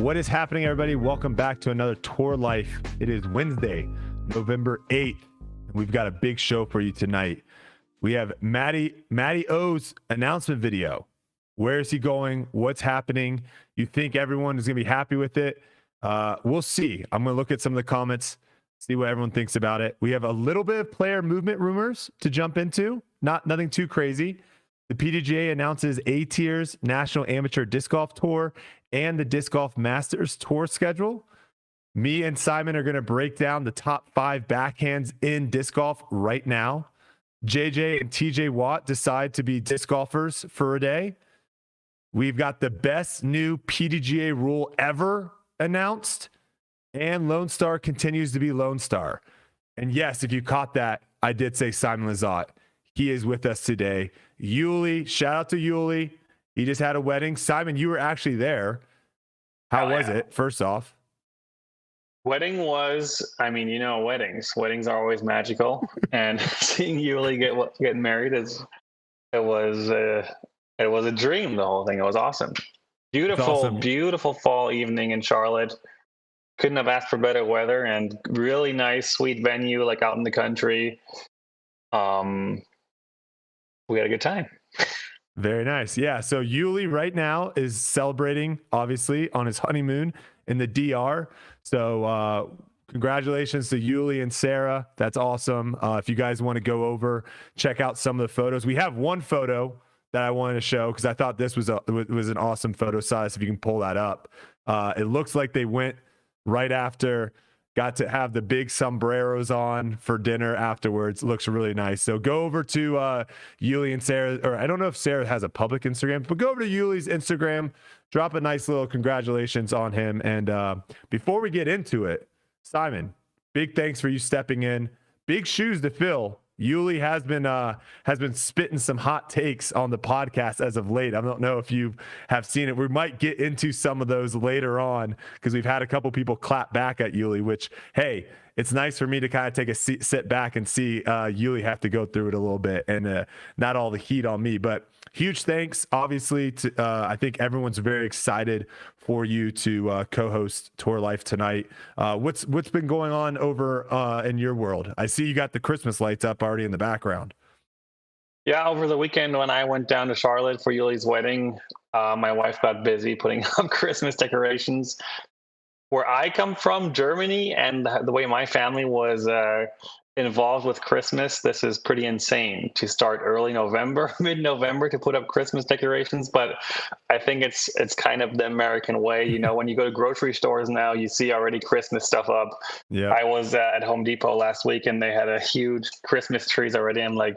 What is happening, everybody? Welcome back to another Tour Life. It is Wednesday, November 8th. And we've got a big show for you tonight. We have Matty-O's announcement video. Where is he going? What's happening? You think everyone is going to be happy with it? We'll see. I'm going to look at some of the comments, see what everyone thinks about it. We have a little bit of player movement rumors to jump into. Nothing too crazy. The PDGA announces A-Tier's National Amateur Disc Golf Tour and the Disc Golf Masters Tour schedule. Me and Simon are going to break down the top 5 backhands in disc golf right now. JJ and TJ Watt decide to be disc golfers for a day. We've got the best new PDGA rule ever announced, and Lonestar continues to be Lonestar. And yes, if you caught that, I did say Simon Lizotte. He is with us today. Yuli, shout out to Yuli. He just had a wedding. Simon, you were actually there. How was it, first off? Wedding was, weddings. Weddings are always magical. And seeing Yuli get married, it was a dream, the whole thing. It was awesome. Beautiful fall evening in Charlotte. Couldn't have asked for better weather, and really nice, sweet venue, like out in the country. We had a good time. Very nice. Yeah. So Yuli right now is celebrating, obviously, on his honeymoon in the DR. So congratulations to Yuli and Sarah. That's awesome. If you guys want to go over, check out some of the photos. We have one photo that I wanted to show because I thought this was an awesome photo size. If you can pull that up, it looks like they went right after. Got to have the big sombreros on for dinner afterwards. Looks really nice. So go over to Yuli and Sarah, or I don't know if Sarah has a public Instagram, but go over to Yuli's Instagram, drop a nice little congratulations on him. And before we get into it, Simon, big thanks for you stepping in. Big shoes to fill. Yuli has been spitting some hot takes on the podcast as of late. I don't know if you have seen it. We might get into some of those later on because we've had a couple people clap back at Yuli, which, hey, it's nice for me to kind of take a sit back and see Yuli have to go through it a little bit and not all the heat on me. But huge thanks, obviously, to I think everyone's very excited for you to co-host Tour Life tonight. What's been going on over in your world? I see you got the Christmas lights up already in the background. Yeah, over the weekend when I went down to Charlotte for Yuli's wedding, my wife got busy putting up Christmas decorations. Where I come from, Germany, and the way my family was involved with Christmas, this is pretty insane to start early November, mid-November to put up Christmas decorations. But I think it's kind of the American way. You know, when you go to grocery stores now, you see already Christmas stuff up. Yeah. I was at Home Depot last week, and they had a huge Christmas trees already. I'm like,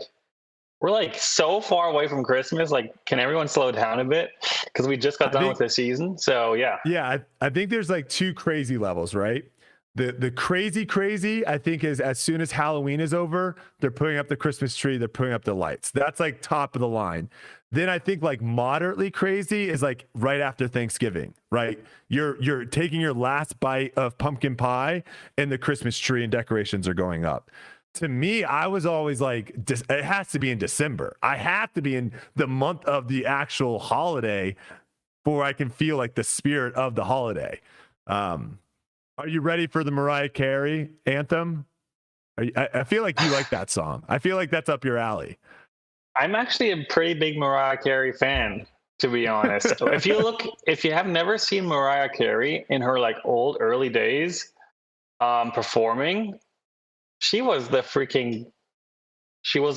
we're like so far away from Christmas. Like, can everyone slow down a bit? Because we just got done with the season. So yeah. Yeah, I think there's like 2 crazy levels, right? The crazy, I think, is as soon as Halloween is over, they're putting up the Christmas tree, they're putting up the lights. That's like top of the line. Then I think like moderately crazy is like right after Thanksgiving, right? You're taking your last bite of pumpkin pie and the Christmas tree and decorations are going up. To me, I was always like, it has to be in December. I have to be in the month of the actual holiday before I can feel like the spirit of the holiday. Are you ready for the Mariah Carey anthem? I feel like you like that song. I feel like that's up your alley. I'm actually a pretty big Mariah Carey fan, to be honest. If you have never seen Mariah Carey in her like early days performing, she was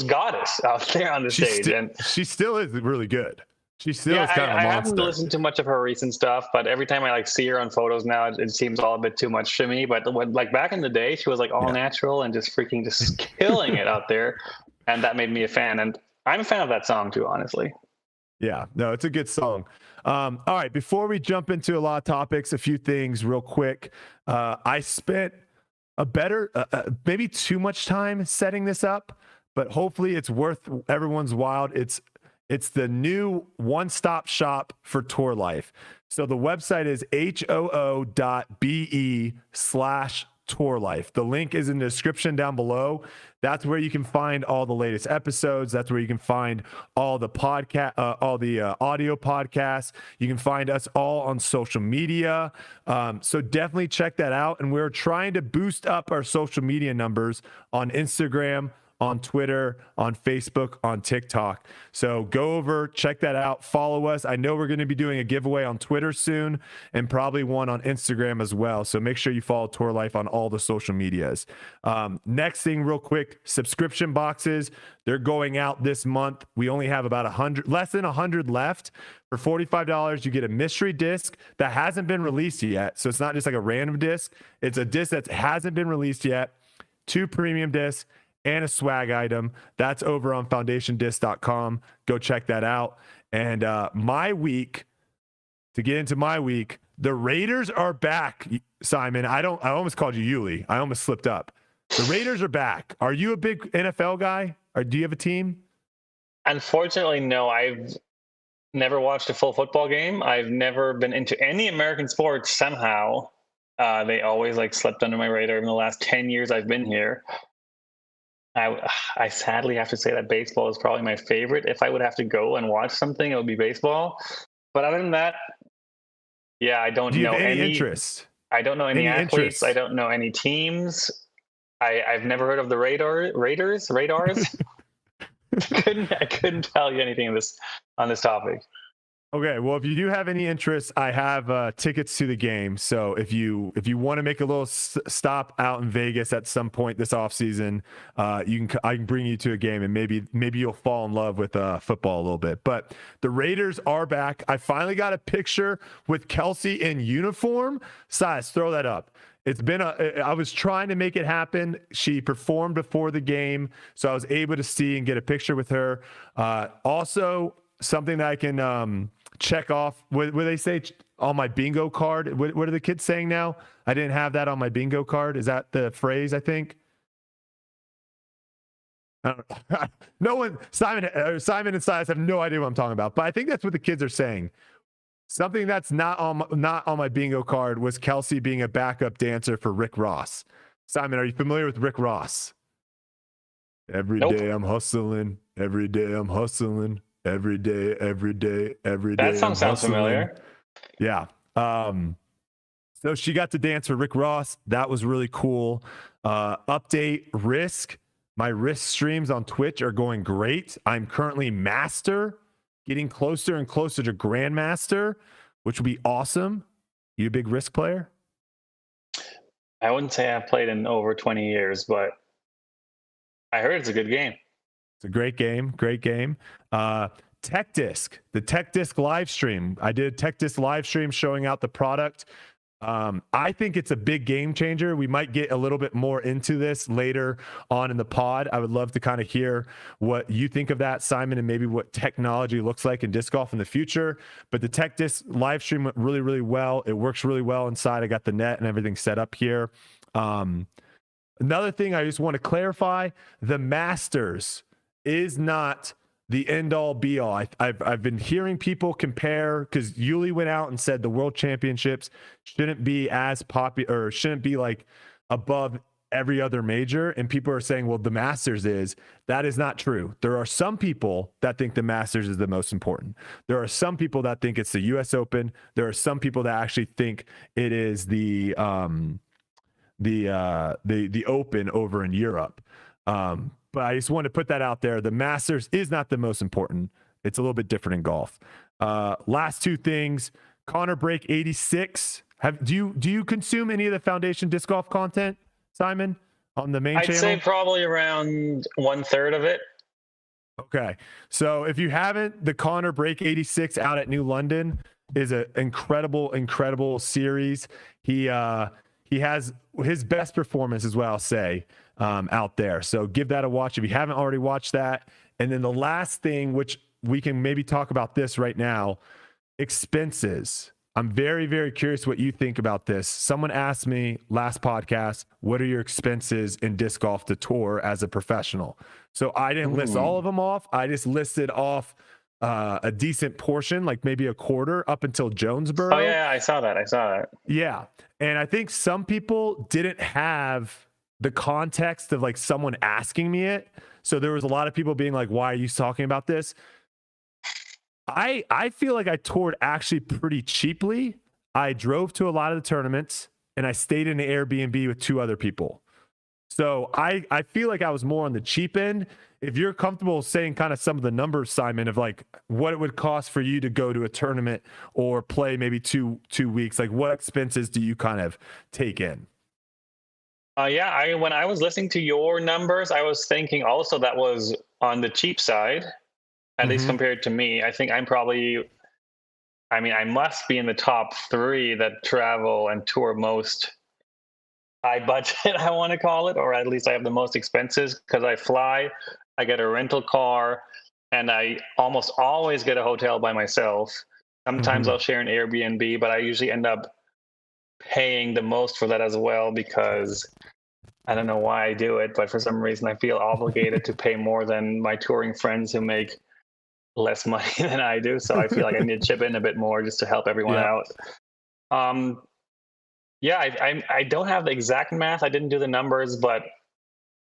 goddess out there on the stage. And she still is really good. She still is kind of a monster. I haven't listened to much of her recent stuff, but every time I like see her on photos now, it seems all a bit too much to me. But when, like back in the day, she was like all natural and just killing it out there. And that made me a fan. And I'm a fan of that song too, honestly. Yeah, no, it's a good song. All right, before we jump into a lot of topics, a few things real quick. I spent maybe too much time setting this up, but hopefully it's worth everyone's while. It's the new one-stop shop for Tour Life. So the website is hoo.be/tourlife. Tour Life. The link is in the description down below. That's where you can find all the latest episodes. That's where you can find all the audio podcasts. You can find us all on social media. So definitely check that out. And we're trying to boost up our social media numbers on Instagram, on Twitter, on Facebook, on TikTok. So go over, check that out, follow us. I know we're going to be doing a giveaway on Twitter soon and probably one on Instagram as well. So make sure you follow Tour Life on all the social medias. Next thing real quick, subscription boxes. They're going out this month. We only have about less than 100 left. For $45, you get a mystery disc that hasn't been released yet. So it's not just like a random disc. It's a disc that hasn't been released yet. 2 premium discs and a swag item. That's over on foundationdisc.com. Go check that out. And my week, to get into my week, the Raiders are back, Simon. I almost called you Yuli. I almost slipped up. The Raiders are back. Are you a big NFL guy? Or do you have a team? Unfortunately, no. I've never watched a full football game. I've never been into any American sports somehow. They always slipped under my radar in the last 10 years I've been here. I sadly have to say that baseball is probably my favorite. If I would have to go and watch something, it would be baseball. But other than that, yeah, I don't know any interest. I don't know any athletes. Interest? I don't know any teams. I've never heard of the Raidars. I couldn't tell you anything on this topic. Okay, well, if you do have any interest, I have tickets to the game. So if you want to make a little stop out in Vegas at some point this offseason, I can bring you to a game, and maybe you'll fall in love with football a little bit. But the Raiders are back. I finally got a picture with Kelsey in uniform. Size, throw that up. It's been I was trying to make it happen. She performed before the game, so I was able to see and get a picture with her. Also, something that I can check off. What they say on my bingo card? What are the kids saying now? I didn't have that on my bingo card. Is that the phrase? I think. I don't know. No one. Simon and Silas have no idea what I'm talking about, but I think that's what the kids are saying. Something that's not on my bingo card was Kelsey being a backup dancer for Rick Ross. Simon, are you familiar with Rick Ross? Every day I'm hustling. Every day I'm hustling. Every day. That song sounds familiar. Yeah. So she got to dance for Rick Ross. That was really cool. Update Risk. My Risk streams on Twitch are going great. I'm currently Master, getting closer and closer to Grandmaster, which would be awesome. You a big Risk player? I wouldn't say I've played in over 20 years, but I heard it's a good game. It's a great game. Tech Disc, the Tech Disc live stream. I did a Tech Disc live stream showing out the product. I think it's a big game changer. We might get a little bit more into this later on in the pod. I would love to kind of hear what you think of that, Simon, and maybe what technology looks like in disc golf in the future. But the Tech Disc live stream went really, really well. It works really well inside. I got the net and everything set up here. Another thing I just want to clarify, the Masters is not the end all be all. I've been hearing people compare, because Yuli went out and said the World Championships shouldn't be as popular, or shouldn't be above every other major. And people are saying, well, the Masters is. That is not true. There are some people that think the Masters is the most important. There are some people that think it's the US Open. There are some people that actually think it is the Open over in Europe. But I just want to put that out there. The Masters is not the most important. It's a little bit different in golf. Last two things. Connor Break 86. Do you consume any of the Foundation Disc Golf content, Simon, on the main channel? I'd say probably around 1/3 of it. Okay. So if you haven't, the Connor Break 86 out at New London is an incredible series. He has his best performance, is what I'll say, out there. So give that a watch if you haven't already watched that. And then the last thing, which we can maybe talk about this right now, expenses. I'm very, very curious what you think about this. Someone asked me last podcast, what are your expenses in disc golf to tour as a professional? So I didn't list all of them off. I just listed off a decent portion, like maybe a quarter up until Jonesboro. Oh yeah, I saw that. Yeah. And I think some people didn't have the context of like someone asking me it. So there was a lot of people being like, why are you talking about this? I feel like I toured actually pretty cheaply. I drove to a lot of the tournaments and I stayed in an Airbnb with 2 other people. So I feel like I was more on the cheap end. If you're comfortable saying kind of some of the numbers, Simon, of like what it would cost for you to go to a tournament or play maybe two weeks, like what expenses do you kind of take in? Yeah, when I was listening to your numbers, I was thinking also that was on the cheap side, at least compared to me. I think I must be in the top 3 that travel and tour most high budget, I want to call it, or at least I have the most expenses because I fly, I get a rental car, and I almost always get a hotel by myself. Sometimes I'll share an Airbnb, but I usually end up paying the most for that as well because I don't know why I do it, but for some reason I feel obligated to pay more than my touring friends who make less money than I do. So I feel like I need to chip in a bit more just to help everyone out. Yeah, I don't have the exact math. I didn't do the numbers, but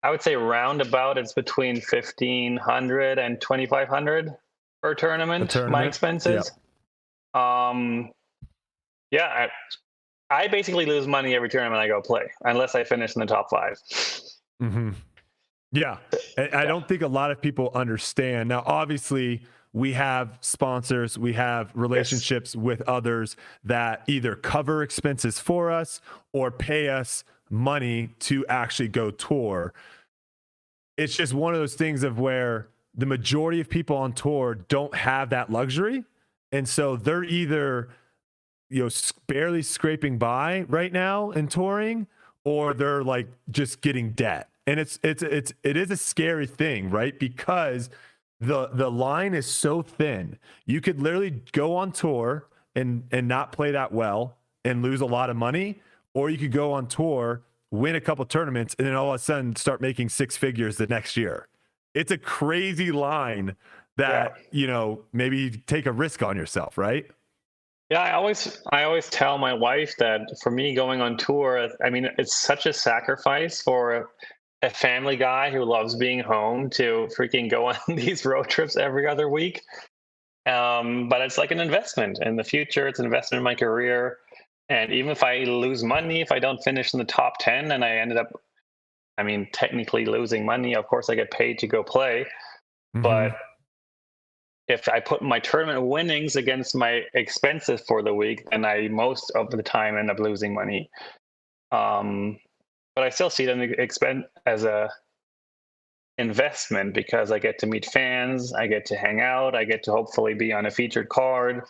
I would say roundabout it's between 1,500 and 2,500 per tournament. My expenses. Yep. Yeah, I basically lose money every tournament I go play, unless I finish in the top 5. Yeah, I don't think a lot of people understand. Now, obviously, we have sponsors, we have relationships with others that either cover expenses for us or pay us money to actually go tour. It's just one of those things of where the majority of people on tour don't have that luxury. And so they're either, barely scraping by right now in touring, or they're like just getting debt. And it is a scary thing, right? Because the line is so thin. You could literally go on tour and not play that well and lose a lot of money, or you could go on tour, win a couple tournaments, and then all of a sudden start making 6 figures the next year. It's a crazy line that, maybe take a risk on yourself, right? Yeah, I always tell my wife that for me going on tour, I mean, it's such a sacrifice for a family guy who loves being home to freaking go on these road trips every other week. But it's like an investment in the future. It's an investment in my career. And even if I lose money, if I don't finish in the top 10 and I ended up, technically losing money, of course I get paid to go play. But if I put my tournament winnings against my expenses for the week, then I most of the time end up losing money. But I still see them as a investment because I get to meet fans, I get to hang out, I get to hopefully be on a featured card.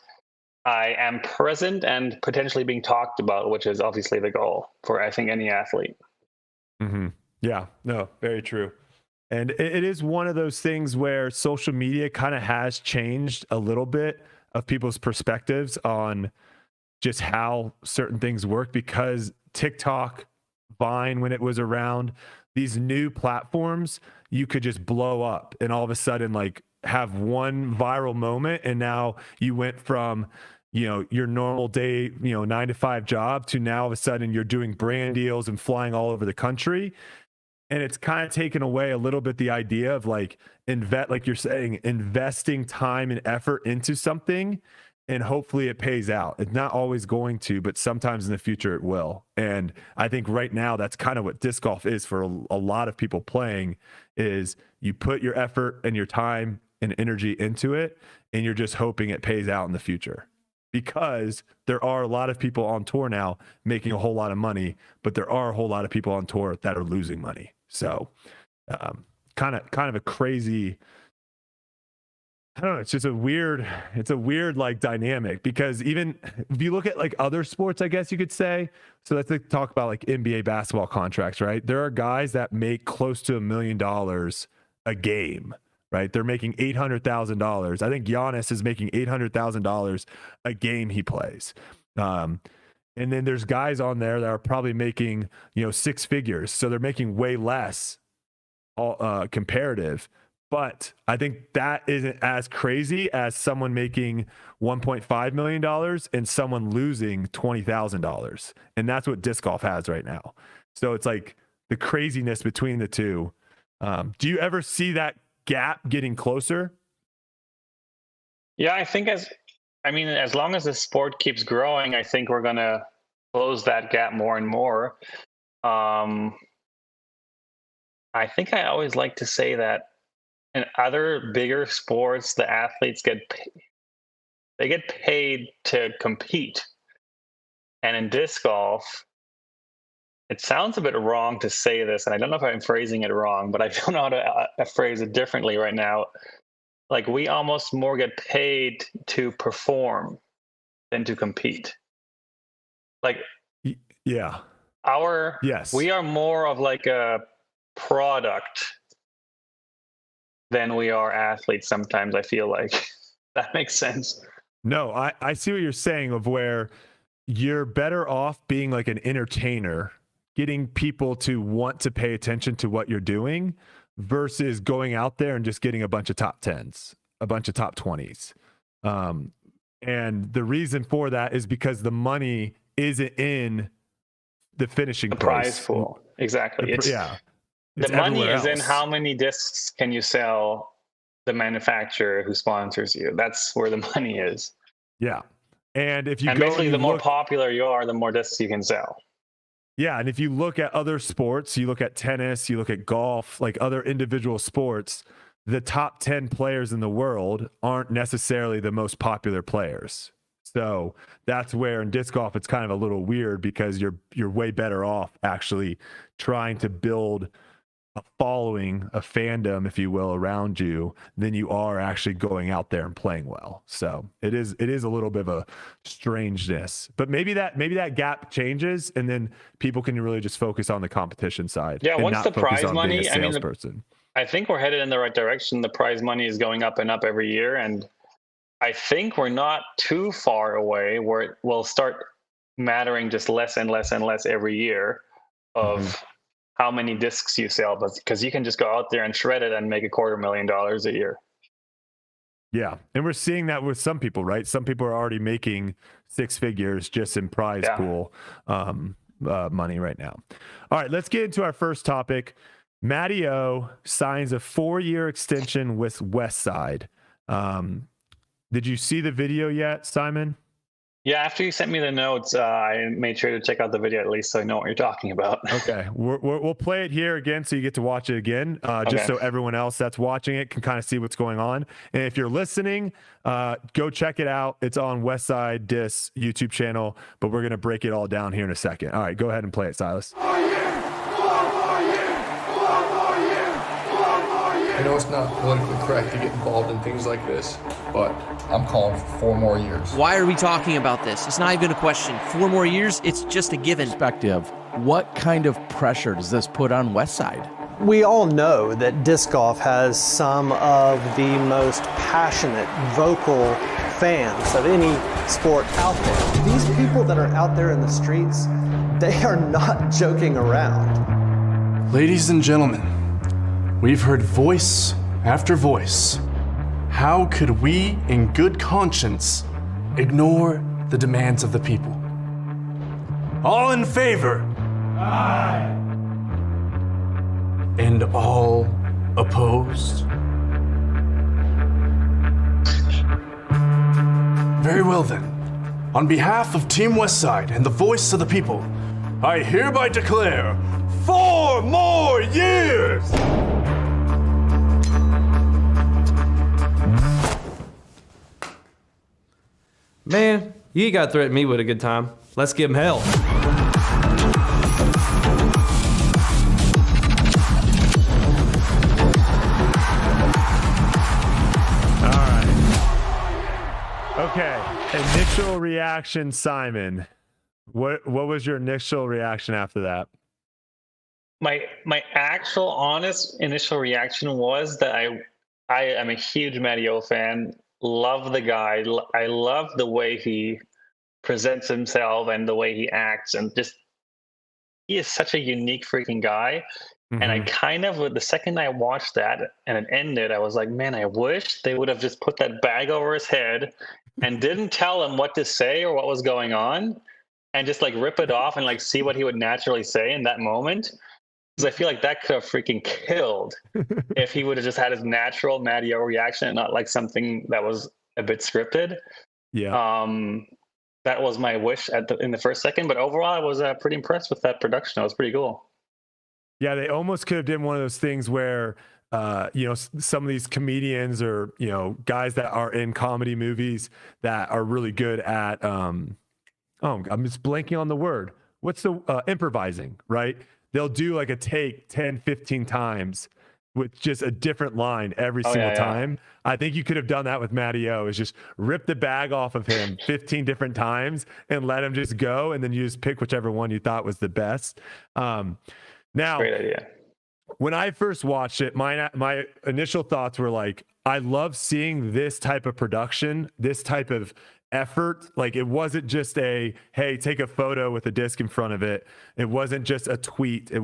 I am present and potentially being talked about, which is obviously the goal for, I think, any athlete. Yeah, no, very true. And it is one of those things where social media kind of has changed a little bit of people's perspectives on just how certain things work, because TikTok, Vine, when it was around, these new platforms, you could just blow up and all of a sudden like have one viral moment. And now you went from, your normal day, 9-to-5 job to now all of a sudden you're doing brand deals and flying all over the country. And it's kind of taken away a little bit the idea of like like you're saying, investing time and effort into something, and hopefully it pays out. It's not always going to, but sometimes in the future it will. And I think right now that's kind of what disc golf is for a lot of people playing, is you put your effort and your time and energy into it, and you're just hoping it pays out in the future. Because there are a lot of people on tour now making a whole lot of money, but there are a whole lot of people on tour that are losing money. So kind of a crazy, I don't know, it's a weird like dynamic, because even if you look at like other sports, I guess you could say, so let's talk about like NBA basketball contracts, right? There are guys that make close to $1 million a game, right? They're making $800,000. I think Giannis is making $800,000 a game he plays. And then there's guys on there that are probably making, 6 figures. So they're making way less comparative, But I think that isn't as crazy as someone making $1.5 million and someone losing $20,000. And that's what disc golf has right now. So it's like the craziness between the two. Do you ever see that gap getting closer? Yeah, I think as long as the sport keeps growing, I think we're going to close that gap more and more. I think I always like to say that in other bigger sports, the athletes get paid to compete. And in disc golf, it sounds a bit wrong to say this, and I don't know if I'm phrasing it wrong, but I don't know how to phrase it differently right now. Like, we almost more get paid to perform than to compete. Like, yeah, we are more of like a product than we are athletes sometimes, I feel like. That makes sense. No, I see what you're saying, of where you're better off being like an entertainer, getting people to want to pay attention to what you're doing versus going out there and just getting a bunch of top 10s, a bunch of top 20s. And the reason for that is because the money isn't in the finishing prize pool. Exactly. The money is in how many discs can you sell the manufacturer who sponsors you. That's where the money is. Yeah. And if you basically the more popular you are, the more discs you can sell. Yeah. And if you look at other sports, you look at tennis, you look at golf, like other individual sports, the top 10 players in the world aren't necessarily the most popular players. So that's where in disc golf, it's kind of a little weird because you're way better off actually trying to build a following, a fandom, if you will, around you than you are actually going out there and playing well. So it is a little bit of a strangeness, but maybe that gap changes and then people can really just focus on the competition side. Yeah. Once the prize money, I think we're headed in the right direction. The prize money is going up and up every year. And I think we're not too far away where it will start mattering just less and less and less every year of how many discs you sell, but because you can just go out there and shred it and make $250,000 a year. Yeah. And we're seeing that with some people, right? Some people are already making six figures just in prize pool money right now. All right, let's get into our first topic. Matty-O signs a 4-year extension with Westside. Did you see the video yet, Simon? Yeah, after you sent me the notes, I made sure to check out the video at least so I know what you're talking about. Okay, we'll play it here again so you get to watch it again, just so everyone else that's watching it can kind of see what's going on. And if you're listening, go check it out. It's on Westside Disc YouTube channel, but we're going to break it all down here in a second. All right, go ahead and play it, Silas. I know it's not politically correct to get involved in things like this, but I'm calling for 4 more years. Why are we talking about this? It's not even a question. 4 more years, it's just a given. Perspective, what kind of pressure does this put on Westside? We all know that disc golf has some of the most passionate, vocal fans of any sport out there. These people that are out there in the streets, they are not joking around. Ladies and gentlemen, we've heard voice after voice. How could we, in good conscience, ignore the demands of the people? All in favor? Aye. And all opposed? Very well then. On behalf of Team Westside and the voice of the people, I hereby declare 4 more years! Man, you got to threaten me with a good time. Let's give him hell. All right. Okay. Initial reaction, Simon. What was your initial reaction after that? My actual honest initial reaction was that I am a huge Matty-O fan. Love the guy. I love the way he presents himself and the way he acts, and just he is such a unique freaking guy. And I kind of, the second I watched that and it ended, I was like, man, I wish they would have just put that bag over his head and didn't tell him what to say or what was going on, and just like rip it off and like see what he would naturally say in that moment. Because I feel like that could have freaking killed if he would have just had his natural Matty-O reaction and not like something that was a bit scripted. Yeah. That was my wish in the first second, but overall I was pretty impressed with that production. It was pretty cool. Yeah, they almost could have done one of those things where, some of these comedians or, guys that are in comedy movies that are really good at, I'm just blanking on the word. What's the improvising, right? They'll do like a take 10, 15 times with just a different line every single time. I think you could have done that with Matty-O, is just rip the bag off of him 15 different times and let him just go. And then you just pick whichever one you thought was the best. Now, great idea. When I first watched it, my initial thoughts were like, I love seeing this type of production, this type of effort. Like, it wasn't just hey, take a photo with a disc in front of it. It wasn't just a tweet. There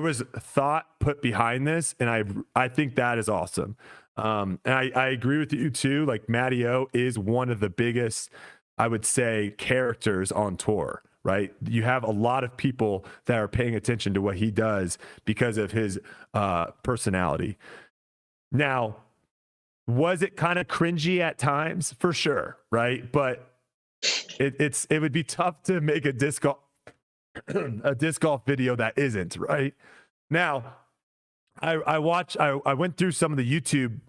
was thought put behind this. And I think that is awesome. And I agree with you too. Like, Matty-O is one of the biggest, I would say, characters on tour. Right? You have a lot of people that are paying attention to what he does because of his personality. Now, was it kind of cringy at times? For sure, right? But it would be tough to make a disc golf video that isn't, right? Now, I went through some of the YouTube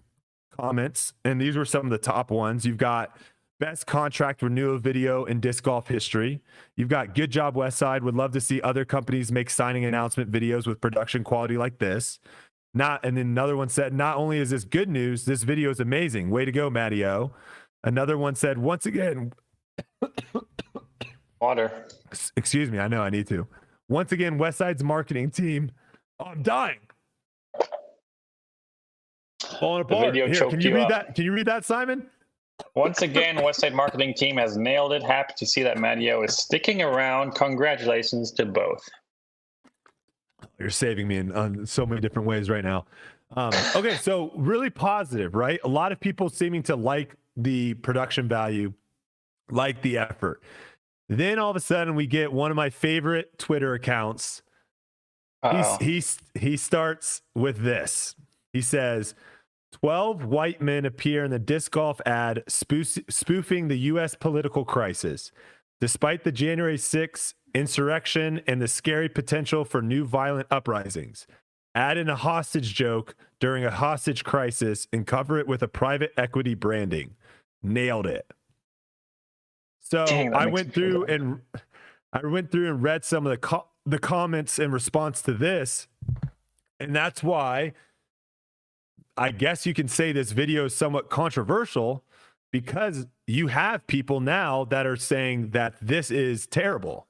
comments, and these were some of the top ones. You've got best contract renewal video in disc golf history. You've got good job Westside. Would love to see other companies make signing announcement videos with production quality like this. And then another one said, not only is this good news, this video is amazing. Way to go, Matty-O. Another one said, once again, water. Excuse me. I know I need to. Once again, Westside's marketing team. Oh, I'm dying. Falling apart. Here, can you read that? Can you read that, Simon? Once again, Westside marketing team has nailed it. Happy to see that Matty-O is sticking around. Congratulations to both. You're saving me in so many different ways right now. Okay, so really positive, right? A lot of people seeming to like the production value, like the effort. Then all of a sudden we get one of my favorite Twitter accounts. He starts with this. He says, 12 white men appear in the disc golf ad spoofing the U.S. political crisis. Despite the January 6th insurrection and the scary potential for new violent uprisings, add in a hostage joke during a hostage crisis and cover it with a private equity branding. Nailed it. So I went through and read some of the comments in response to this, and that's why I guess you can say this video is somewhat controversial, because you have people now that are saying that this is terrible.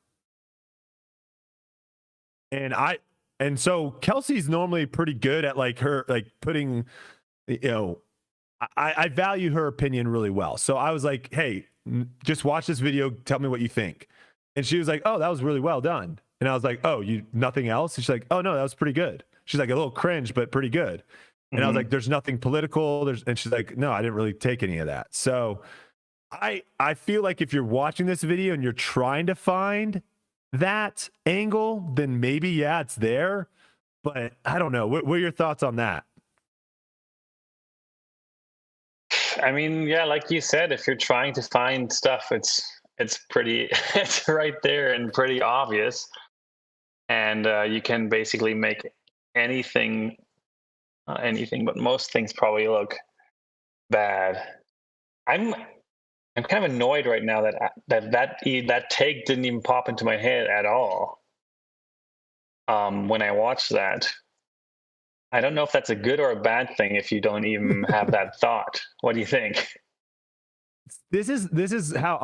And so Kelsey's normally pretty good at putting, I value her opinion really well. So I was like, hey, just watch this video. Tell me what you think. And she was like, oh, that was really well done. And I was like, oh, nothing else? And she's like, oh no, that was pretty good. She's like, a little cringe, but pretty good. And I was like, there's nothing political. And she's like, no, I didn't really take any of that. So I feel like if you're watching this video and you're trying to find that angle, then maybe, yeah, it's there. But I don't know. What are your thoughts on that? I mean, yeah, like you said, if you're trying to find stuff, it's pretty, it's right there and pretty obvious. And you can basically make anything, but most things probably look bad. I'm kind of annoyed right now that take didn't even pop into my head at all. When I watched that, I don't know if that's a good or a bad thing if you don't even have that thought. What do you think? This is how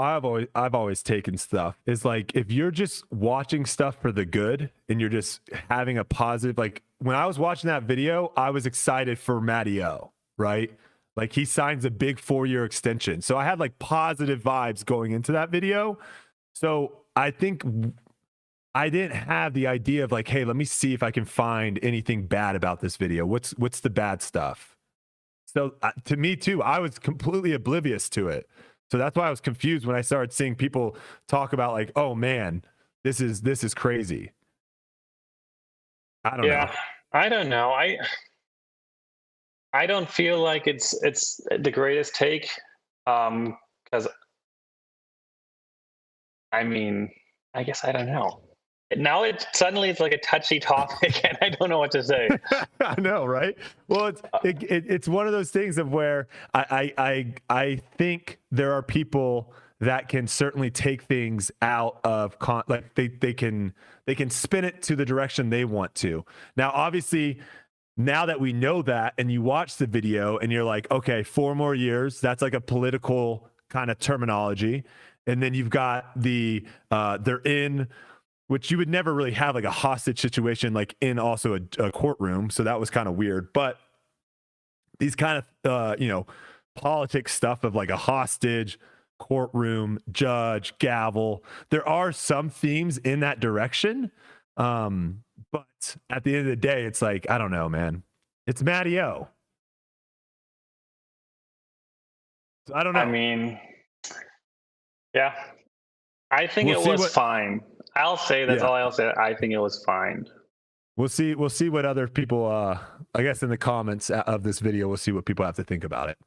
I've always taken stuff. Is like, if you're just watching stuff for the good and you're just having a positive, like when I was watching that video, I was excited for Matty-O, right? Like, he signs a big 4-year extension. So I had like positive vibes going into that video. So I think I didn't have the idea of like, hey, let me see if I can find anything bad about this video. What's the bad stuff? So to me too, I was completely oblivious to it. So that's why I was confused when I started seeing people talk about like, oh man, this is crazy. I don't know. I don't know. I don't feel like it's the greatest take, because I mean, I guess I don't know. Now it's like a touchy topic, and I don't know what to say. I know, right? Well, it's one of those things of where I think there are people that can certainly take things out of like they can spin it to the direction they want to. Now, obviously, now that we know that, and you watch the video and you're like, okay, 4 more years, that's like a political kind of terminology. And then you've got the they're in, which you would never really have like a hostage situation like in also a courtroom. So that was kind of weird. But these kind of politics stuff of like a hostage, courtroom, judge, gavel, there are some themes in that direction. But at the end of the day, it's like, I don't know, man. It's Matty-O. So I don't know. I mean, yeah, I think it was fine. I'll say that's all I'll say. I think it was fine. We'll see what other people, I guess in the comments of this video, we'll see what people have to think about it.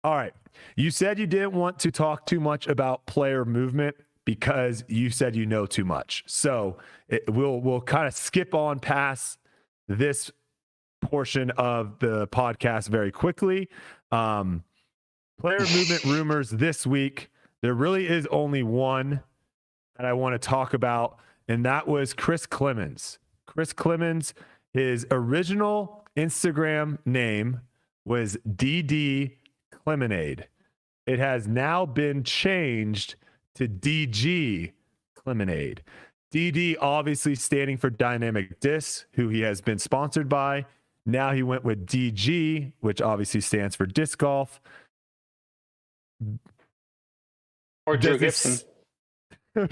All right. You said you didn't want to talk too much about player movement because you said you know too much. So we'll kind of skip on past this portion of the podcast very quickly. Player movement rumors this week. There really is only one that I want to talk about, and that was Chris Clemens. Chris Clemens, his original Instagram name was DD Clemonade. It has now been changed to DG Clemonade. DD obviously standing for Dynamic Disc, who he has been sponsored by. Now he went with DG, which obviously stands for disc golf. Or Drew Gibson.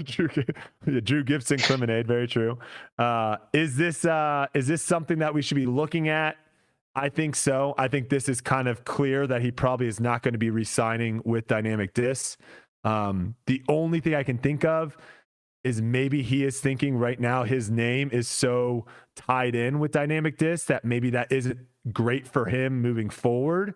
Drew Gibson Clemonade, very true. Is this something that we should be looking at? I think so. I think this is kind of clear that he probably is not going to be re-signing with Dynamic Disc. The only thing I can think of is maybe he is thinking right now his name is so tied in with Dynamic Disc that maybe that isn't great for him moving forward.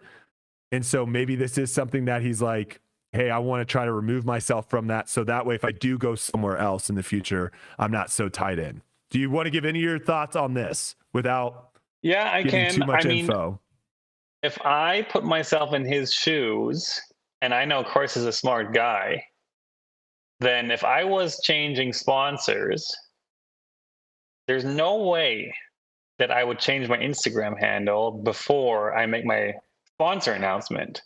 And so maybe this is something that he's like, hey, I want to try to remove myself from that. So that way, if I do go somewhere else in the future, I'm not so tied in. Do you want to give any of your thoughts on this without giving too much info? If I put myself in his shoes, and I know Chris is a smart guy, then if I was changing sponsors, there's no way that I would change my Instagram handle before I make my sponsor announcement,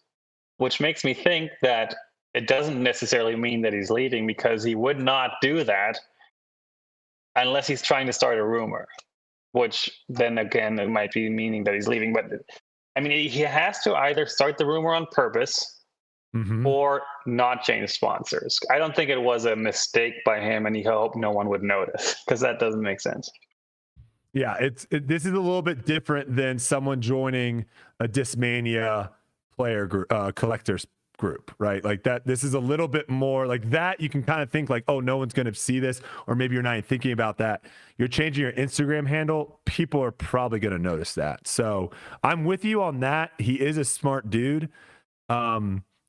which makes me think that it doesn't necessarily mean that he's leaving, because he would not do that unless he's trying to start a rumor, which then again, it might be meaning that he's leaving. But I mean, he has to either start the rumor on purpose or not change sponsors. I don't think it was a mistake by him, and he hoped no one would notice, because that doesn't make sense. Yeah, this is a little bit different than someone joining a Discmania player group, collectors group, right? Like that. This is a little bit more like that. You can kind of think like, oh, no one's going to see this, or maybe you're not even thinking about that. You're changing your Instagram handle. People are probably going to notice that. So I'm with you on that. He is a smart dude.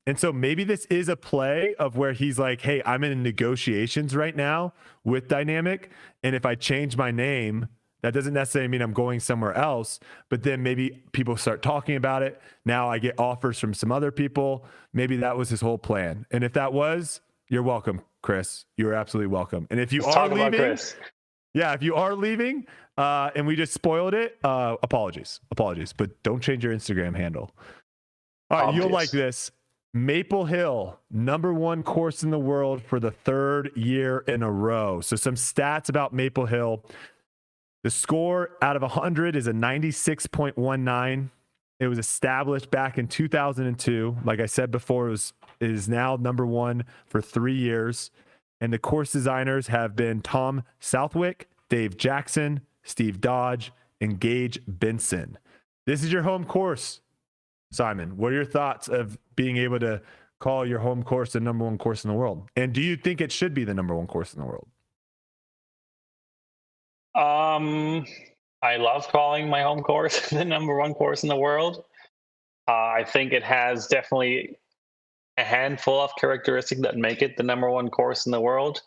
And so maybe this is a play of where he's like, hey, I'm in negotiations right now with Dynamic. And if I change my name, that doesn't necessarily mean I'm going somewhere else, but then maybe people start talking about it. Now I get offers from some other people. Maybe that was his whole plan. And if that was, you're welcome, Chris. You're absolutely welcome. And if you are leaving, if you are leaving and we just spoiled it, apologies, but don't change your Instagram handle. All right, you'll like this. Maple Hill, #1 course in the world for the 3rd year in a row. So some stats about Maple Hill. The score out of 100 is a 96.19. It was established back in 2002. Like I said before, it is now #1 for 3 years. And the course designers have been Tom Southwick, Dave Jackson, Steve Dodge, and Gage Benson. This is your home course, Simon. What are your thoughts of being able to call your home course the number one course in the world? And do you think it should be the number one course in the world? I love calling my home course the number one course in the world. I think it has definitely a handful of characteristics that make it the number one course in the world.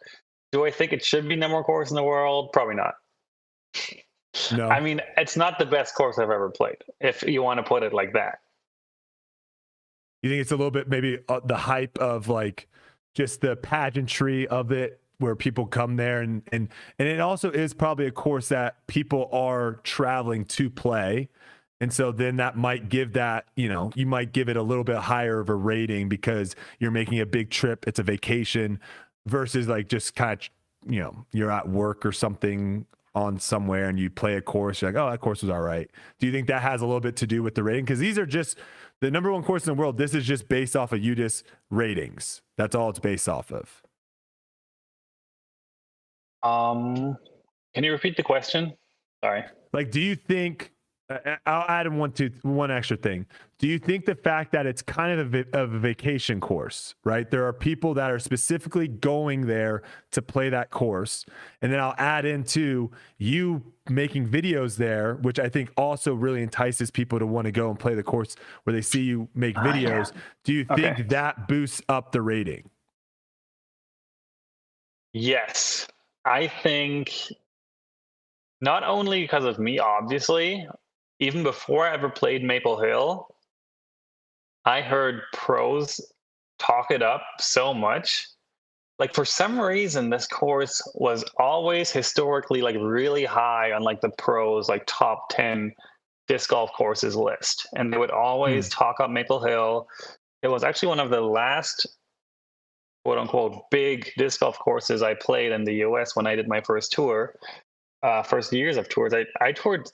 Do I think it should be number one course in the world? Probably not. No. I mean, it's not the best course I've ever played, if you want to put it like that. You think it's a little bit maybe the hype of like just the pageantry of it, where people come there and it also is probably a course that people are traveling to play. And so then that might give that, you know, you might give it a little bit higher of a rating because you're making a big trip. It's a vacation versus like just kind of, you know, you're at work or something on somewhere and you play a course. You're like, oh, that course was all right. Do you think that has a little bit to do with the rating? Because these are just the number one course in the world. This is just based off of UDIS ratings. That's all it's based off of. Can you repeat the question? Sorry. Like, do you think, I'll add one extra thing. Do you think the fact that it's kind of a vacation course, right? There are people that are specifically going there to play that course. And then I'll add into you making videos there, which I think also really entices people to want to go and play the course where they see you make videos. Yeah. Do you think that boosts up the rating? Yes. I think not only because of me, obviously, even before I ever played Maple Hill, I heard pros talk it up so much. Like, for some reason, this course was always historically like really high on like the pros, like top 10 disc golf courses list. And they would always talk up Maple Hill. It was actually one of the last quote unquote big disc golf courses I played in the US when I did my first tour, first years of tours. I toured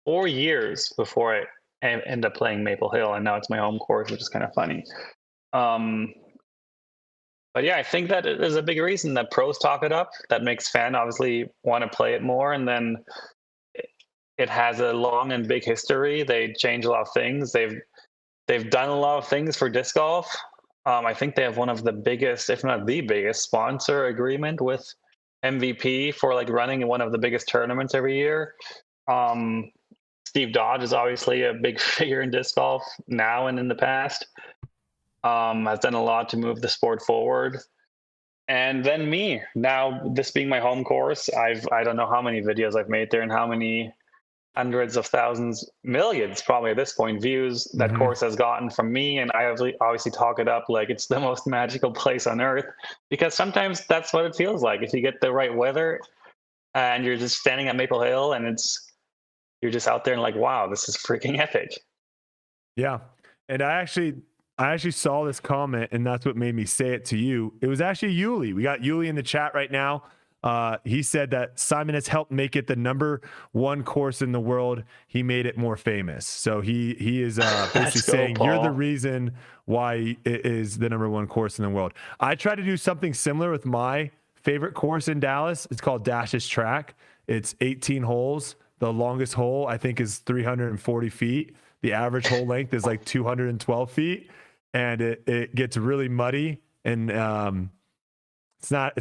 4 years before I ended up playing Maple Hill, and now it's my home course, which is kind of funny. But yeah, I think that there's a big reason that pros talk it up. That makes fans obviously want to play it more, and then it has a long and big history. They change a lot of things. They've done a lot of things for disc golf. I think they have one of the biggest, if not the biggest, sponsor agreement with MVP for like running one of the biggest tournaments every year. Steve Dodge is obviously a big figure in disc golf now and in the past. Has done a lot to move the sport forward. And then me, now this being my home course, I don't know how many videos I've made there and how many hundreds of thousands, millions probably at this point, views that course has gotten from me. And I obviously talk it up like it's the most magical place on earth, because sometimes that's what it feels like. If you get the right weather and you're just standing at Maple Hill and you're just out there and like, wow, this is freaking epic. Yeah. And I actually saw this comment, and that's what made me say it to you. It was actually Yuli. We got Yuli in the chat right now. He said that Simon has helped make it the number one course in the world. He made it more famous. So he is basically saying you're the reason why it is the number one course in the world. I try to do something similar with my favorite course in Dallas. It's called Dash's Track. It's 18 holes. The longest hole, I think, is 340 feet. The average hole length is like 212 feet. And it gets really muddy, and it's not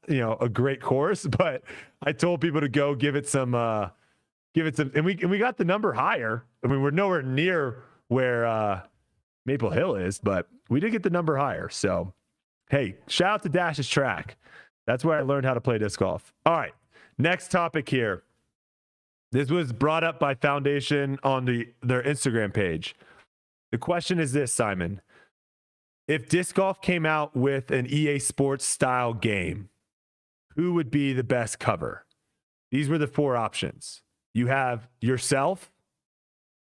a great course, but I told people to go give it some, and we got the number higher. I mean, we're nowhere near where Maple Hill is, but we did get the number higher. So, hey, shout out to Dash's Track. That's where I learned how to play disc golf. All right, next topic here. This was brought up by Foundation on their Instagram page. The question is this, Simon. If disc golf came out with an EA Sports style game, who would be the best cover? These were the four options. You have yourself.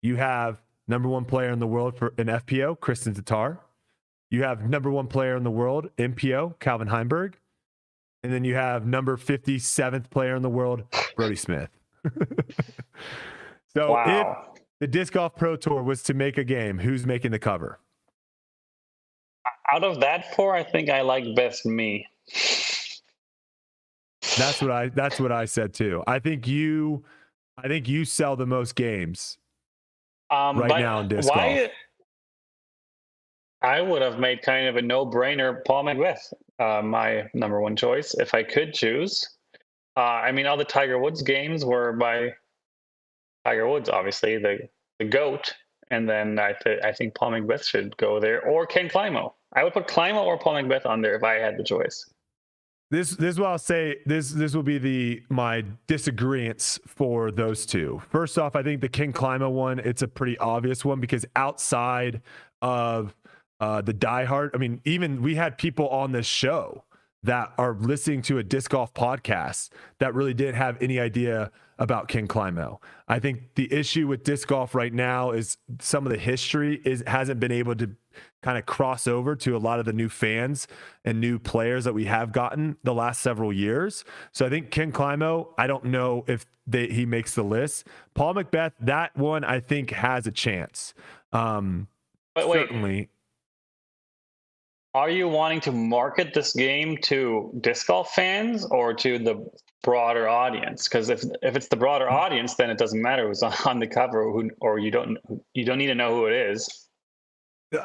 You have number one player in the world for an FPO, Kristen Tatar. You have number one player in the world, MPO, Calvin Heimberg. And then you have number 57th player in the world, Brodie Smith. So wow. If the Disc Golf Pro Tour was to make a game, who's making the cover? Out of that four, I think I like best me. That's what I said too. I think you sell the most games right now in disc golf. I would have made kind of a no-brainer Paul McBeth, my number one choice if I could choose. I mean, all the Tiger Woods games were by Tiger Woods, obviously the GOAT, and then I think Paul McBeth should go there, or Ken Climo. I would put Climo or Paul McBeth on there if I had the choice. This is what I'll say. This will be my disagreements for those two. First off, I think the Ken Climo one, it's a pretty obvious one because outside of the diehard, I mean, even we had people on this show that are listening to a disc golf podcast that really didn't have any idea about Ken Climo. I think the issue with disc golf right now is some of the history hasn't been able to kind of cross over to a lot of the new fans and new players that we have gotten the last several years. So I think Ken Climo, I don't know if he makes the list. Paul McBeth, that one I think has a chance. But certainly. Wait. Are you wanting to market this game to disc golf fans or to the broader audience? Because if it's the broader audience, then it doesn't matter who's on the cover, or you don't need to know who it is.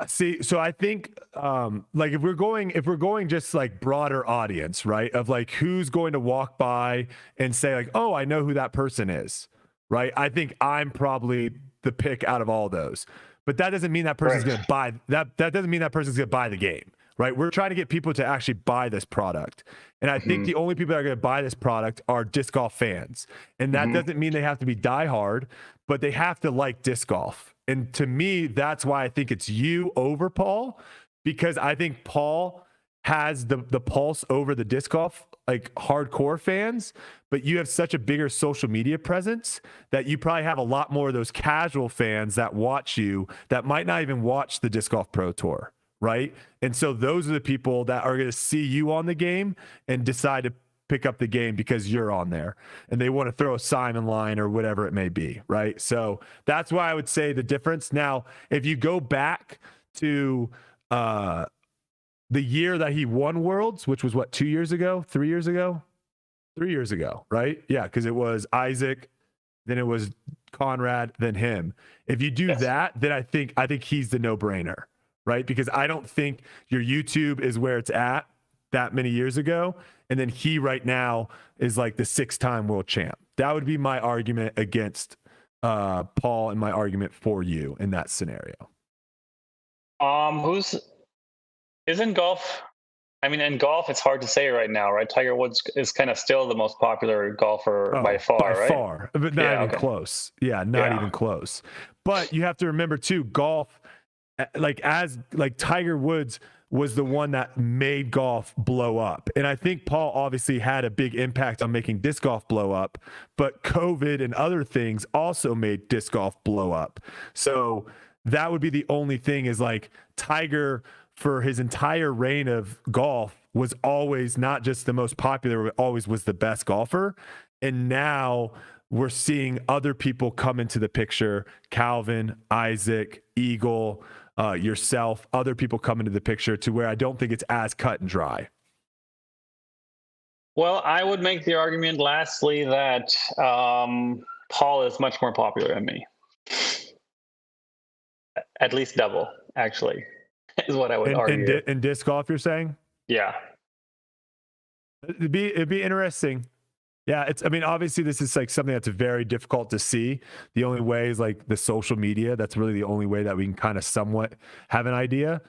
See, so I think like if we're going just like broader audience, right? Of like who's going to walk by and say like, oh, I know who that person is, right? I think I'm probably the pick out of all those. But that doesn't mean that person's going to buy that doesn't mean that person's going to buy the game, right? We're trying to get people to actually buy this product. And I think the only people that are going to buy this product are disc golf fans. And that doesn't mean they have to be diehard, but they have to like disc golf. And to me, that's why I think it's you over Paul, because I think Paul has the pulse over the disc golf, like hardcore fans, but you have such a bigger social media presence that you probably have a lot more of those casual fans that watch you that might not even watch the Disc Golf Pro Tour, right? And so those are the people that are going to see you on the game and decide to pick up the game because you're on there and they want to throw a Simon line or whatever it may be, right? So that's why I would say the difference. Now, if you go back to the year that he won Worlds, which was what, 3 years ago, right? Yeah, because it was Isaac, then it was Conrad, then him. If you do that, then I think he's the no-brainer, right? Because I don't think your YouTube is where it's at that many years ago, and then he right now is like the 6-time world champ. That would be my argument against Paul and my argument for you in that scenario. Isn't golf? I mean, in golf, it's hard to say right now, right? Tiger Woods is kind of still the most popular golfer by far, right? By far, but not even close. Yeah, not even close. But you have to remember too, golf, like Tiger Woods was the one that made golf blow up. And I think Paul obviously had a big impact on making disc golf blow up, but COVID and other things also made disc golf blow up. So that would be the only thing is like Tiger for his entire reign of golf was always not just the most popular, but always was the best golfer. And now we're seeing other people come into the picture, Calvin, Isaac, Eagle, yourself, other people come into the picture to where I don't think it's as cut and dry. Well, I would make the argument lastly that Paul is much more popular than me. At least double, actually. Is what I would argue. In disc golf, you're saying? Yeah. It'd be interesting. Yeah, I mean, obviously this is like something that's very difficult to see. The only way is like the social media. That's really the only way that we can kind of somewhat have an idea.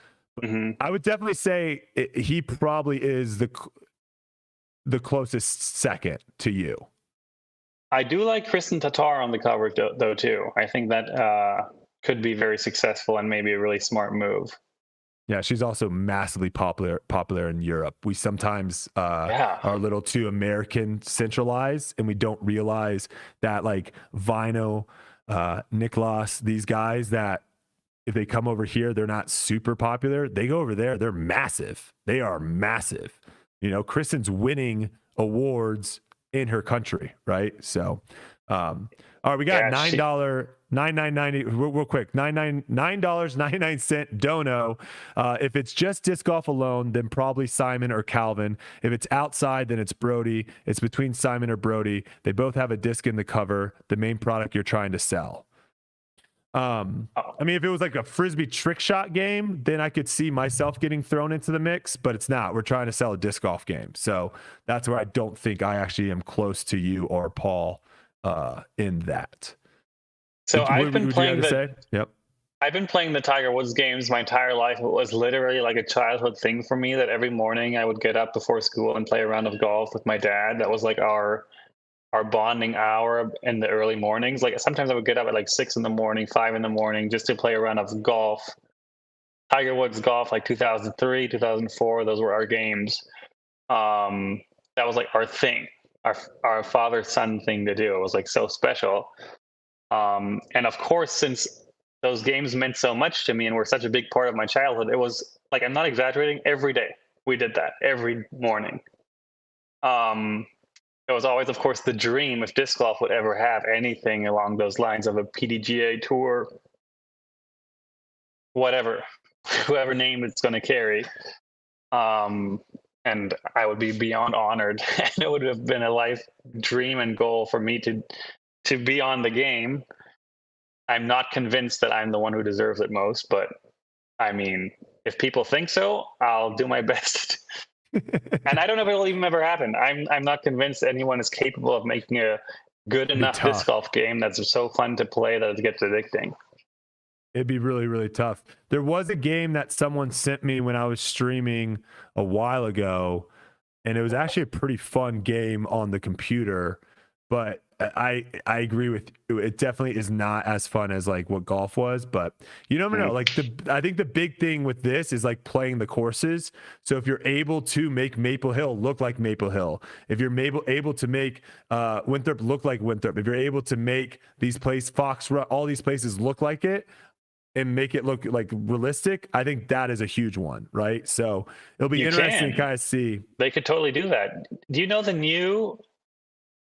I would definitely say he probably is the closest second to you. I do like Kristen Tatar on the cover though too. I think that could be very successful and maybe a really smart move. Yeah, she's also massively popular in Europe. We sometimes are a little too American centralized, and we don't realize that like Vino, Niklas, these guys that if they come over here, they're not super popular. They go over there, they're massive. They are massive. You know, Kristen's winning awards in her country, right? So All right, we got Yeah, $9.99 real quick. $9.99 dono. If it's just disc golf alone, then probably Simon or Calvin. If it's outside, then it's Brodie. It's between Simon or Brodie. They both have a disc in the cover, the main product you're trying to sell. I mean, if it was like a frisbee trick shot game, then I could see myself getting thrown into the mix, but it's not. We're trying to sell a disc golf game. So that's where I don't think I actually am close to you or Paul in that. So I've been playing I've been playing the Tiger Woods games my entire life. It was literally like a childhood thing for me that every morning I would get up before school and play a round of golf with my dad. That was like our bonding hour in the early mornings. Like sometimes I would get up at like 6 a.m, 5 a.m, just to play a round of golf. Tiger Woods golf, like 2003, 2004. Those were our games. That was like our thing. Our father-son thing to do. It was like so special. And of course, since those games meant so much to me and were such a big part of my childhood, it was like, I'm not exaggerating, every day we did that, every morning. It was always, of course, the dream if disc golf would ever have anything along those lines of a PDGA tour, whatever, whoever name it's going to carry. And I would be beyond honored. And it would have been a life dream and goal for me to be on the game. I'm not convinced that I'm the one who deserves it most, but I mean, if people think so, I'll do my best. And I don't know if it'll even ever happen. I'm not convinced anyone is capable of making a good enough disc golf game that's so fun to play that it gets addicting. It'd be really, really tough. There was a game that someone sent me when I was streaming a while ago, and it was actually a pretty fun game on the computer, but I agree with you. It definitely is not as fun as like what golf was, but you never know. Like I think the big thing with this is like playing the courses. So if you're able to make Maple Hill look like Maple Hill, if you're able to make Winthrop look like Winthrop, if you're able to make these places, Fox Run, all these places look like it, and make it look like realistic, I think that is a huge one, right? So it'll be interesting to kind of see. They could totally do that. Do you know the new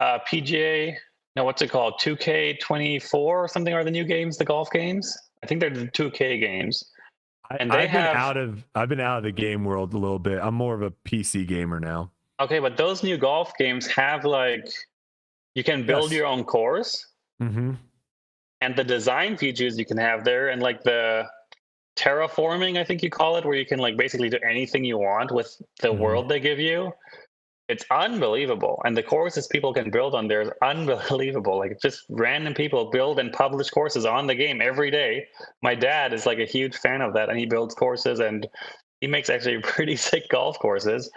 PGA? No, what's it called? 2K24 or something are the new games, the golf games? I think they're the 2K games. And I've been out of the game world a little bit. I'm more of a PC gamer now. Okay, but those new golf games have like, you can build your own course. Mm-hmm. And the design features you can have there, and like the terraforming, I think you call it, where you can like basically do anything you want with the world they give you. It's unbelievable. And the courses people can build on there is unbelievable. Like just random people build and publish courses on the game every day. My dad is like a huge fan of that, and he builds courses, and he makes actually pretty sick golf courses.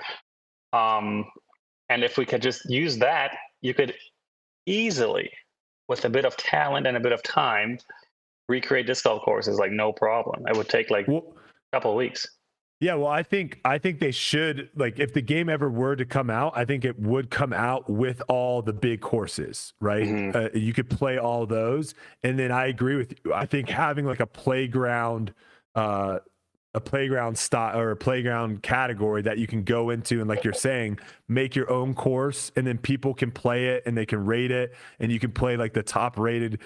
And if we could just use that, you could easily, with a bit of talent and a bit of time, recreate disc golf courses like no problem. It would take like a couple of weeks. Yeah, well, I think they should, like, if the game ever were to come out, I think it would come out with all the big courses, right? Mm-hmm. You could play all those, and then I agree with you. I think having like a playground style or a playground category that you can go into and, like you're saying, make your own course, and then people can play it and they can rate it, and you can play like the top rated,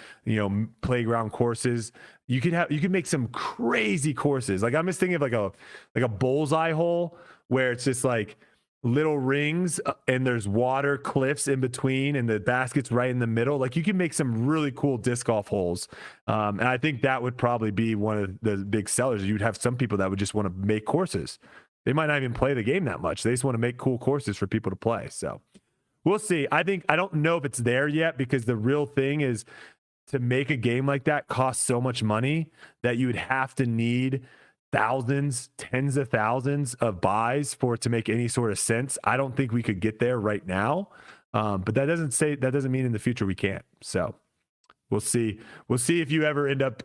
playground courses. You can make some crazy courses. Like I'm just thinking of like a bullseye hole where it's just like little rings and there's water cliffs in between and the basket's right in the middle. Like you can make some really cool disc golf holes. And I think that would probably be one of the big sellers. You'd have some people that would just want to make courses. They might not even play the game that much. They just want to make cool courses for people to play. So we'll see. I don't know if it's there yet, because the real thing is to make a game like that costs so much money that you would have to need thousands, tens of thousands of buys for it to make any sort of sense. I don't think we could get there right now, but that doesn't mean in the future we can't. So we'll see. We'll see if you ever end up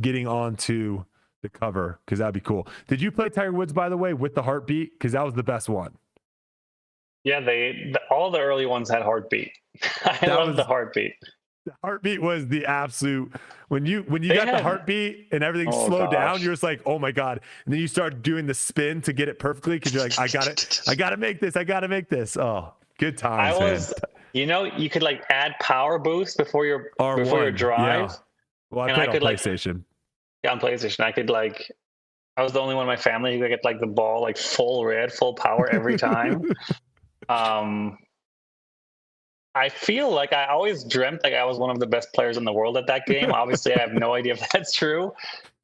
getting onto the cover, because that'd be cool. Did you play Tiger Woods, by the way, with the heartbeat? Because that was the best one. Yeah, all the early ones had heartbeat. I love the heartbeat. The heartbeat was the absolute, when you got the heartbeat and everything slowed down, you're just like, oh my God. And then you start doing the spin to get it perfectly, because you're like, I got to make this. Oh, good times. You know, you could like add power boost before your R1, drive. yeah. Well, I And played I on could, like, PlayStation. Yeah, on PlayStation, I was the only one in my family who could get like the ball like full red, full power every time. I feel like I always dreamt like I was one of the best players in the world at that game. Obviously, I have no idea if that's true,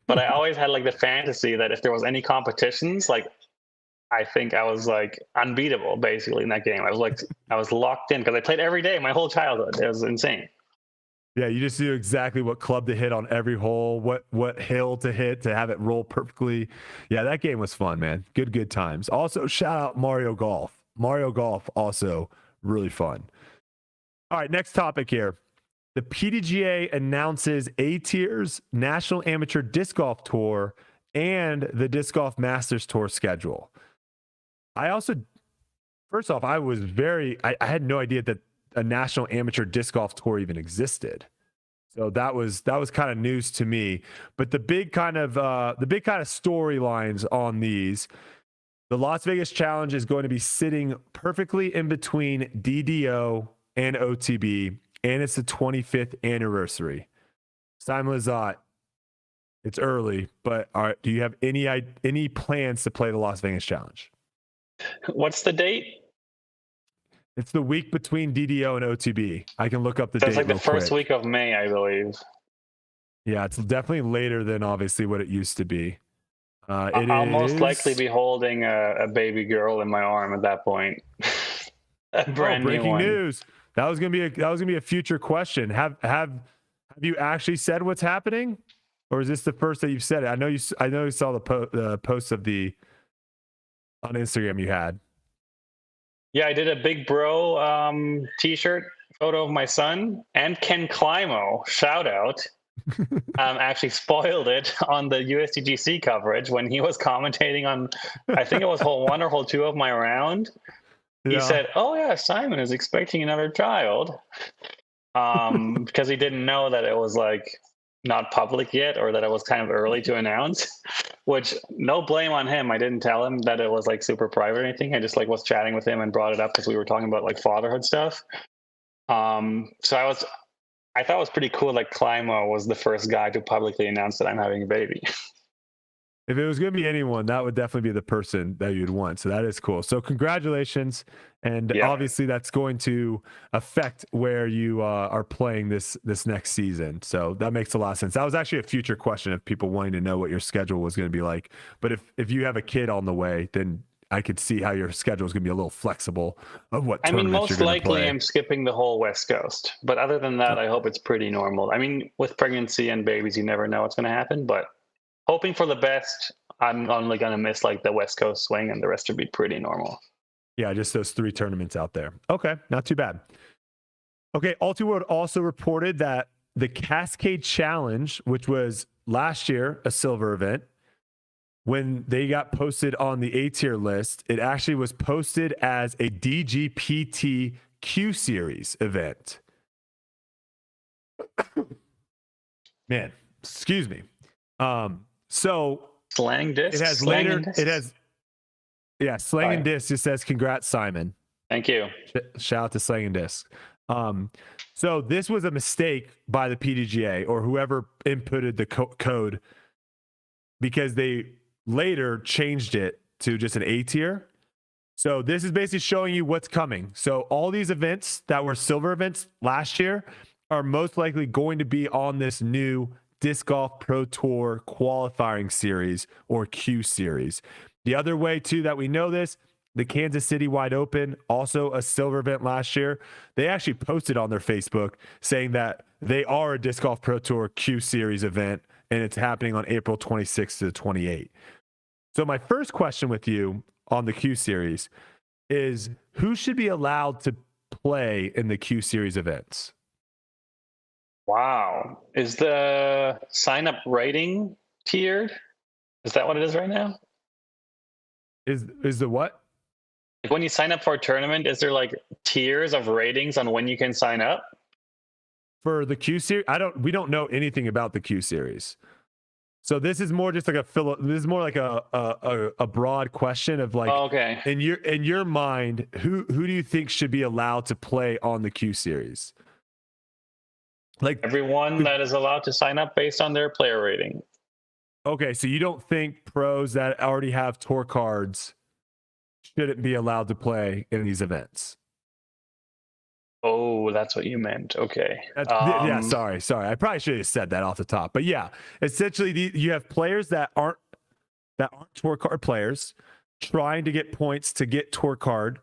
but I always had like the fantasy that if there was any competitions, like I think I was like unbeatable basically in that game. I was locked in because I played every day my whole childhood. It was insane. Yeah, you just knew exactly what club to hit on every hole, what hill to hit to have it roll perfectly. Yeah, that game was fun, man. Good times. Also, shout out Mario Golf. Mario Golf also really fun. All right, next topic here. The PDGA announces A-Tier's National Amateur Disc Golf Tour and the Disc Golf Masters Tour schedule. First off, I had no idea that a National Amateur Disc Golf Tour even existed. So that was kind of news to me. But the big kind of storylines on these, the Las Vegas Challenge is going to be sitting perfectly in between DDO and OTB, and it's the 25th anniversary. Simon Lizotte, it's early, but do you have any plans to play the Las Vegas Challenge? What's the date? It's the week between DDO and OTB. I can look up the So date. it's like the first quick. week of May, I believe. Yeah, it's definitely later than obviously what it used to be. I'll most likely be holding a baby girl in my arm at that point. A brand new breaking one. news. That was gonna be a future question. Have you actually said what's happening, or is this the first that you've said it? I know you saw the post of on Instagram you had. Yeah, I did a Big Bro T-shirt photo of my son and Ken Climo. Shout out. Actually spoiled it on the USDGC coverage when he was commentating on, I think it was hole 1 or hole 2 of my round. He said, "Oh yeah, Simon is expecting another child," because he didn't know that it was like not public yet, or that it was kind of early to announce. Which, no blame on him. I didn't tell him that it was like super private or anything. I just like was chatting with him and brought it up because we were talking about like fatherhood stuff. So I thought it was pretty cool. Like Climo was the first guy to publicly announce that I'm having a baby. If it was going to be anyone, that would definitely be the person that you'd want. So that is cool. So congratulations. And obviously that's going to affect where you are playing this next season. So that makes a lot of sense. That was actually a future question of people wanting to know what your schedule was going to be like. But if you have a kid on the way, then I could see how your schedule is going to be a little flexible of what tournaments most you're gonna likely play. I'm skipping the whole West Coast. But other than that, I hope it's pretty normal. I mean, with pregnancy and babies, you never know what's going to happen. But hoping for the best, I'm only going to miss like the West Coast swing, and the rest would be pretty normal. Yeah, just those 3 tournaments out there. Okay, not too bad. Okay, Ultiworld also reported that the Cascade Challenge, which was last year a silver event, when they got posted on the A-tier list, it actually was posted as a DGPT Q Series event. Man, excuse me. So Slang disc. it has Slang later. and disc? It has. Yeah, Slang and Disc just says congrats, Simon. Thank you. Shout out to Slang and Disc. So this was a mistake by the PDGA or whoever inputted the code, because they later changed it to just an A tier. So this is basically showing you what's coming. So all these events that were silver events last year are most likely going to be on this new Disc Golf Pro Tour qualifying series, or Q series. The other way too that we know this, the Kansas City Wide Open, also a silver event last year. They actually posted on their Facebook saying that they are a Disc Golf Pro Tour Q Series event, and it's happening on April 26th to 28th. So my first question with you on the Q Series is, who should be allowed to play in the Q Series events? Wow. Is the sign-up rating tiered? Is that what it is right now? Is the what? Like when you sign up for a tournament, is there like tiers of ratings on when you can sign up? For the Q Series, we don't know anything about the Q Series. So this is more just like this is more like a broad question of like, Okay. in your mind, who do you think should be allowed to play on the Q series? Like Everyone that is allowed to sign up based on their player rating. Okay, so you don't think pros that already have tour cards shouldn't be allowed to play in these events? Oh, that's what you meant. Okay. Yeah, sorry. I probably should have said that off the top. But yeah, essentially you have players that aren't tour card players trying to get points to get tour card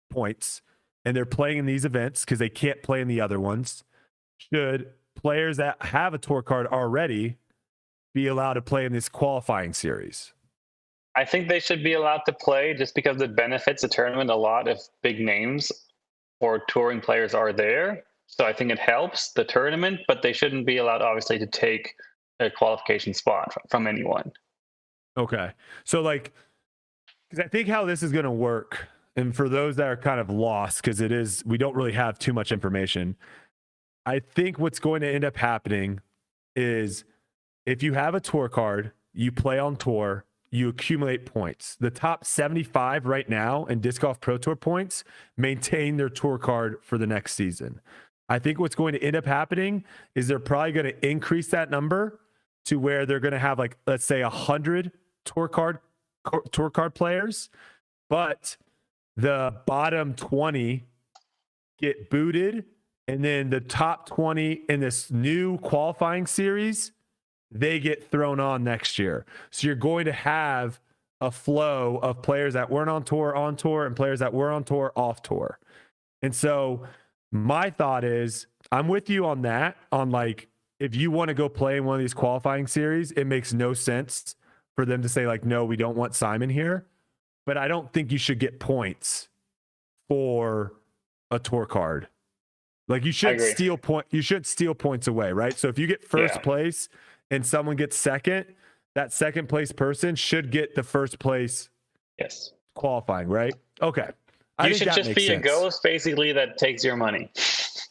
points, and they're playing in these events because they can't play in the other ones. Should players that have a tour card already be allowed to play in this qualifying series? I think they should be allowed to play just because it benefits the tournament a lot if big names or touring players are there. So I think it helps the tournament, but they shouldn't be allowed, obviously, to take a qualification spot from anyone. Okay. So like, because I think how this is going to work, and for those that are kind of lost, because we don't really have too much information. I think what's going to end up happening is if you have a tour card, you play on tour, you accumulate points. The top 75 right now in Disc Golf Pro Tour points maintain their tour card for the next season. I think what's going to end up happening is they're probably going to increase that number to where they're going to have, like, let's say 100 tour card players, but the bottom 20 get booted, and then the top 20 in this new qualifying series, they get thrown on next year. So you're going to have a flow of players that weren't on tour, and players that were on tour, off tour. And so my thought is, I'm with you on that, on like, if you want to go play in one of these qualifying series, it makes no sense for them to say like, no, we don't want Simon here. But I don't think you should get points for a tour card. Like you shouldn't steal points away, right? So if you get first place and someone gets second, that second place person should get the first place qualifying, right? Okay. You should just be a ghost, basically, that takes your money.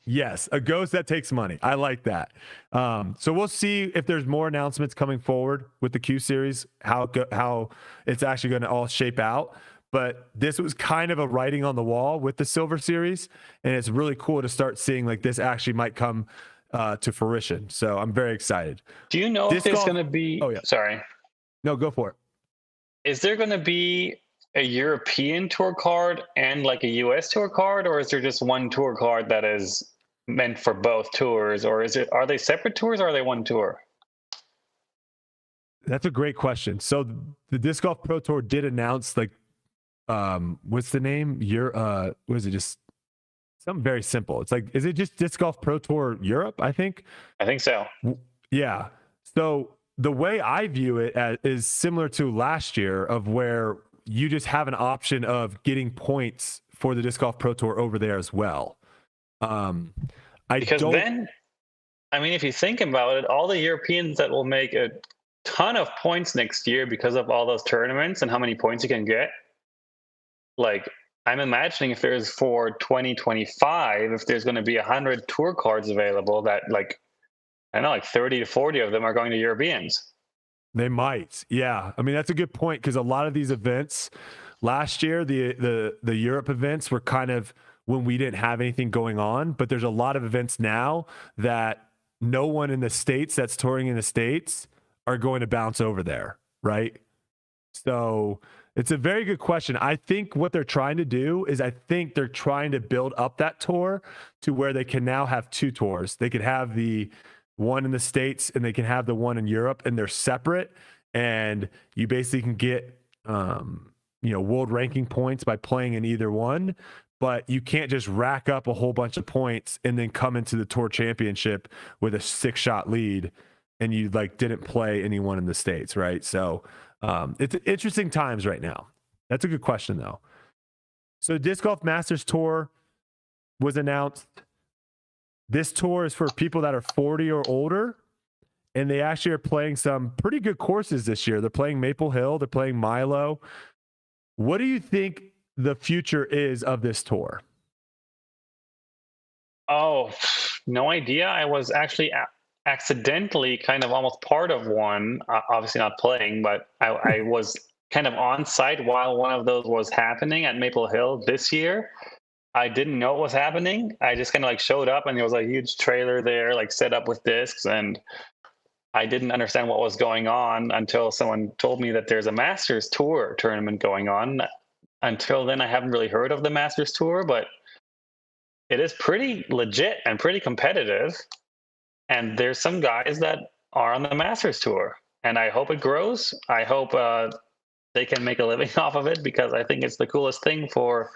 Yes, a ghost that takes money. I like that. So we'll see if there's more announcements coming forward with the Q series, how it's actually going to all shape out. But this was kind of a writing on the wall with the Silver Series, and it's really cool to start seeing like this actually might come to fruition. So I'm very excited. Do you know if there's going to be? Oh yeah. Sorry. No, go for it. Is there going to be a European tour card and like a US tour card, or is there just one tour card that is meant for both tours, or are they separate tours, or are they one tour? That's a great question. So the Disc Golf Pro Tour did announce like, what's the name? What is it? Just something very simple. It's like, is it just Disc Golf Pro Tour Europe? I think so. Yeah. So the way I view it is similar to last year, of where you just have an option of getting points for the Disc Golf Pro Tour over there as well. If you think about it, all the Europeans that will make a ton of points next year because of all those tournaments and how many points you can get, like, I'm imagining if there's for 2025, if there's going to be 100 tour cards available, that like, I don't know, like 30 to 40 of them are going to Europeans. They might. Yeah. I mean, that's a good point, because a lot of these events last year, the Europe events were kind of when we didn't have anything going on, but there's a lot of events now that no one in the States that's touring in the States are going to bounce over there, right? So it's a very good question. I think what they're trying to do is they're trying to build up that tour to where they can now have two tours. They could have the one in the States and they can have the one in Europe, and they're separate. And you basically can get, world ranking points by playing in either one, but you can't just rack up a whole bunch of points and then come into the tour championship with a 6-shot lead and you like didn't play anyone in the States. Right. So, it's interesting times right now. That's a good question though. So Disc Golf Masters Tour was announced. This tour is for people that are 40 or older, and they actually are playing some pretty good courses this year. They're playing Maple Hill. They're playing Milo. What do you think the future is of this tour? Oh, no idea. I was actually accidentally kind of almost part of one, obviously not playing, but I was kind of on site while one of those was happening at Maple Hill this year. I didn't know what was happening. I just kind of like showed up and there was a huge trailer there, like set up with discs, and I didn't understand what was going on until someone told me that there's a Masters Tour tournament going on. Until then, I haven't really heard of the Masters Tour, but it is pretty legit and pretty competitive. And there's some guys that are on the Masters Tour, and I hope it grows. I hope they can make a living off of it, because I think it's the coolest thing for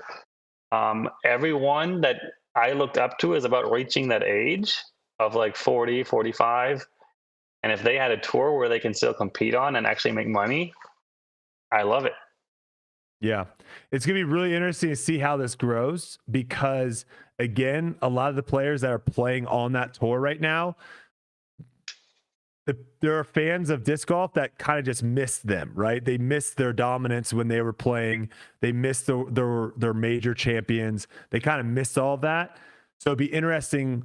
everyone that I looked up to is about reaching that age of like 40, 45. And if they had a tour where they can still compete on and actually make money, I love it. Yeah. It's going to be really interesting to see how this grows, because again, a lot of the players that are playing on that tour right now, there are fans of disc golf that kind of just missed them, right? They missed their dominance when they were playing. They missed their major champions. They kind of missed all of that. So it'd be interesting,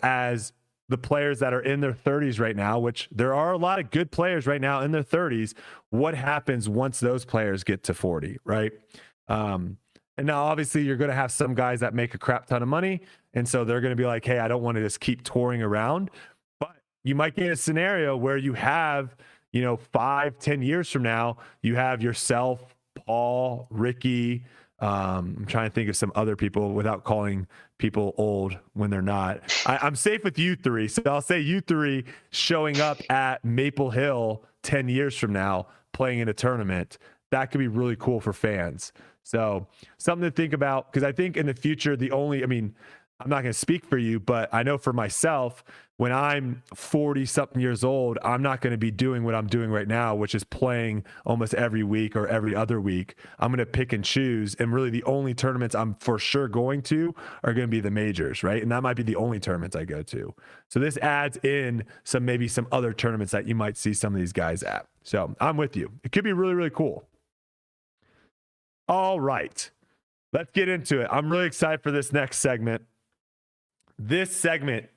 as the players that are in their 30s right now, which there are a lot of good players right now in their 30s, what happens once those players get to 40, right? And now obviously you're going to have some guys that make a crap ton of money, and so they're going to be like, hey, I don't want to just keep touring around. But you might get a scenario where you have, 5-10 years from now, you have yourself, Paul, Ricky, I'm trying to think of some other people without calling people old when they're not. I'm safe with you three. So I'll say you three showing up at Maple Hill 10 years from now, playing in a tournament. That could be really cool for fans. So something to think about, because I think in the future, I'm not going to speak for you, but I know for myself, when I'm 40 something years old, I'm not going to be doing what I'm doing right now, which is playing almost every week or every other week. I'm going to pick and choose. And really the only tournaments I'm for sure going to are going to be the majors, right? And that might be the only tournaments I go to. So this adds in maybe some other tournaments that you might see some of these guys at. So I'm with you. It could be really, really cool. All right, let's get into it. I'm really excited for this next segment. This segment,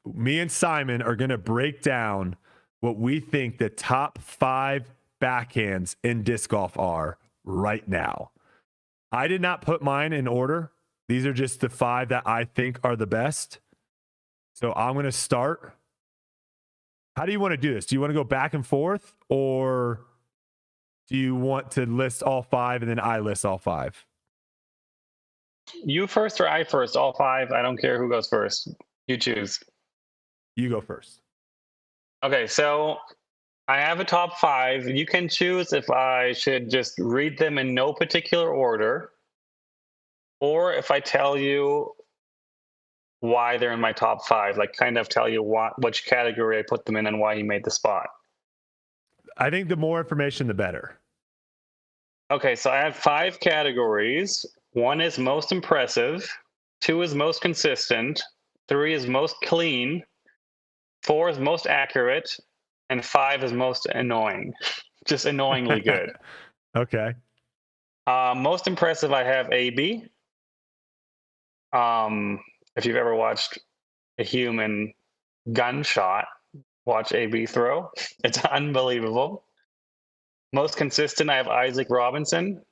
me and Simon are going to break down what we think the top 5 backhands in disc golf are right now. I did not put mine in order. These are just the 5 that I think are the best. So I'm going to start. How do you want to do this? Do you want to go back and forth, or do you want to list all 5 and then I list all 5? You first or I first? All 5. I don't care who goes first. You choose. You go first. Okay, so I have a top 5. You can choose if I should just read them in no particular order, or if I tell you why they're in my top 5, like kind of tell you which category I put them in and why he made the spot. I think the more information, the better. Okay, so I have 5 categories. 1 is most impressive, 2 is most consistent, 3 is most clean, 4 is most accurate, and 5 is most annoying. Just annoyingly good. Okay. Most impressive, I have AB. If you've ever watched a human gunshot, watch AB throw. It's unbelievable. Most consistent, I have Isaac Robinson.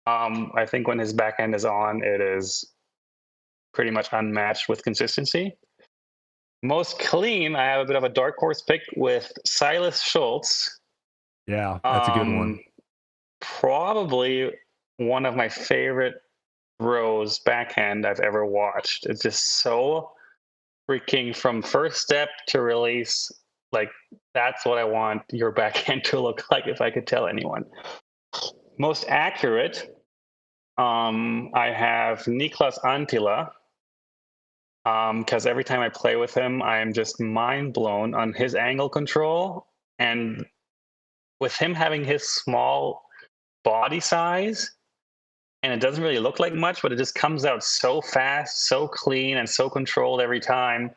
I think when his backhand is on, it is pretty much unmatched with consistency. Most clean, I have a bit of a dark horse pick with Silas Schultz. Yeah, that's a good one. Probably one of my favorite throws backhand I've ever watched. It's just so freaking from first step to release. Like, that's what I want your backhand to look like if I could tell anyone. Most accurate, I have Niklas Antila, because every time I play with him, I am just mind blown on his angle control. And with him having his small body size, and it doesn't really look like much, but it just comes out so fast, so clean, and so controlled every time.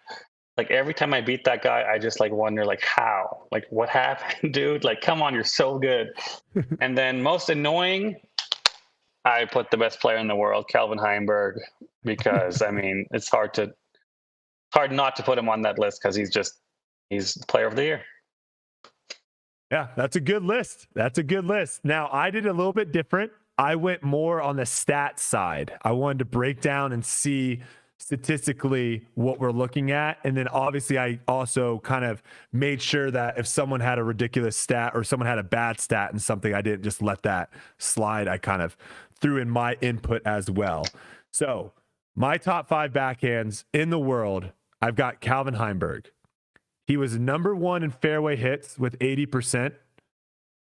Like, every time I beat that guy, I just wonder how, what happened, dude? Come on, you're so good. And then most annoying, I put the best player in the world, Calvin Heimberg, because it's hard not to put him on that list because he's just he's the player of the year. Yeah, that's a good list. That's a good list. Now, I did a little bit different. I went more on the stats side. I wanted to break down and see statistically what we're looking at. And then obviously I also kind of made sure that if someone had a ridiculous stat or someone had a bad stat and something, I didn't just let that slide. I kind of threw in my input as well. So my top 5 backhands in the world, I've got Calvin Heimberg. He was number 1 in fairway hits with 80%.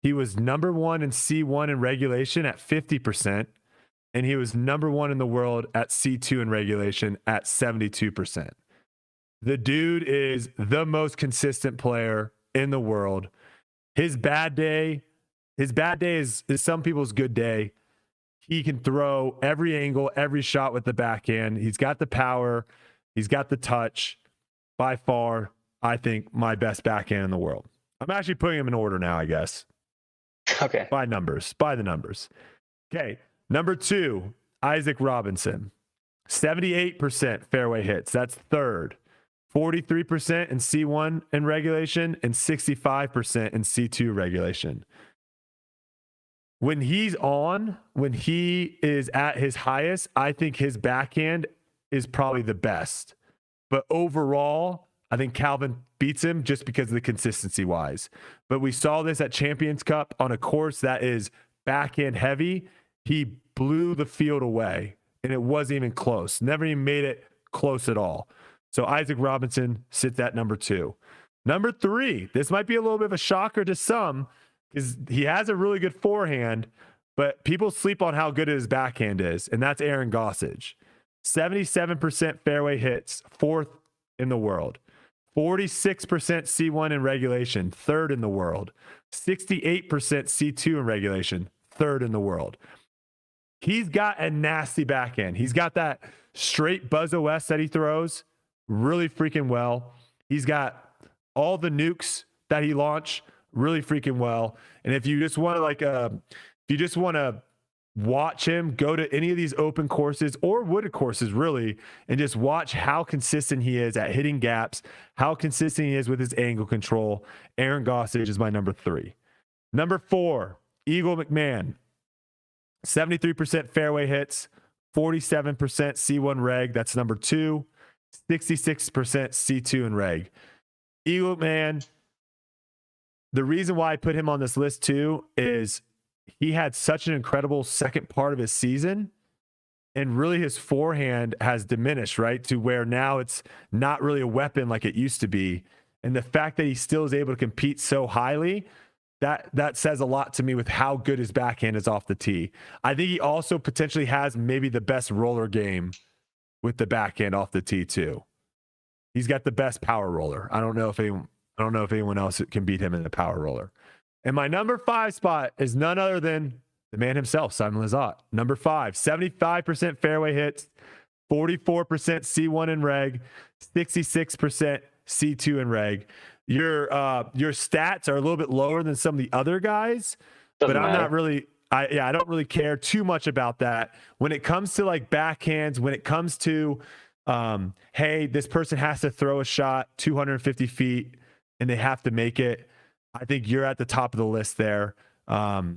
He was number 1 in C1 in regulation at 50%. And he was number 1 in the world at C2 in regulation at 72%. The dude is the most consistent player in the world. His bad day is some people's good day. He can throw every angle, every shot with the backhand. He's got the power. He's got the touch. By far, I think my best backhand in the world. I'm actually putting him in order now, I guess. Okay. By the numbers. Okay. Number 2, Isaac Robinson. 78% fairway hits. That's third. 43% in C1 in regulation and 65% in C2 regulation. When he is at his highest, I think his backhand is probably the best. But overall, I think Calvin beats him just because of the consistency wise. But we saw this at Champions Cup on a course that is backhand heavy. He blew the field away, and it wasn't even close. Never even made it close at all. So Isaac Robinson sits at number 2. Number 3, this might be a little bit of a shocker to some because he has a really good forehand, but people sleep on how good his backhand is, and that's Aaron Gossage. 77% fairway hits, 4th in the world. 46% C1 in regulation, 3rd in the world. 68% C2 in regulation, 3rd in the world. He's got a nasty backhand. He's got that straight Buzz OS that he throws really freaking well. He's got all the nukes that he launched really freaking well. And if you just want to watch him, go to any of these open courses or wooded courses really, and just watch how consistent he is at hitting gaps, how consistent he is with his angle control. Aaron Gossage is my number 3. Number 4, Eagle McMahon. 73% fairway hits, 47% C1 reg. That's number 2. 66% C2 in reg. Eagle McMahon, the reason why I put him on this list too is he had such an incredible second part of his season, and really his forehand has diminished, right? To where now it's not really a weapon like it used to be. And the fact that he still is able to compete so highly, that says a lot to me with how good his backhand is off the tee. I think he also potentially has maybe the best roller game with the backhand off the tee too. He's got the best power roller. I don't know if anyone else can beat him in the power roller. And my number 5 spot is none other than the man himself, Simon Lizotte. Number 5, 75% fairway hits, 44% C1 in reg, 66% C2 in reg. Your stats are a little bit lower than some of the other guys, but I'm not really, I don't really care too much about that. When it comes to like backhands, when it comes to, hey, this person has to throw a shot 250 feet and they have to make it, I think you're at the top of the list there. I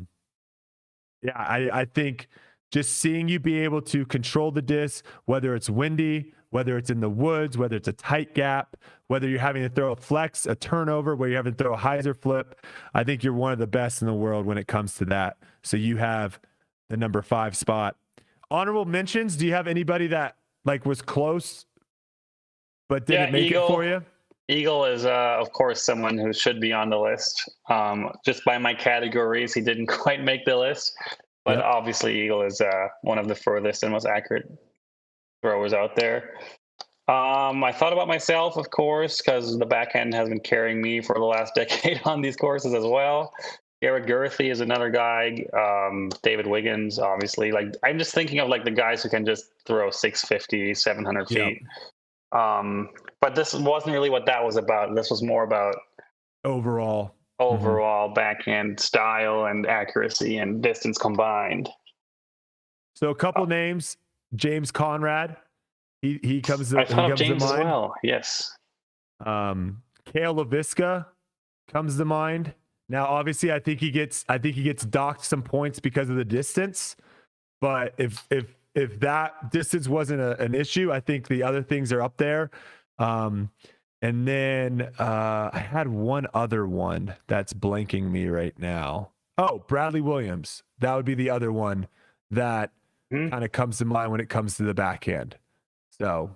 think just seeing you be able to control the disc, whether it's windy, whether it's in the woods, whether it's a tight gap, whether you're having to throw a flex, a turnover, where you're having to throw a hyzer flip, I think you're one of the best in the world when it comes to that. So you have the number 5 spot. Honorable mentions, do you have anybody that like was close but didn't make it for you? Eagle is, of course, someone who should be on the list. Just by my categories, he didn't quite make the list. But obviously, Eagle is one of the furthest and most accurate throwers out there. I thought about myself, of course, because the backhand has been carrying me for the last decade on these courses as well. Garrett Gerthy is another guy. David Wiggins, obviously. Like, I'm just thinking of like the guys who can just throw 650, 700 feet. But this wasn't really what that was about. This was more about overall backhand style and accuracy and distance combined. So a couple names. James Conrad, he comes to mind. James as well. Yes. Kale LaVisca comes to mind. Now, obviously, I think he gets docked some points because of the distance. But if that distance wasn't an issue, I think the other things are up there. And then I had one other one that's blanking me right now. Oh, Bradley Williams. That would be the other one that kind of comes to mind when it comes to the backhand. So,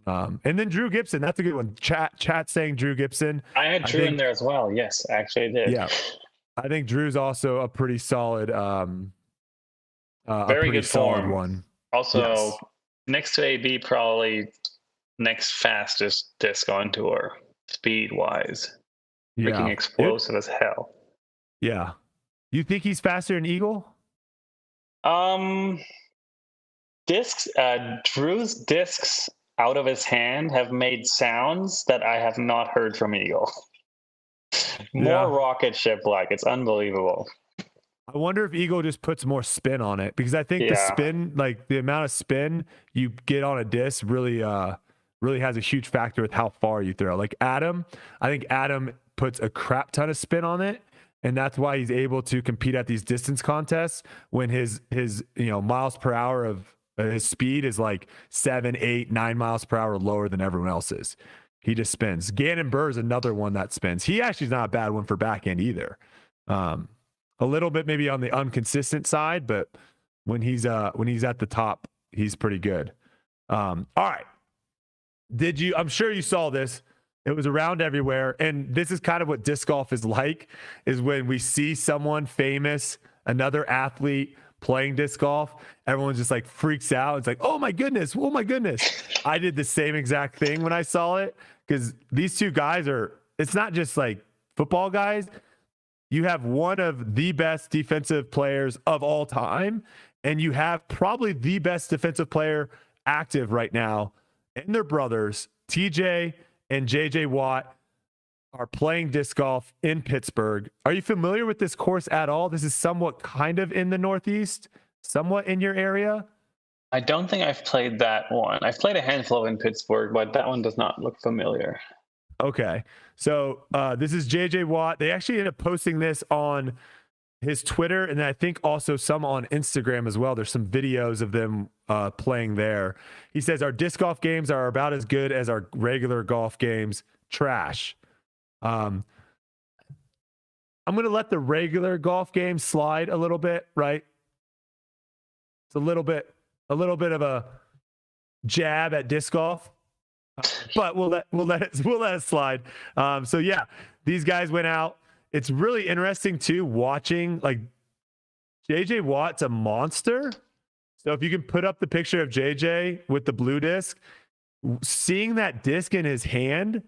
and then Drew Gibson. That's a good one. Chat saying Drew Gibson. I had Drew in there as well. Yes, actually I did. Yeah. I think Drew's also a pretty solid, very good solid form. one. Also, next to AB, probably next fastest disc on tour, speed-wise. Freaking explosive as hell. Yeah. You think he's faster than Eagle? Drew's discs out of his hand have made sounds that I have not heard from Eagle. More rocket ship like. It's unbelievable. I wonder if Eagle just puts more spin on it, because I think the spin, like the amount of spin you get on a disc really has a huge factor with how far you throw. Like I think Adam puts a crap ton of spin on it, and that's why he's able to compete at these distance contests when his miles per hour of his speed is like 7, 8, 9 miles per hour lower than everyone else's. He just spins. Gannon Burr is another one that spins. He actually is not a bad one for backhand either. A little bit maybe on the inconsistent side, but when he's at the top, he's pretty good. All right. I'm sure you saw this. It was around everywhere. And this is kind of what disc golf is like, is when we see someone famous, another athlete playing disc golf, everyone just like freaks out. It's like, oh my goodness. I did the same exact thing when I saw it, because these two guys it's not just like football guys. You have one of the best defensive players of all time, and you have probably the best defensive player active right now. And their brothers, TJ and JJ Watt, are playing disc golf in Pittsburgh. Are you familiar with this course at all? This is somewhat kind of in the Northeast, somewhat in your area. I don't think I've played that one. I've played a handful in Pittsburgh, but that one does not look familiar. Okay. So this is JJ Watt. They actually ended up posting this on his Twitter, and I think also some on Instagram as well. There's some videos of them playing there. He says, our disc golf games are about as good as our regular golf games. Trash. I'm going to let the regular golf game slide a little bit, right? It's a little bit of a jab at disc golf. But we'll let it slide. So yeah, these guys went out. It's really interesting too, watching, like, JJ Watt's a monster. So if you can put up the picture of JJ with the blue disc, seeing that disc in his hand,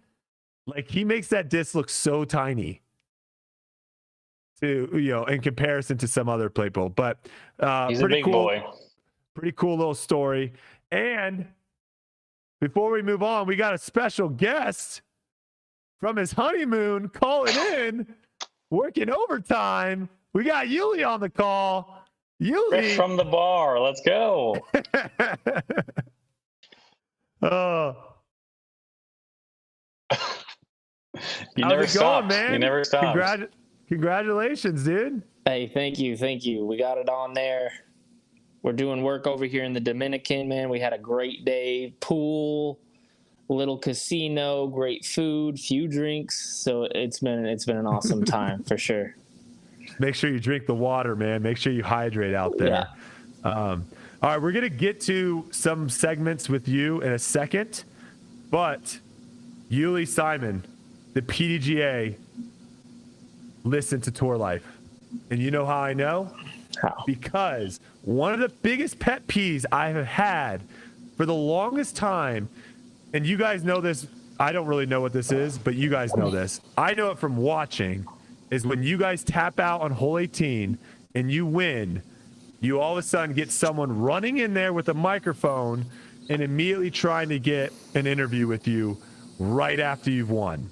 like, he makes that disc look so tiny to, in comparison to some other people. But he's a big boy. Pretty cool little story. And before we move on, we got a special guest from his honeymoon calling in, working overtime. We got Yuli on the call. Yuli from the bar. Let's go. You never stop, man. You never stop. Congratulations, dude. Hey, thank you. We got it on there. We're doing work over here in the Dominican, man. We had a great day. Pool, little casino, great food, few drinks. So it's been an awesome time for sure. Make sure you drink the water, man. Make sure you hydrate out there. Yeah. All right, we're gonna get to some segments with you in a second, but Yuli Simon, the PDGA, listened to Tour Life, and you know how I know? How? Because one of the biggest pet peeves I have had for the longest time, and you guys know this, I don't really know what this is, but you guys know this. I know it from watching, is when you guys tap out on hole 18 and you win, you all of a sudden get someone running in there with a microphone and immediately trying to get an interview with you right after you've won.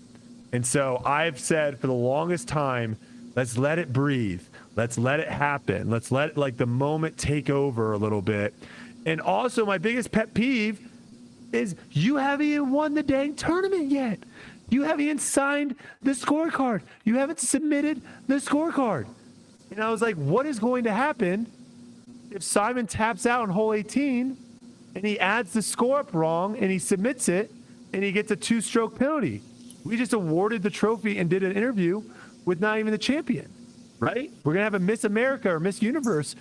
And so I've said for the longest time, let's let it breathe. Let's let it happen. Let's let the moment take over a little bit. And also, my biggest pet peeve is you haven't even won the dang tournament yet. You haven't even signed the scorecard. You haven't submitted the scorecard. And I was like, what is going to happen if Simon taps out on hole 18 and he adds the score up wrong and he submits it and he gets a 2-stroke penalty? We just awarded the trophy and did an interview with not even the champion, right? We're going to have a Miss America or Miss Universe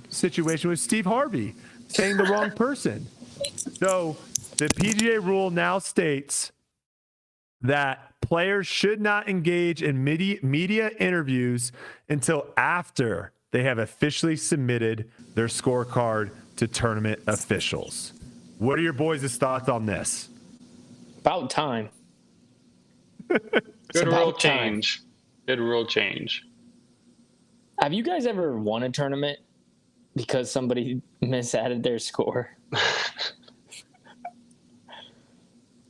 situation with Steve Harvey saying the wrong person. So the PGA rule now states that players should not engage in media interviews until after they have officially submitted their scorecard to tournament officials. What are your boys' thoughts on this? About time. Good rule change. Good rule change. Have you guys ever won a tournament because somebody misadded their score?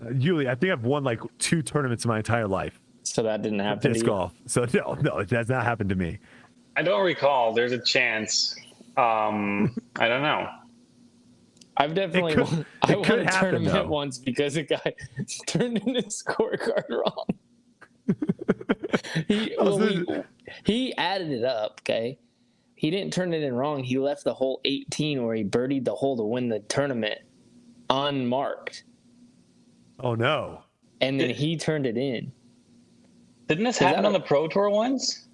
Yuli, I think I've won like 2 tournaments in my entire life. So that didn't happen to Disc you? golf. So no, it has not happened to me. I don't recall. There's a chance. I don't know. I've definitely won. I won a tournament though. once because a guy turned in his scorecard wrong. He added it up, okay? He didn't turn it in wrong. He left the hole 18 where he birdied the hole to win the tournament unmarked. Oh, no. And then he turned it in. Didn't this happen on the Pro Tour once?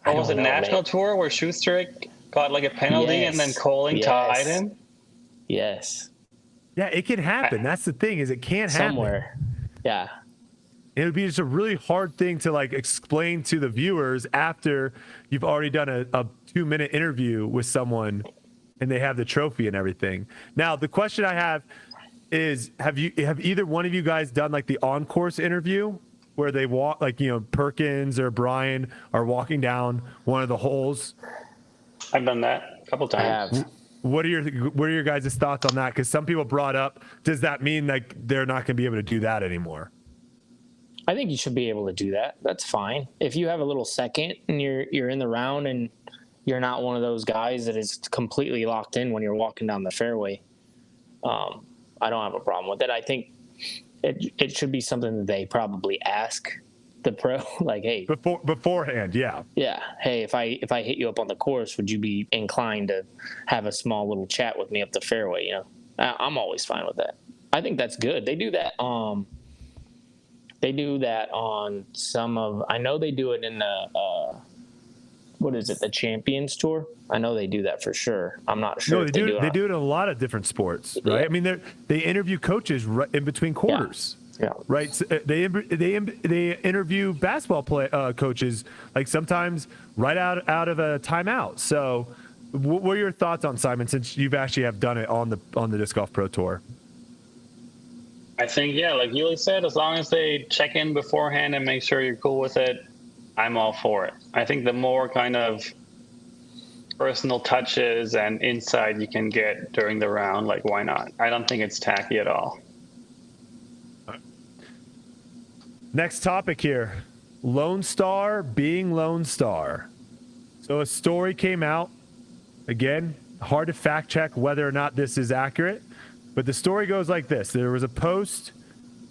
Or was it National Tour where Schuster got like a penalty and then Coling tied him? Yes. Yeah, it can happen. That's the thing, is it can happen. Somewhere. Yeah. It would be just a really hard thing to like explain to the viewers after you've already done a 2-minute interview with someone and they have the trophy and everything. Now, the question I have is, have either one of you guys done like the on-course interview where they walk, like, you know, Perkins or Brian are walking down one of the holes? I've done that a couple times. I have. What are your guys' thoughts on that? Because some people brought up, does that mean like they're not going to be able to do that anymore? I think you should be able to do that. That's fine. If you have a little second and you're in the round and you're not one of those guys that is completely locked in when you're walking down the fairway, I don't have a problem with it. I think it should be something that they probably ask the pro, like, hey, beforehand, yeah. Hey, if I hit you up on the course, would you be inclined to have a small little chat with me up the fairway? You know, I'm always fine with that. I think that's good. They do that. They do that on some of. I know they do it in the. What is it? The Champions Tour. I know they do that for sure. I'm not sure. No, they do it in a lot of different sports, right? Yeah. I mean, they interview coaches right in between quarters. Yeah. Right. So they interview basketball coaches like sometimes right out of a timeout. So, what are your thoughts on, Simon, since you've actually have done it on the Disc Golf Pro Tour? I think, yeah, like Yuli said, as long as they check in beforehand and make sure you're cool with it, I'm all for it. I think the more kind of personal touches and insight you can get during the round, like, why not? I don't think it's tacky at all. Next topic here, Lonestar being Lonestar. So a story came out. Again, hard to fact check whether or not this is accurate, but the story goes like this. There was a post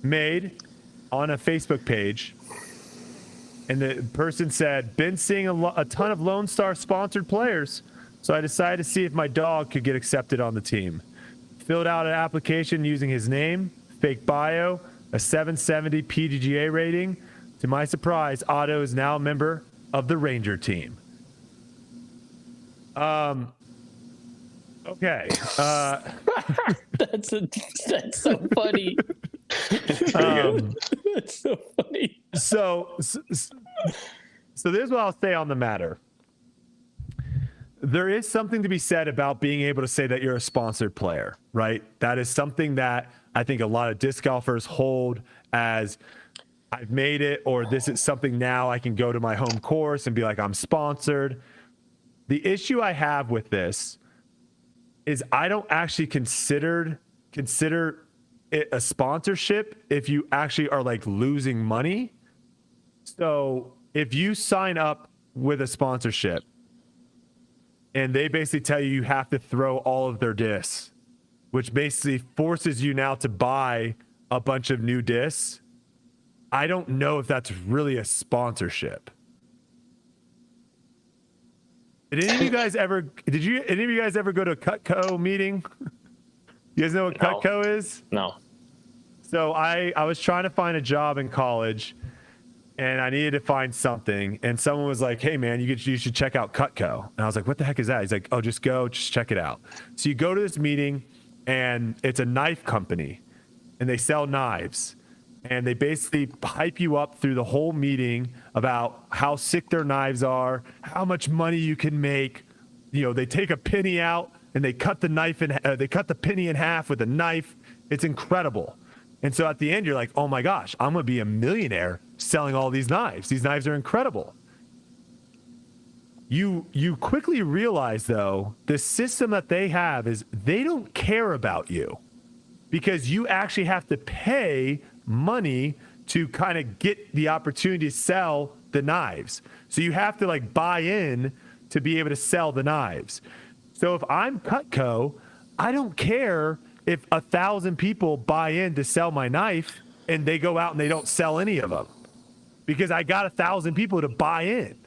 made on a Facebook page, and the person said, been seeing a ton of Lonestar sponsored players, so I decided to see if my dog could get accepted on the team. Filled out an application using his name, fake bio, a 770 PDGA rating. To my surprise, Otto is now a member of the Ranger team. Okay. That's so funny. That's so funny. So this is what I'll say on the matter. There is something to be said about being able to say that you're a sponsored player, right? That is something that I think a lot of disc golfers hold as, I've made it, or this is something now I can go to my home course and be like, I'm sponsored. The issue I have with this is I don't actually consider it a sponsorship if you actually are like losing money. So if you sign up with a sponsorship and they basically tell you have to throw all of their discs, which basically forces you now to buy a bunch of new discs, I don't know if that's really a sponsorship. Did any of you guys ever go to a Cutco meeting? You guys know what Cutco is? No. So I was trying to find a job in college, and I needed to find something. And someone was like, "Hey man, you should check out Cutco." And I was like, "What the heck is that?" He's like, "Oh, just check it out." So you go to this meeting, and it's a knife company, and they sell knives. And they basically hype you up through the whole meeting about how sick their knives are, how much money you can make. You know, they take a penny out and they cut the penny in half with a knife. It's incredible. And so at the end, you're like, oh my gosh, I'm going to be a millionaire selling all these knives. These knives are incredible. You quickly realize, though, the system that they have is they don't care about you, because you actually have to pay money to kind of get the opportunity to sell the knives. So you have to like buy in to be able to sell the knives. So if I'm Cutco, I don't care if 1,000 people buy in to sell my knife and they go out and they don't sell any of them, because I got 1,000 people to buy in.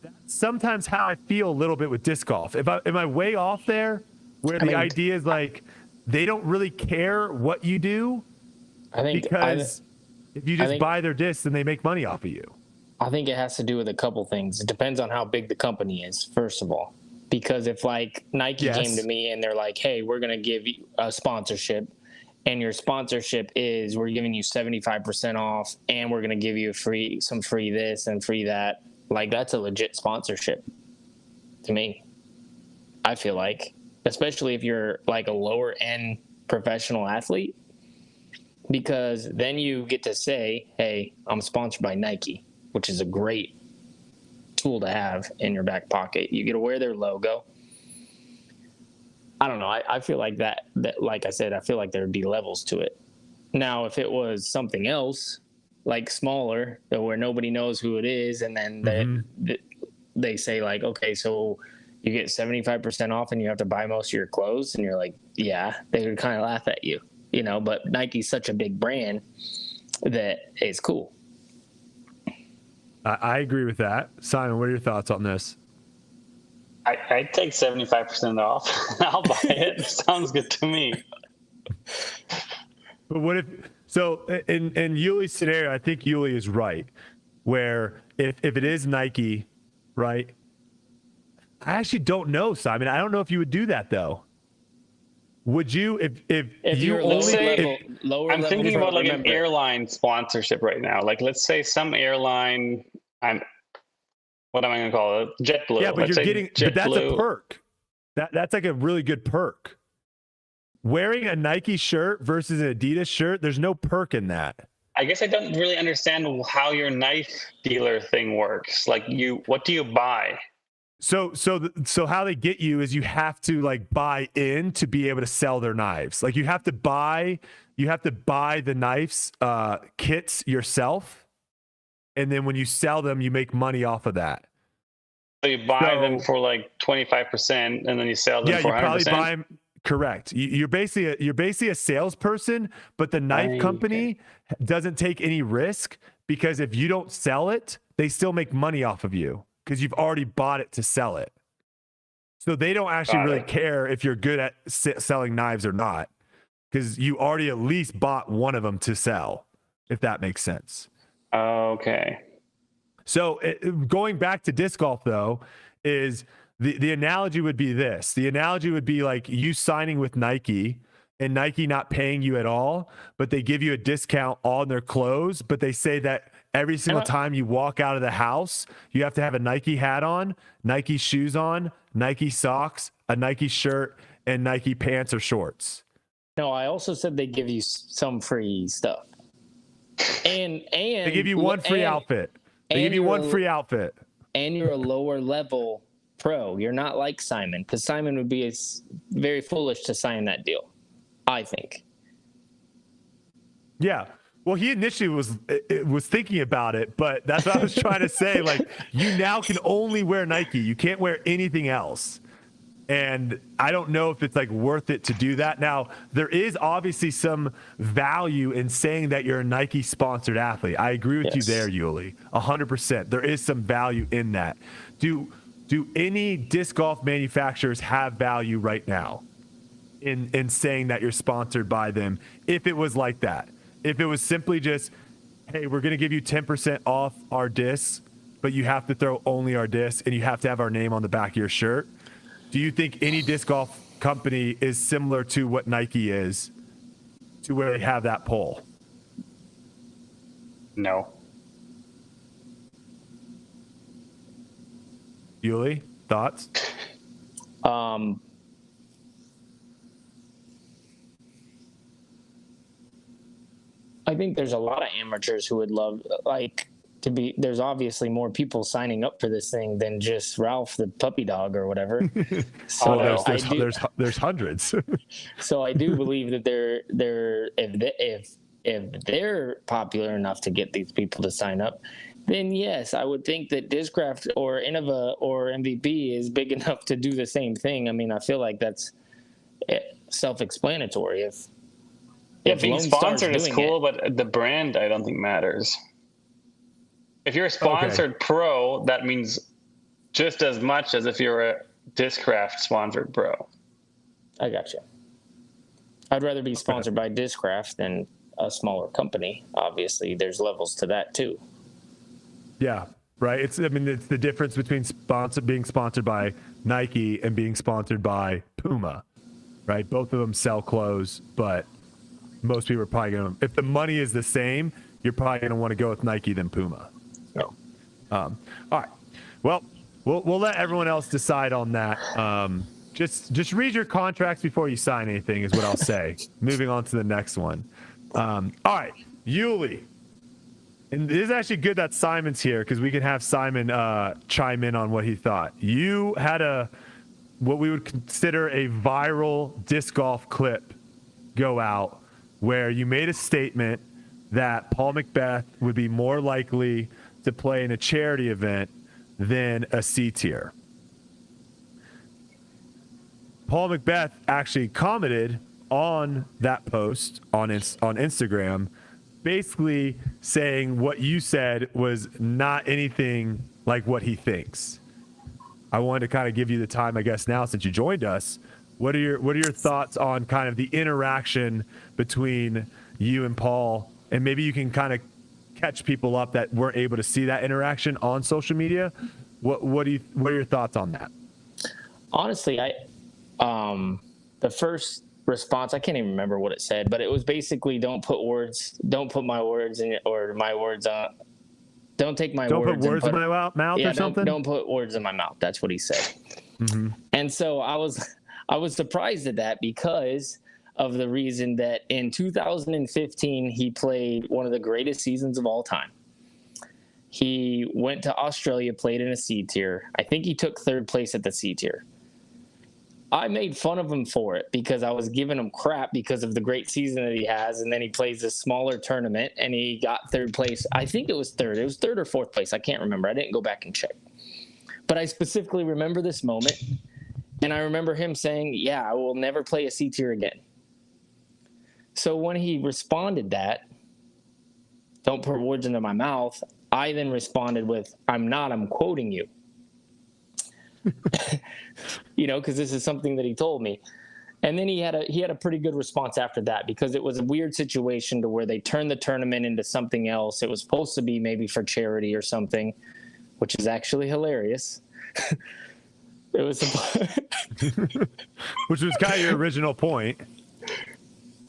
That's sometimes how I feel a little bit with disc golf. Am I way off there, where the idea is like they don't really care what you do? Because if you just buy their discs, then they make money off of you. I think it has to do with a couple things. It depends on how big the company is, first of all. Because if like Nike came to me and they're like, "Hey, we're going to give you a sponsorship, and your sponsorship is we're giving you 75% off, and we're going to give you some free this and free that," like that's a legit sponsorship to me. I feel like, especially if you're like a lower end professional athlete. Because then you get to say, "Hey, I'm sponsored by Nike," which is a great tool to have in your back pocket. You get to wear their logo. I don't know. I feel like that, like I said, I feel like there would be levels to it. Now, if it was something else, like smaller, where nobody knows who it is, and then they say like, "Okay, so you get 75% off and you have to buy most of your clothes," and you're like, yeah, they would kind of laugh at you. You know, but Nike's such a big brand that it's cool. I agree with that. Simon, what are your thoughts on this? I'd take 75% off. I'll buy it. Sounds good to me. But what if, so in Yuli's scenario, I think Yuli is right, where if it is Nike, right? I actually don't know, Simon. I don't know if you would do that though. Would you, if you only lower I'm thinking about like an airline sponsorship right now. Like, let's say some airline, what am I going to call it? JetBlue. Yeah, but but that's a perk. That's like a really good perk. Wearing a Nike shirt versus an Adidas shirt, there's no perk in that. I guess I don't really understand how your knife dealer thing works. Like, what do you buy? So how they get you is you have to like buy in to be able to sell their knives. Like you have to buy the knives kits yourself, and then when you sell them, you make money off of that. So you buy them for like 25%, and then you sell them for 100%. Yeah, you probably buy them. Correct. You're basically a salesperson, but the knife company doesn't take any risk, because if you don't sell it, they still make money off of you, because you've already bought it to sell it. So they don't actually really care if you're good at selling knives or not, because you already at least bought one of them to sell, if that makes sense. Okay. So going back to disc golf, though, is the analogy would be this. The analogy would be like you signing with Nike and Nike not paying you at all, but they give you a discount on their clothes, but they say that every single time you walk out of the house, you have to have a Nike hat on, Nike shoes on, Nike socks, a Nike shirt, and Nike pants or shorts. No, I also said they give you some free stuff. And they give you one free outfit. They give you one free outfit. And you're a lower level pro. You're not like Simon, because Simon would be very foolish to sign that deal, I think. Yeah. Well, he initially was thinking about it, but that's what I was trying to say. Like, you now can only wear Nike. You can't wear anything else. And I don't know if it's like worth it to do that. Now, there is obviously some value in saying that you're a Nike sponsored athlete. I agree with you there, Yuli. 100%. There is some value in that. Do any disc golf manufacturers have value right now in saying that you're sponsored by them? If it was like that, if it was simply just, hey, we're going to give you 10% off our discs, but you have to throw only our discs and you have to have our name on the back of your shirt. Do you think any disc golf company is similar to what Nike is, to where they have that poll? No. Yuli, thoughts? I think there's a lot of amateurs who would love, like, to be. There's obviously more people signing up for this thing than just Ralph the puppy dog or whatever. So there's hundreds. So I do believe that if they're popular enough to get these people to sign up, then yes, I would think that Discraft or Innova or MVP is big enough to do the same thing. I mean, I feel like that's self-explanatory. If being Lonestar's sponsored is doing cool, but the brand I don't think matters. If you're a sponsored pro, that means just as much as if you're a Discraft sponsored pro. I gotcha. I'd rather be sponsored by Discraft than a smaller company. Obviously, there's levels to that too. Yeah, right. It's the difference between being sponsored by Nike and being sponsored by Puma, right? Both of them sell clothes, but most people are probably going to, if the money is the same, you're probably going to want to go with Nike than Puma. So, all right. Well, we'll let everyone else decide on that. Just read your contracts before you sign anything is what I'll say. Moving on to the next one. All right, Yuli. And it is actually good that Simon's here because we can have Simon chime in on what he thought. You had what we would consider a viral disc golf clip go out where you made a statement that Paul McBeth would be more likely to play in a charity event than a C tier. Paul McBeth actually commented on that post on Instagram, basically saying what you said was not anything like what he thinks. I wanted to kind of give you the time, I guess, now since you joined us. What are your thoughts on kind of the interaction between you and Paul? And maybe you can kind of catch people up that weren't able to see that interaction on social media. What are your thoughts on that? Honestly, the first response, I can't even remember what it said, but it was basically don't put my words in, or my words on. Don't take my words. Don't put words in my mouth or something. Don't put words in my mouth. That's what he said. Mm-hmm. And so I was surprised at that because of the reason that in 2015 he played one of the greatest seasons of all time. He went to Australia, played in a C tier. I think he took third place at the C tier. I made fun of him for it because I was giving him crap because of the great season that he has, and then he plays a smaller tournament and he got third place. I think it was third. It was third or fourth place. I can't remember. I didn't go back and check. But I specifically remember this moment, and I remember him saying, yeah, I will never play a C tier again. So when he responded that, don't put words into my mouth, I then responded with, I'm quoting you. Because this is something that he told me. And then he had a pretty good response after that because it was a weird situation to where they turned the tournament into something else. It was supposed to be maybe for charity or something, which is actually hilarious. It was which was kind of your original point.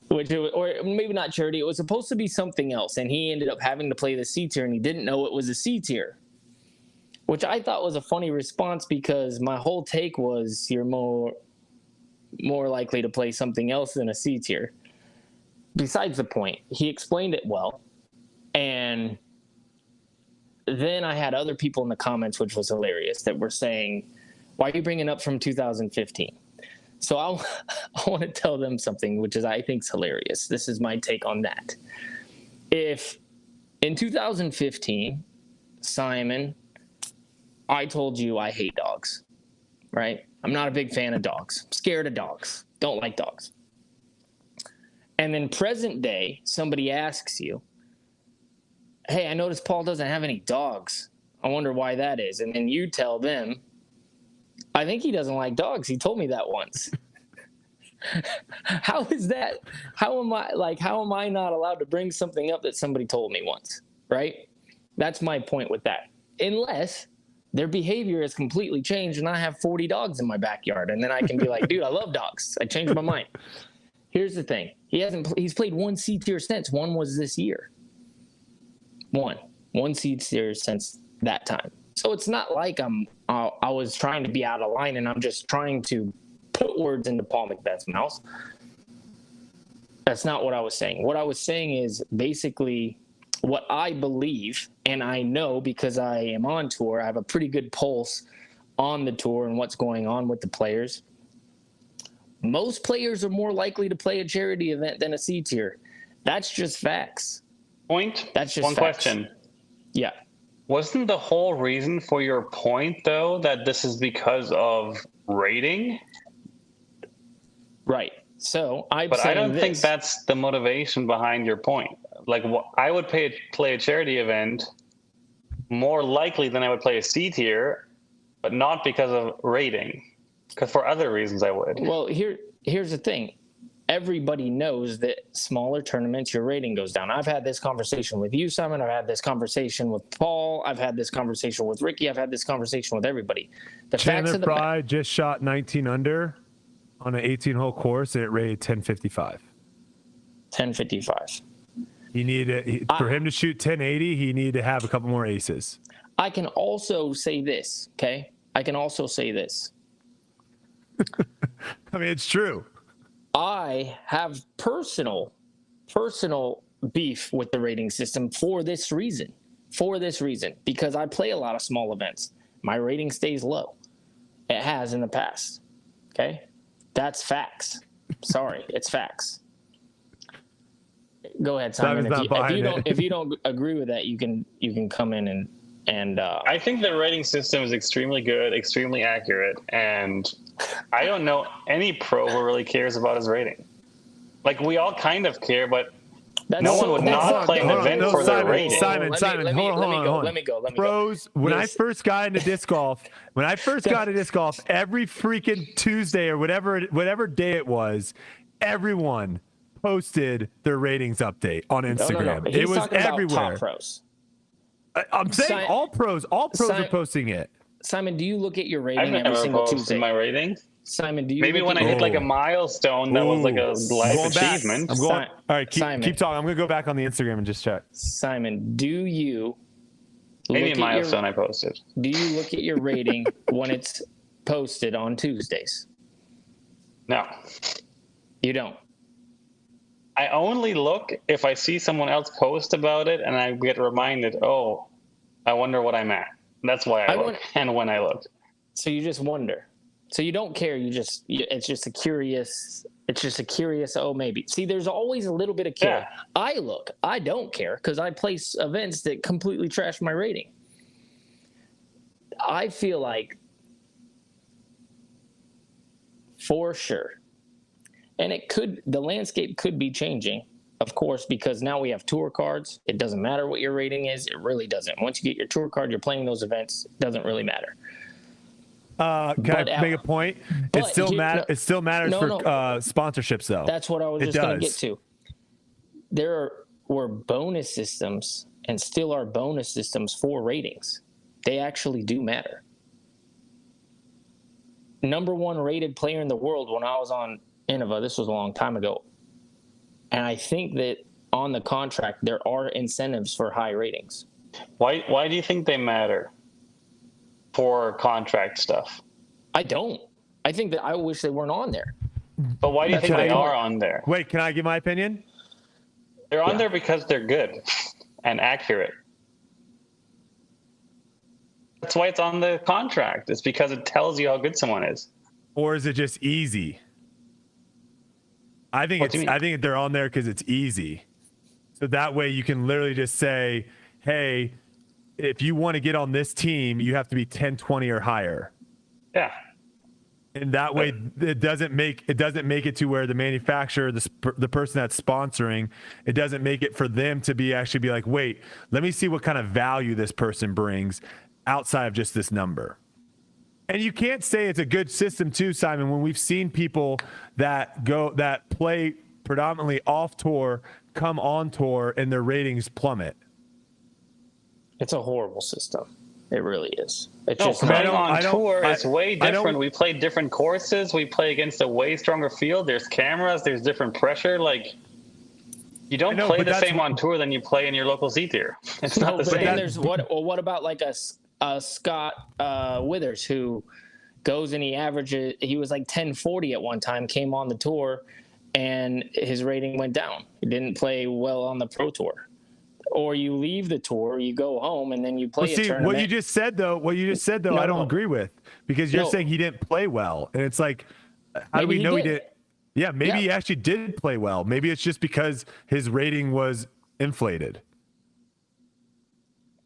Or maybe not charity. It was supposed to be something else, and he ended up having to play the C tier, and he didn't know it was a C tier, which I thought was a funny response because my whole take was you're more likely to play something else than a C tier. Besides the point, he explained it well, and then I had other people in the comments, which was hilarious, that were saying, why are you bringing up from 2015? So I want to tell them something, which is I think is hilarious. This is my take on that. If in 2015, Simon, I told you I hate dogs, right? I'm not a big fan of dogs. I'm scared of dogs. Don't like dogs. And then present day, somebody asks you, hey, I noticed Paul doesn't have any dogs. I wonder why that is. And then you tell them, I think he doesn't like dogs. He told me that once. How is that? How am I not allowed to bring something up that somebody told me once? Right? That's my point with that. Unless their behavior has completely changed and I have 40 dogs in my backyard. And then I can be like, dude, I love dogs. I changed my mind. Here's the thing. He's played one C tier since. One was this year. One C tier since that time. So it's not like I was trying to be out of line and I'm just trying to put words into Paul McBeth's mouth. That's not what I was saying. What I was saying is basically what I believe, and I know because I am on tour, I have a pretty good pulse on the tour and what's going on with the players. Most players are more likely to play a charity event than a C tier. That's just facts. That's just one facts. Question. Yeah. Wasn't the whole reason for your point, though, that this is because of rating? Right. So I don't think that's the motivation behind your point. Like, I would play a charity event more likely than I would play a C tier, but not because of rating. Because for other reasons I would. Well, here's the thing. Everybody knows that smaller tournaments, your rating goes down. I've had this conversation with you, Simon. I've had this conversation with Paul. I've had this conversation with Ricky. I've had this conversation with everybody. Chandler Fry just shot 19 under on an 18-hole course, and it rated 1055. 1055. He needed for him to shoot 1080. He needed to have a couple more aces. I can also say this, okay? I can also say this. I mean, it's true. I have personal beef with the rating system for this reason, because I play a lot of small events. My rating stays low. It has in the past. Okay. That's facts. Sorry. It's facts. Go ahead, Simon. If you don't agree with that, you can come in and I think the rating system is extremely good, extremely accurate, and I don't know any pro who really cares about his rating. Like, we all kind of care, but no one would not play an event for their rating. Simon, hold on. Let me go. Pros, when I first got into disc golf, every freaking Tuesday or whatever day it was, everyone posted their ratings update on Instagram. No. It was everywhere. Top pros. I'm saying all pros are posting it. Simon, do you look at your rating every single Tuesday? My rating? Simon, do you maybe when I hit like a milestone that was like a life achievement? All right, keep talking. I'm gonna go back on the Instagram and just check. Simon, do you maybe a milestone I posted? Do you look at your rating when it's posted on Tuesdays? No. You don't. I only look if I see someone else post about it and I get reminded, oh, I wonder what I'm at. That's why I look and when I look. So you just wonder. So you don't care. It's just a curious, oh, maybe. See, there's always a little bit of care. Yeah. I don't care because I place events that completely trash my rating. I feel like for sure. And the landscape could be changing, of course, because now we have tour cards. It doesn't matter what your rating is. It really doesn't. Once you get your tour card, you're playing those events. It doesn't really matter. Can I make a point? It still matters for sponsorships, though. That's what I was just going to get to. There were bonus systems and still are bonus systems for ratings. They actually do matter. Number one rated player in the world when I was on Innova, this was a long time ago. And I think that on the contract, there are incentives for high ratings. Why do you think they matter for contract stuff? I don't. I think that I wish they weren't on there. But why do you think they are on there? Wait, can I give my opinion? They're on there because they're good and accurate. That's why it's on the contract. It's because it tells you how good someone is. Or is it just easy? I think they're on there because it's easy. So that way you can literally just say, hey, if you want to get on this team, you have to be 10, 20 or higher. Yeah. And that way, it doesn't make it to where the manufacturer, the person that's sponsoring, it doesn't make it for them to be like, wait, let me see what kind of value this person brings outside of just this number. And you can't say it's a good system too, Simon, when we've seen people that play predominantly off tour come on tour and their ratings plummet. It's a horrible system. It really is. It's No, just playing on tour is way different. We play different courses. We play against a way stronger field. There's cameras. There's different pressure. Like, you don't play the same on tour than you play in your local C tier. It's not the same. Then there's what about like a Scott Withers who goes and he averages, he was like 1040 at one time, came on the tour, and his rating went down. He didn't play well on the pro tour. Or you leave the tour, you go home, and then you play a tournament. What you just said, though, I don't agree with, because you're saying he didn't play well. And it's like, how do we know he did? Yeah, maybe he actually did play well. Maybe it's just because his rating was inflated.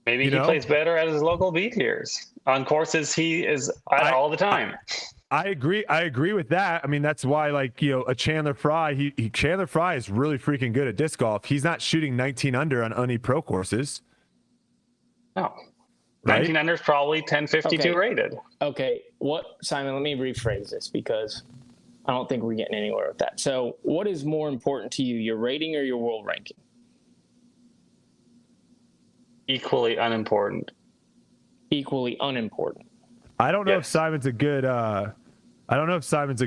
Maybe he plays better at his local B tiers. On courses, he is all the time. I agree with that. I mean, that's why, like, a Chandler Fry, Chandler Fry is really freaking good at disc golf. He's not shooting 19 under on any pro courses. No. 19 under is probably 1052 rated. Okay. Simon, let me rephrase this, because I don't think we're getting anywhere with that. So what is more important to you, your rating or your world ranking? Equally unimportant. Equally unimportant. I don't know if Simon's a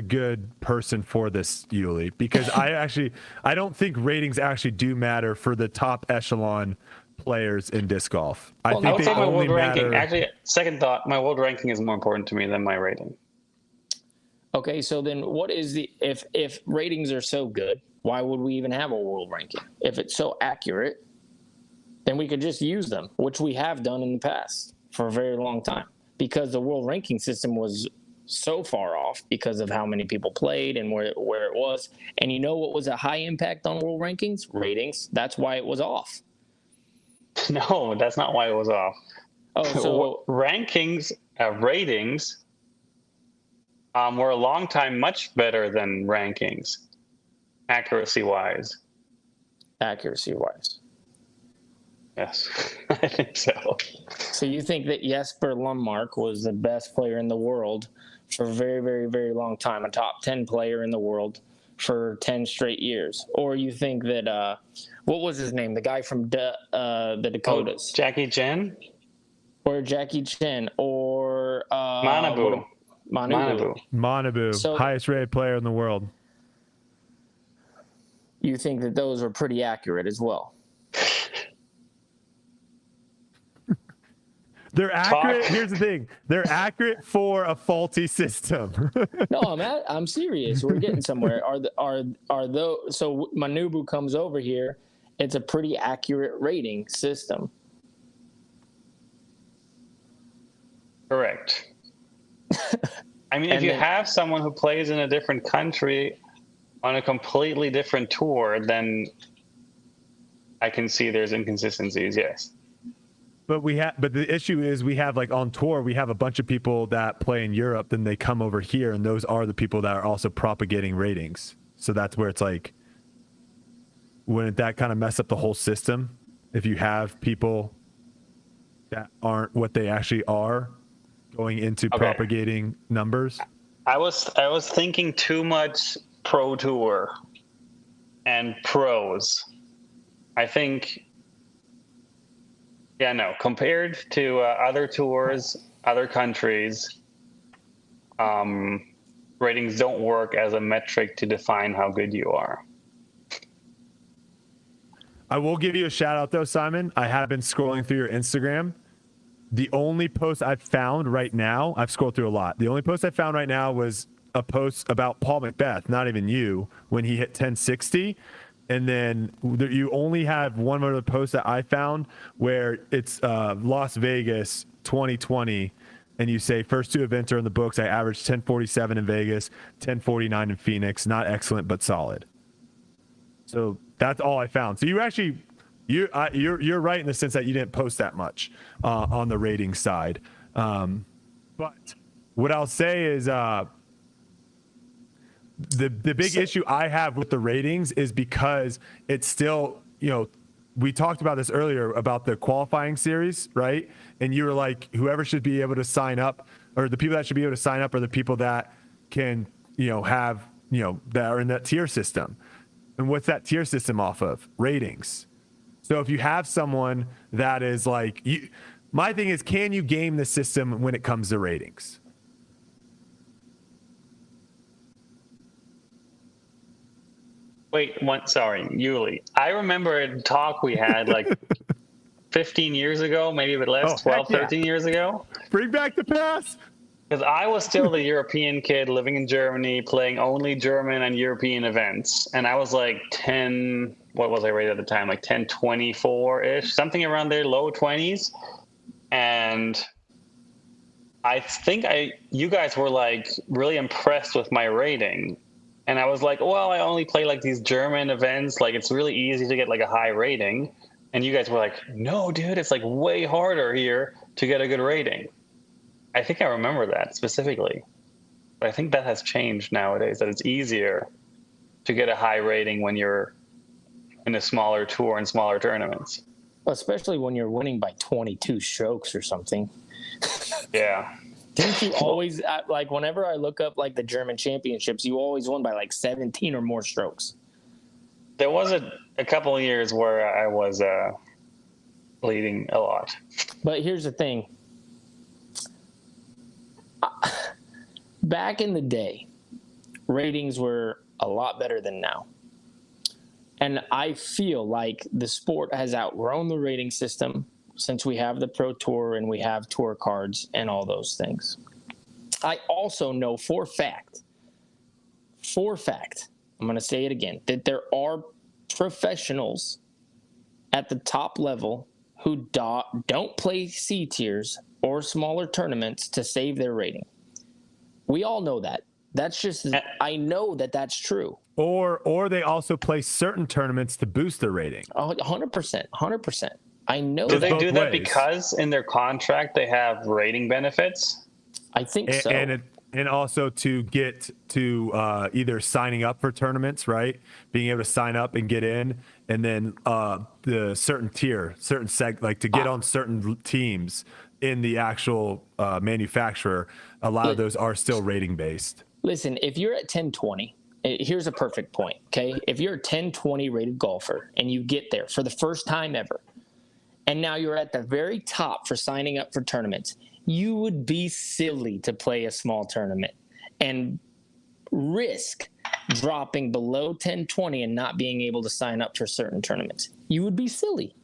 good person for this, Yuli, because I don't think ratings actually do matter for the top echelon players in disc golf. I think would they say my only world matter. ranking. Actually, second thought, my world ranking is more important to me than my rating. Okay, so then what is if ratings are so good, why would we even have a world ranking? If it's so accurate, then we could just use them, which we have done in the past for a very long time, because the world ranking system was so far off because of how many people played and where it was. And you know what was a high impact on world rankings? Ratings. That's why it was off. No, that's not why it was off. Oh, so ratings were a long time much better than rankings, accuracy-wise. Accuracy-wise. Yes, I think so. So you think that Jesper Lundmark was the best player in the world for a very, very, very long time, a top 10 player in the world for 10 straight years? Or you think that, what was his name? The guy from the Dakotas. Jackie Chen? Or Jackie Chen. Or Manabu, So, highest rated player in the world. You think that those are pretty accurate as well? They're accurate. Here's the thing: they're accurate for a faulty system. No, I'm serious. We're getting somewhere. Are those? So Manubu comes over here. It's a pretty accurate rating system. Correct. I mean, if you have someone who plays in a different country on a completely different tour, then I can see there's inconsistencies. Yes. But the issue is we have, like, on tour, we have a bunch of people that play in Europe, then they come over here, and those are the people that are also propagating ratings. So that's where it's like, wouldn't that kind of mess up the whole system if you have people that aren't what they actually are going into propagating numbers? I was thinking too much pro tour and pros. I think. Yeah, no. Compared to other tours, other countries, ratings don't work as a metric to define how good you are. I will give you a shout out, though, Simon. I have been scrolling through your Instagram. The only post I've found right now, I've scrolled through a lot. The only post I found right now was a post about Paul McBeth, not even you, when he hit 1060. And then you only have one other post that I found where it's Las Vegas 2020, and you say first two events are in the books. I averaged 1047 in Vegas, 1049 in Phoenix. Not excellent, but solid. So that's all I found. So you're right in the sense that you didn't post that much on the rating side. But what I'll say is the big issue I have with the ratings is because it's still, we talked about this earlier about the qualifying series, right? And you were like, whoever should be able to sign up, or the people that should be able to sign up are the people that can, have, that are in that tier system. And what's that tier system off of? Ratings. So if you have someone that is like, my thing is, can you game the system when it comes to ratings? Wait, sorry, Yuli. I remember a talk we had like 15 years ago, maybe a bit less, 12, 13 years ago. Bring back the past. Because I was still the European kid living in Germany, playing only German and European events. And I was like 10, what was I rated at the time? Like 1024-ish, something around there, low 20s. And I think you guys were like really impressed with my rating. And I was like, well, I only play like these German events. Like it's really easy to get like a high rating. And you guys were like, no, dude, it's like way harder here to get a good rating. I think I remember that specifically. But I think that has changed nowadays, that it's easier to get a high rating when you're in a smaller tour and smaller tournaments. Especially when you're winning by 22 strokes or something. Yeah. Didn't you always, like, whenever I look up, like, the German championships, you always won by, like, 17 or more strokes? There was a couple of years where I was leading a lot. But here's the thing. Back in the day, ratings were a lot better than now. And I feel like the sport has outgrown the rating system since we have the Pro Tour and we have tour cards and all those things. I also know for a fact, I'm going to say it again, that there are professionals at the top level who don't play C tiers or smaller tournaments to save their rating. We all know that. That's just, I know that that's true. Or they also play certain tournaments to boost their rating. 100%. I know. Do they do that because in their contract they have rating benefits? I think so. And also to get to either signing up for tournaments, right? Being able to sign up and get in, and then the certain tier, like to get on certain teams in the actual manufacturer. A lot of those are still rating based. Listen, if you're at 1020, here's a perfect point, okay? If you're a 1020 rated golfer and you get there for the first time ever, and now you're at the very top for signing up for tournaments, you would be silly to play a small tournament and risk dropping below 1020 and not being able to sign up for certain tournaments. You would be silly.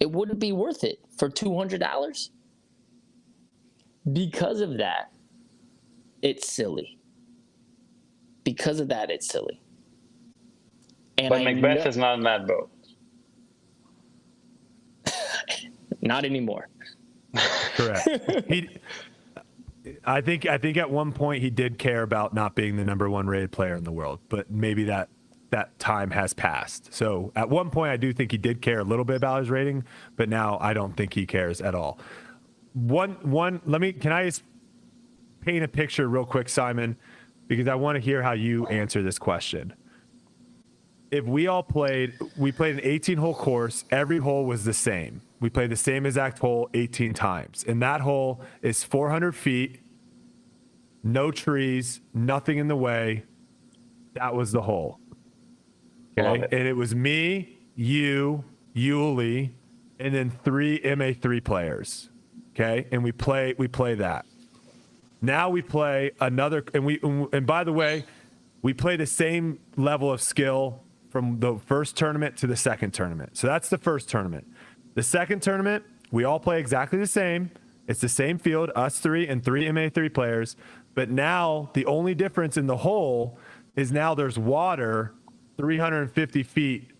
It wouldn't be worth it for $200. Because of that, it's silly. Because of that, it's silly. And but McBeth is not in that boat. Not anymore. Correct. I think at one point he did care about not being the number one rated player in the world, but maybe that time has passed. So at one point I do think he did care a little bit about his rating, but now I don't think he cares at all. Can I just paint a picture real quick, Simon, because I want to hear how you answer this question. If we played an 18-hole course, every hole was the same. We played the same exact hole 18 times. And that hole is 400 feet, no trees, nothing in the way. That was the hole. Okay. And it was me, you, Yuli, and then 3 MA3 players. Okay. And we play that. Now we play another, and by the way, we play the same level of skill from the first tournament to the second tournament. So that's the first tournament. The second tournament, we all play exactly the same. It's the same field, us 3 and 3 MA3 players. But now the only difference in the hole is now there's water 350 feet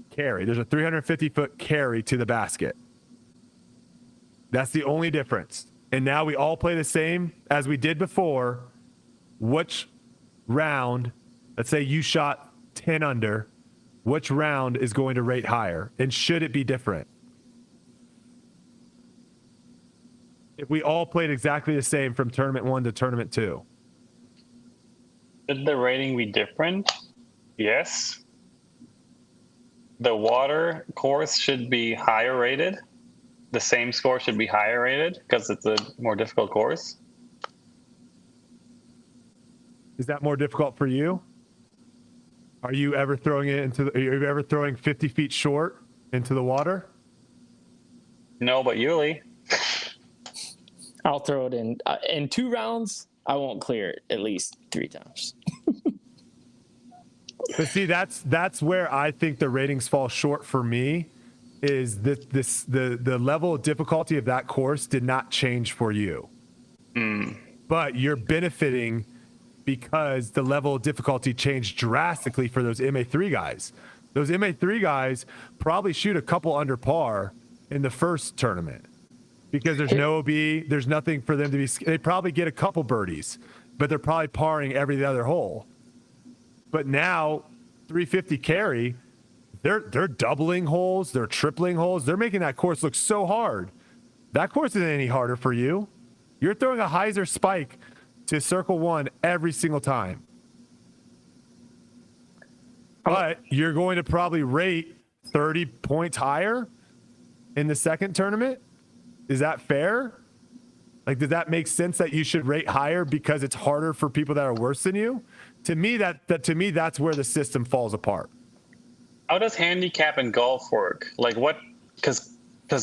carry. There's a 350-foot carry to the basket. That's the only difference. And now we all play the same as we did before. Which round, let's say you shot 10 under, which round is going to rate higher? And should it be different? If we all played exactly the same from tournament 1 to tournament 2. Should the rating be different? Yes. The water course should be higher rated. The same score should be higher rated because it's a more difficult course. Is that more difficult for you? Are you ever throwing it into? Are you ever throwing 50 feet short into the water? No, but Yuli. I'll throw it in 2 rounds. I won't clear it at least 3 times. But see, that's where I think the ratings fall short for me. Is the level of difficulty of that course did not change for you, but you're benefiting because the level of difficulty changed drastically for those MA3 guys. Those MA3 guys probably shoot a couple under par in the first tournament because there's no OB, there's nothing for them to be. They probably get a couple birdies, but they're probably parring every other hole. But now 350 carry. They're doubling holes, they're tripling holes, they're making that course look so hard. That course isn't any harder for you. You're throwing a hyzer spike to circle 1 every single time. But you're going to probably rate 30 points higher in the second tournament. Is that fair? Like, does that make sense that you should rate higher because it's harder for people that are worse than you? To me, that's where the system falls apart. How does handicap and golf work? Like what? Because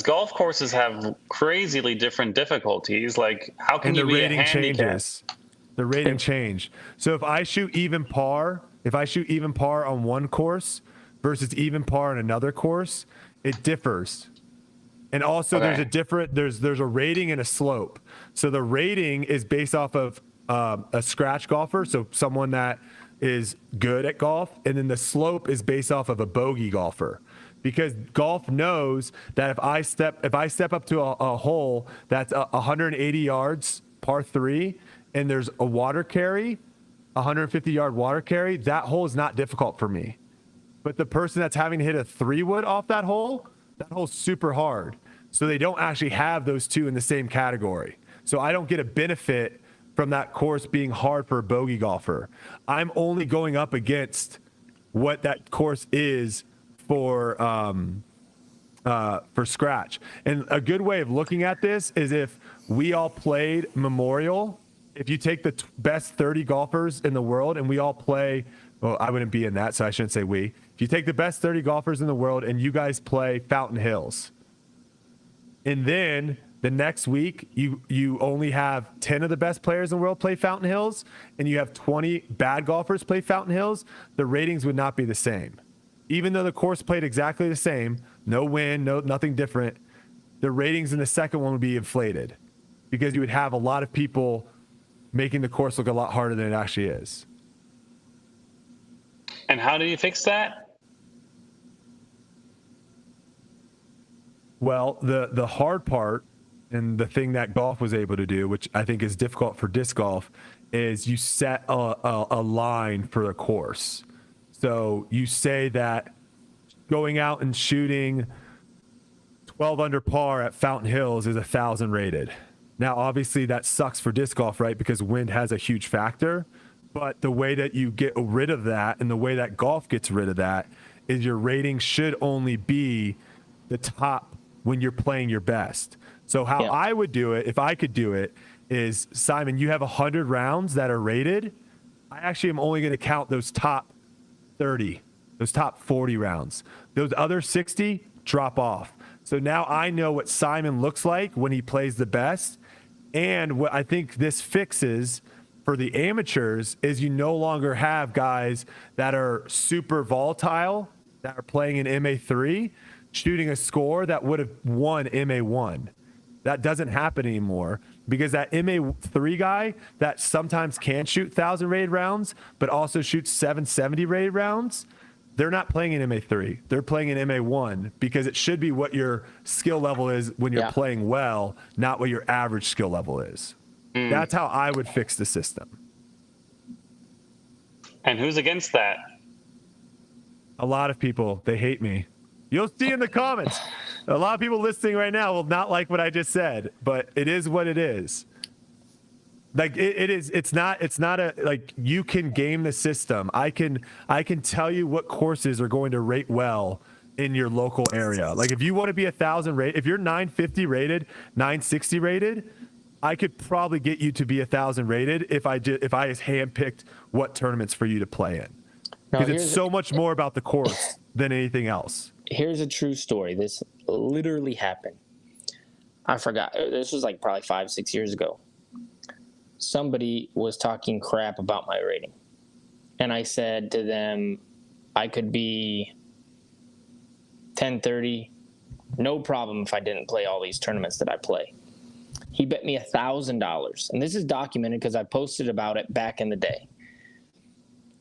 golf courses have crazily different difficulties. Like how can you be a handicap? Changes. The rating change. So if I shoot even par on one course versus even par on another course, it differs. And also there's a rating and a slope. So the rating is based off of a scratch golfer, so someone that is good at golf, and then the slope is based off of a bogey golfer, because golf knows that if I step up to a hole that's 180 yards par 3 and there's a water carry, 150-yard water carry, that hole is not difficult for me. But the person that's having to hit a 3-wood off that hole's super hard. So they don't actually have those two in the same category. So I don't get a benefit from that course being hard for a bogey golfer. I'm only going up against what that course is for scratch. And a good way of looking at this is if we all played Memorial, if you take the best 30 golfers in the world and we all play, well, I wouldn't be in that, so I shouldn't say we. If you take the best 30 golfers in the world and you guys play Fountain Hills, and then the next week, you only have 10 of the best players in the world play Fountain Hills, and you have 20 bad golfers play Fountain Hills, the ratings would not be the same. Even though the course played exactly the same, no win, nothing different, the ratings in the second one would be inflated because you would have a lot of people making the course look a lot harder than it actually is. And how do you fix that? Well, the hard part, and the thing that golf was able to do, which I think is difficult for disc golf, is you set a line for the course. So you say that going out and shooting 12 under par at Fountain Hills is 1,000 rated. Now, obviously that sucks for disc golf, right? Because wind has a huge factor. But the way that you get rid of that and the way that golf gets rid of that is your rating should only be the top when you're playing your best. So how I would do it, if I could do it, is, Simon, you have 100 rounds that are rated. I actually am only going to count those top 30, those top 40 rounds. Those other 60 drop off. So now I know what Simon looks like when he plays the best. And what I think this fixes for the amateurs is you no longer have guys that are super volatile, that are playing in MA3, shooting a score that would have won MA1. That doesn't happen anymore because that MA3 guy that sometimes can shoot 1,000 rated rounds, but also shoots 770 rated rounds, they're not playing in MA3. They're playing in MA1 because it should be what your skill level is when you're playing well, not what your average skill level is. That's how I would fix the system. And who's against that? A lot of people. They hate me. You'll see in the comments. A lot of people listening right now will not like what I just said, but it is what it is. Like it's not a, like, you can game the system. I can tell you what courses are going to rate well in your local area. Like if you want to be 1,000 rate, if you're 950 rated, 960 rated, I could probably get you to be 1,000 rated if I handpicked what tournaments for you to play in. Because it's so much more about the course than anything else. Here's a true story. This literally happened. I forgot. This was like probably 5-6 years ago. Somebody was talking crap about my rating. And I said to them, I could be 1030, no problem if I didn't play all these tournaments that I play. He bet me $1,000. And this is documented because I posted about it back in the day.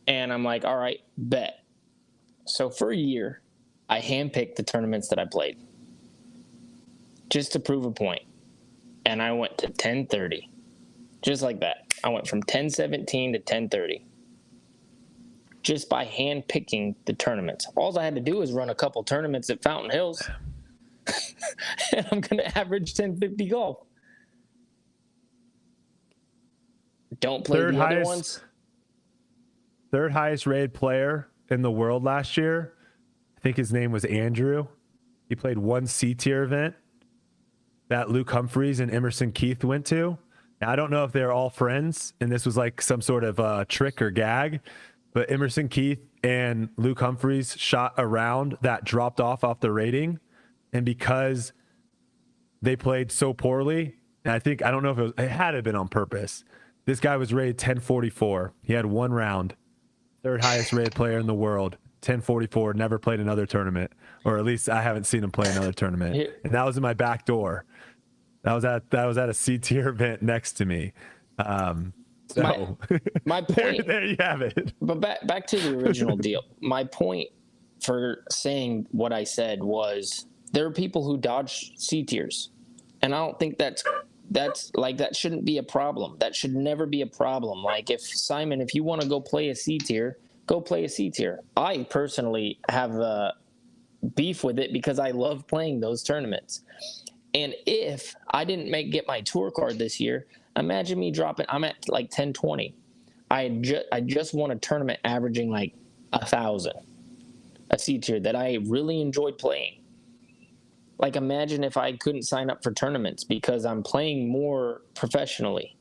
And I'm like, all right, bet. So for a year, I handpicked the tournaments that I played just to prove a point. And I went to 1030. Just like that. I went from 1017 to 1030. Just by hand picking the tournaments. All I had to do was run a couple tournaments at Fountain Hills. And I'm going to average 1050 golf. Don't play the other ones. Third highest rated player in the world last year. I think his name was Andrew. He played one C-tier event that Luke Humphreys and Emerson Keith went to. Now, I don't know if they're all friends and this was like some sort of trick or gag, but Emerson Keith and Luke Humphreys shot a round that dropped off the rating. And because they played so poorly, and I don't know if it had to have been on purpose. This guy was rated 1044. He had one round. Third highest rated player in the world. 1044. Never played another tournament. Or at least I haven't seen him play another tournament. And that was in my back door. That was at a C-tier event next to me. So my point. there you have it. But back to the original deal. My point for saying what I said was there are people who dodge C-tiers. And I don't think that's like, that shouldn't be a problem. That should never be a problem. Like if you want to go play a C-tier, go play a C-tier. I personally have beef with it because I love playing those tournaments. And if I didn't get my tour card this year, imagine me dropping. I'm at like 1020. I just won a tournament averaging like 1,000, a C-tier that I really enjoyed playing. Like imagine if I couldn't sign up for tournaments because I'm playing more professionally.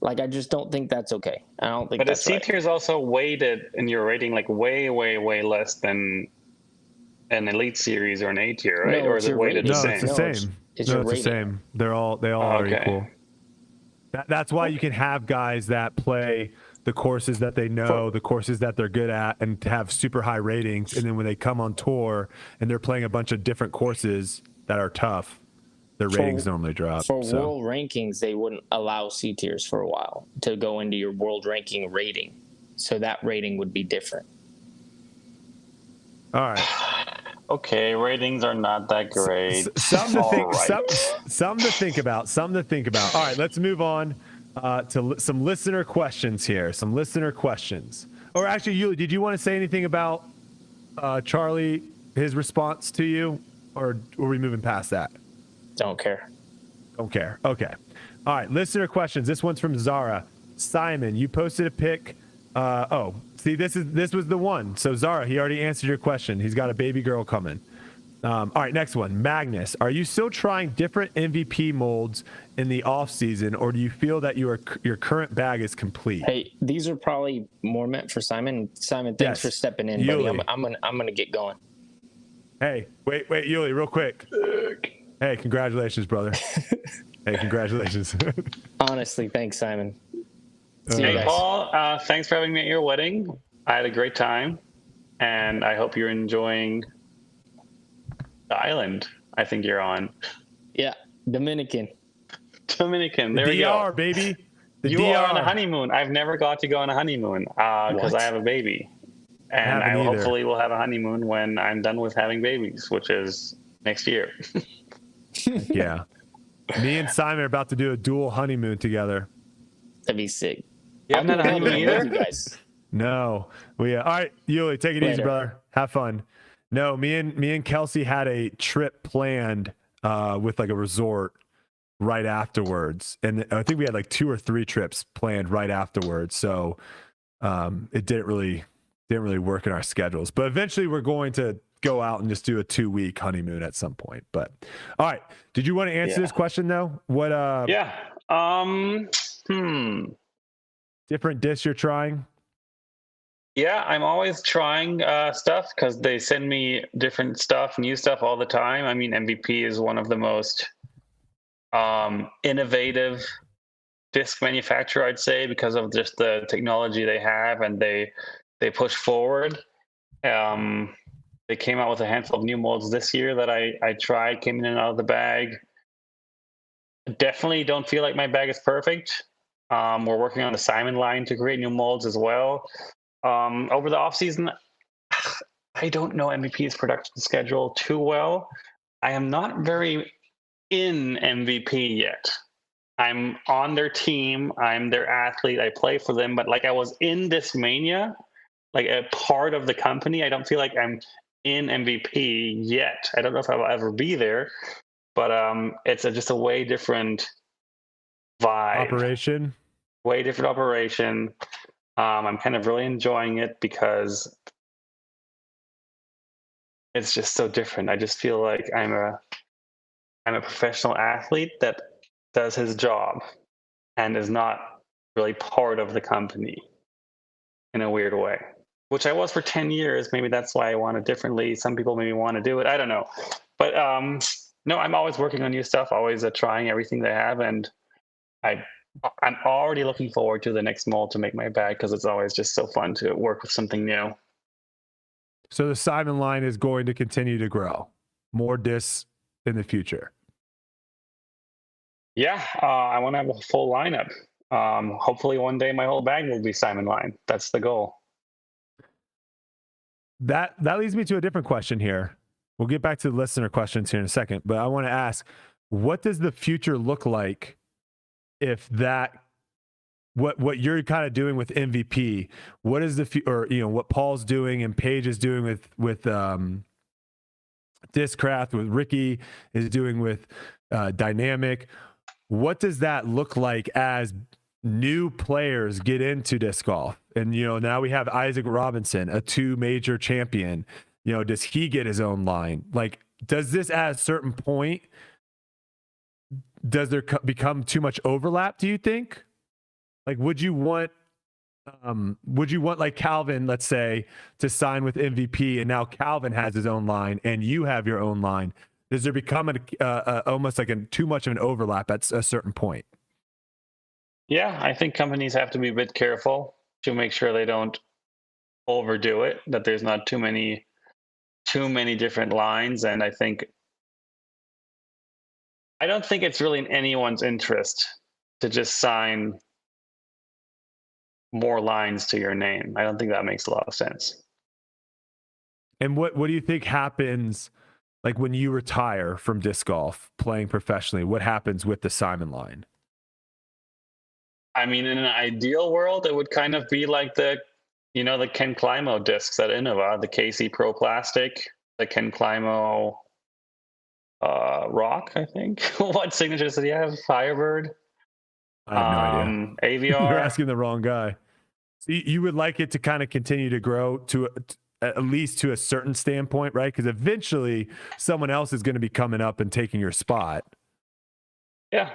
Like I just don't think that's okay. I don't think. But a C-tier is also weighted in your rating like way, way, way less than an elite series or an A-tier, right? No, or is it weighted the same? It's the same. It's the same. They all are equal. That's why you can have guys that play the courses that they know, the courses that they're good at, and have super high ratings. And then when they come on tour and they're playing a bunch of different courses that are tough, their ratings normally drop. For world rankings, they wouldn't allow C-tiers for a while to go into your world ranking rating. So that rating would be different. All right. Okay, ratings are not that great. Something to think about. All right, let's move on to some listener questions here. Some listener questions. Or actually, Yuli, did you want to say anything about Charlie, his response to you? Or were we moving past that? Don't care. Okay. All right, listener questions. This one's from Zara. Simon, you posted a pic. This was the one. So Zara, he already answered your question. He's got a baby girl coming. All right, next one. Magnus, are you still trying different MVP molds in the off season, or do you feel that your current bag is complete? Hey, these are probably more meant for Simon. Simon, thanks for stepping in, buddy. I'm gonna get going. Hey, wait, Yuli, real quick. Hey, congratulations, brother. Hey, congratulations. Honestly, thanks, Simon. See you Hey, guys. Paul, thanks for having me at your wedding. I had a great time, and I hope you're enjoying the island I think you're on. Yeah, Dominican. There we go. DR, baby. You are on a honeymoon. I've never got to go on a honeymoon because I have a baby. And I hopefully will have a honeymoon when I'm done with having babies, which is next year. Yeah. Me and Simon are about to do a dual honeymoon together. That'd be sick. You haven't had a honeymoon either? You guys. No. All right, Yuli, take it easy, brother. Have fun. No, me and Kelsey had a trip planned with like a resort right afterwards, and I think we had like 2 or 3 trips planned right afterwards. So it didn't really work in our schedules. But eventually, we're going to go out and just do a 2-week honeymoon at some point. But all right, did you want to answer this question though? What? Yeah. Different dish you're trying? Yeah, I'm always trying stuff because they send me different stuff, new stuff all the time. I mean, MVP is one of the most innovative disc manufacturer, I'd say, because of just the technology they have, and they push forward. They came out with a handful of new molds this year that I tried, came in and out of the bag. Definitely don't feel like my bag is perfect. We're working on the Simon line to create new molds as well. Over the off season, I don't know MVP's production schedule too well. I am not very in MVP yet. I'm on their team. I'm their athlete. I play for them. But like I was in Discmania, like a part of the company, I don't feel like I'm in MVP yet. I don't know if I'll ever be there. But it's just a way different vibe. Operation? Way different operation. I'm kind of really enjoying it because it's just so different. I just feel like I'm a professional athlete that does his job and is not really part of the company in a weird way, which I was for 10 years. Maybe that's why I want it differently. Some people maybe want to do it. I don't know. But no, I'm always working on new stuff, always trying everything they have. And I'm already looking forward to the next mold to make my bag because it's always just so fun to work with something new. So the Simon line is going to continue to grow. More discs in the future. Yeah, I want to have a full lineup. Hopefully one day my whole bag will be Simon line. That's the goal. That leads me to a different question here. We'll get back to the listener questions here in a second, but I want to ask, what does the future look like if that, what you're kind of doing with MVP, what is or what Paul's doing and Paige is doing with Discraft, with Ricky is doing with Dynamic, what does that look like as new players get into disc golf? And now we have Isaac Robinson, a 2-major champion. Does he get his own line? Like, does this at a certain point, does there become too much overlap, do you think? Like, would you want like Calvin, let's say, to sign with MVP, and now Calvin has his own line and you have your own line? Does there become almost like too much of an overlap at a certain point? Yeah, I think companies have to be a bit careful to make sure they don't overdo it, that there's not too many different lines. And I don't think it's really in anyone's interest to just sign more lines to your name. I don't think that makes a lot of sense. And what do you think happens, like when you retire from disc golf playing professionally? What happens with the Simon line? I mean, in an ideal world, it would kind of be like the Ken Climo discs at Innova, the KC Pro Plastic, the Ken Climo Rock, I think. What signatures did he have? Firebird? I have no idea. AVR? You're asking the wrong guy. So you would like it to kind of continue to grow to at least to a certain standpoint, right? Because eventually someone else is going to be coming up and taking your spot. Yeah.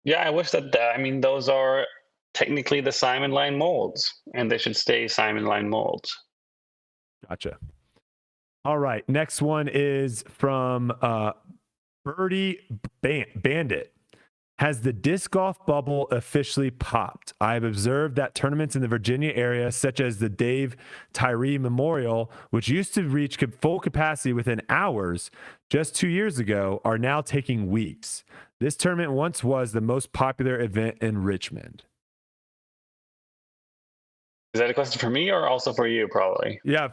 Yeah, I wish that, those are technically the Simon line molds, and they should stay Simon line molds. Gotcha. All right. Next one is from Brodie Bandit. Has the disc golf bubble officially popped? I've observed that tournaments in the Virginia area, such as the Dave Tyree Memorial, which used to reach full capacity within hours just 2 years ago, are now taking weeks. This tournament once was the most popular event in Richmond. Is that a question for me or also for you, probably? Yeah,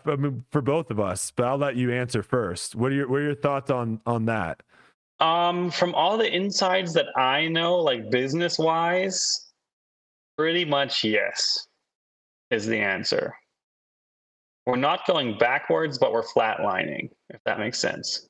for both of us, but I'll let you answer first. What are your thoughts on that? From all the insides that I know, like business-wise, pretty much yes is the answer. We're not going backwards, but we're flatlining, if that makes sense.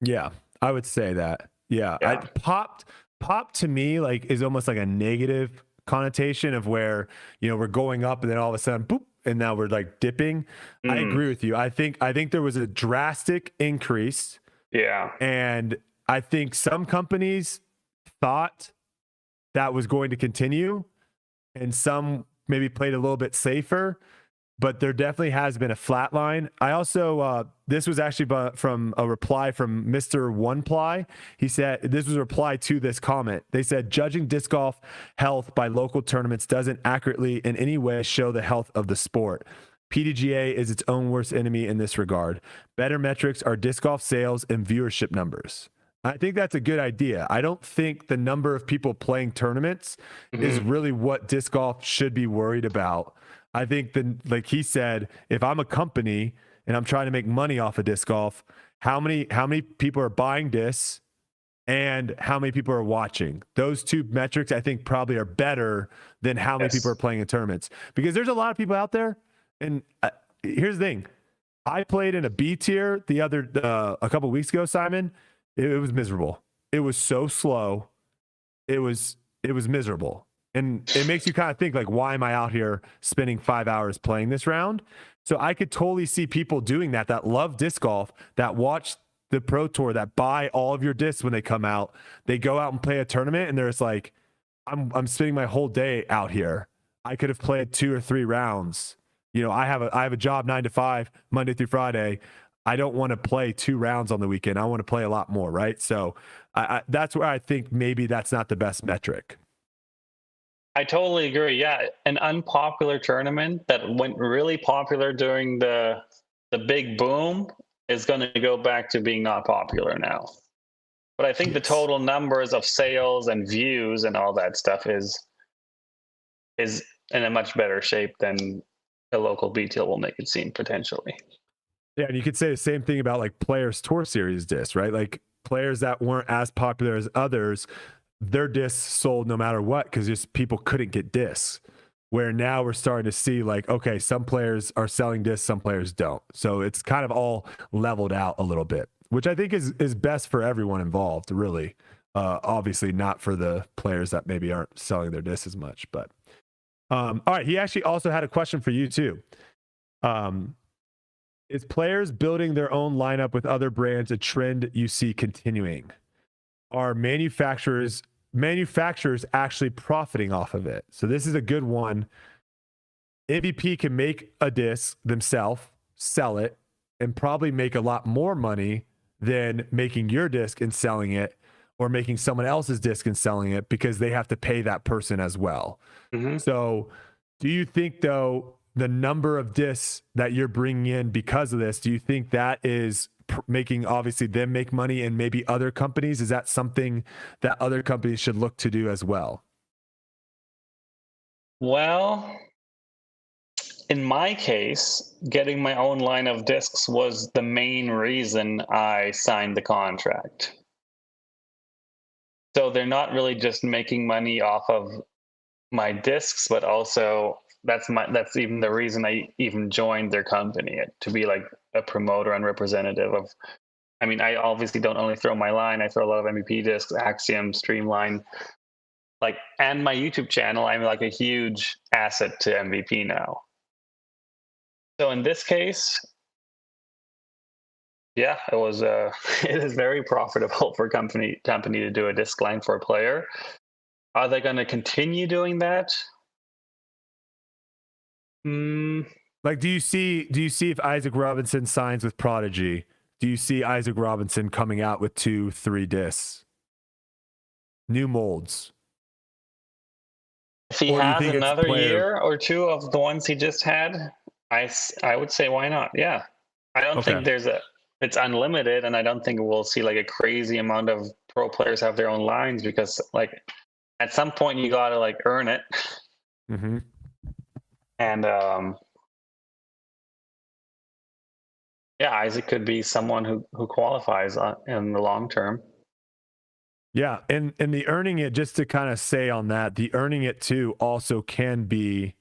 Yeah, I would say that. Yeah. I popped. pop to me like is almost like a negative connotation of where, you know, we're going up and then all of a sudden boop, and now we're like dipping. I agree with you. I think there was a drastic increase. Yeah. And I think some companies thought that was going to continue, and some maybe played a little bit safer, but there definitely has been a flat line. I also, this was actually from a reply from Mr. One Ply. He said, this was a reply to this comment. They said, judging disc golf health by local tournaments doesn't accurately in any way show the health of the sport. PDGA is its own worst enemy in this regard. Better metrics are disc golf sales and viewership numbers. I think that's a good idea. I don't think the number of people playing tournaments is really what disc golf should be worried about. I think like he said, if I'm a company and I'm trying to make money off of disc golf, how many people are buying discs and how many people are watching? Those two metrics, I think, probably are better than how many people are playing in tournaments, because there's a lot of people out there. And here's the thing: I played in a B tier a couple weeks ago, Simon. It was miserable. It was so slow. It was miserable. And it makes you kind of think, like, why am I out here spending 5 hours playing this round? So I could totally see people doing that love disc golf, that watch the Pro Tour, that buy all of your discs when they come out. They go out and play a tournament, and there's like, I'm spending my whole day out here. I could have played 2 or 3 rounds. You know, I have a job 9 to 5, Monday through Friday. I don't want to play 2 rounds on the weekend. I want to play a lot more, right? So that's where I think maybe that's not the best metric. I totally agree. Yeah, an unpopular tournament that went really popular during the big boom is going to go back to being not popular now. But I think the total numbers of sales and views and all that stuff is in a much better shape than a local BTL will make it seem, potentially. Yeah, and you could say the same thing about like Players Tour Series discs, right? Like players that weren't as popular as others, their discs sold no matter what, because just people couldn't get discs. Where now we're starting to see like, okay, some players are selling discs, some players don't. So it's kind of all leveled out a little bit, which I think is best for everyone involved, really. Obviously not for the players that maybe aren't selling their discs as much. But all right, he actually also had a question for you too. Is players building their own lineup with other brands a trend you see continuing? Are manufacturers actually profiting off of it? So this is a good one. MVP can make a disc themselves, sell it, and probably make a lot more money than making your disc and selling it, or making someone else's disc and selling it, because they have to pay that person as well. So do you think, though, the number of discs that you're bringing in because of this, do you think that is making obviously them make money, and maybe other companies? Is that something that other companies should look to do as well? Well, in my case, getting my own line of discs was the main reason I signed the contract. So they're not really just making money off of my discs, but also that's even the reason I even joined their company, to be like a promoter and representative of. I mean, I obviously don't only throw my line; I throw a lot of MVP discs, Axiom, Streamline, and my YouTube channel. I'm like a huge asset to MVP now. So in this case, yeah, it was. It is very profitable for company to do a disc line for a player. Are they going to continue doing that? Like, do you see if Isaac Robinson signs with Prodigy, do you see Isaac Robinson coming out with 2-3 discs, new molds? If he has another year or 2 of the ones he just had, I would say why not? Yeah, I don't think it's unlimited, and I don't think we'll see like a crazy amount of pro players have their own lines, because like at some point you got to like earn it. And yeah, Isaac could be someone who qualifies in the long term. Yeah, and the earning it, just to kind of say on that, the earning it too also can be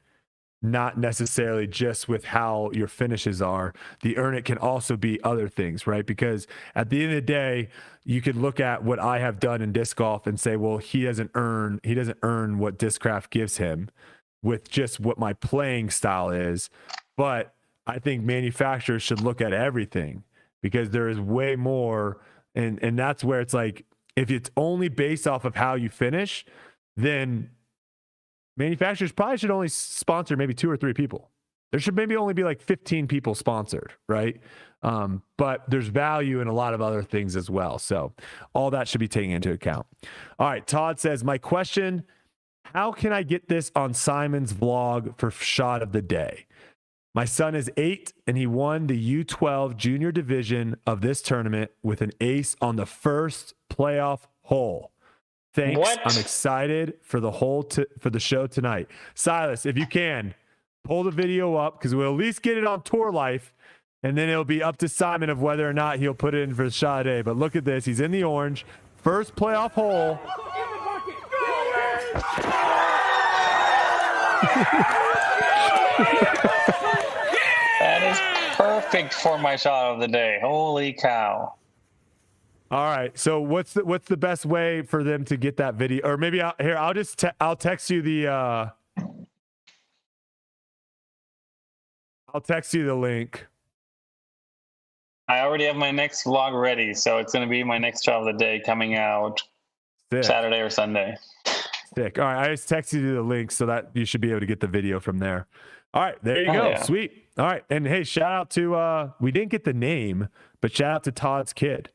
not necessarily just with how your finishes are. The earn it can also be other things, right? Because at the end of the day, you could look at what I have done in disc golf and say, well, he doesn't earn what Discraft gives him with just what my playing style is. But I think manufacturers should look at everything, because there is way more. And that's where it's like, if it's only based off of how you finish, then manufacturers probably should only sponsor maybe 2 or 3 people. There should maybe only be like 15 people sponsored, right? But there's value in a lot of other things as well. So all that should be taken into account. All right, Todd says, my question, how can I get this on Simon's vlog for shot of the day? My son is 8 and he won the U12 junior division of this tournament with an ace on the first playoff hole. Thanks. What? I'm excited for the for the show tonight. Silas, if you can, pull the video up, because we'll at least get it on Tour Life, and then it'll be up to Simon of whether or not he'll put it in for the shot of the day. But look at this. He's in the orange. First playoff hole. That is perfect for my shot of the day. Holy cow. All right. So what's the best way for them to get that video? Or maybe I'll text you the I'll text you the link. I already have my next vlog ready, so it's going to be my next shot of the day coming out Sick. Saturday or Sunday. Sick. All right. I just texted you the link so that you should be able to get the video from there. All right. There you go. Yeah. Sweet. All right. And hey, shout out to we didn't get the name, but shout out to Todd's kid.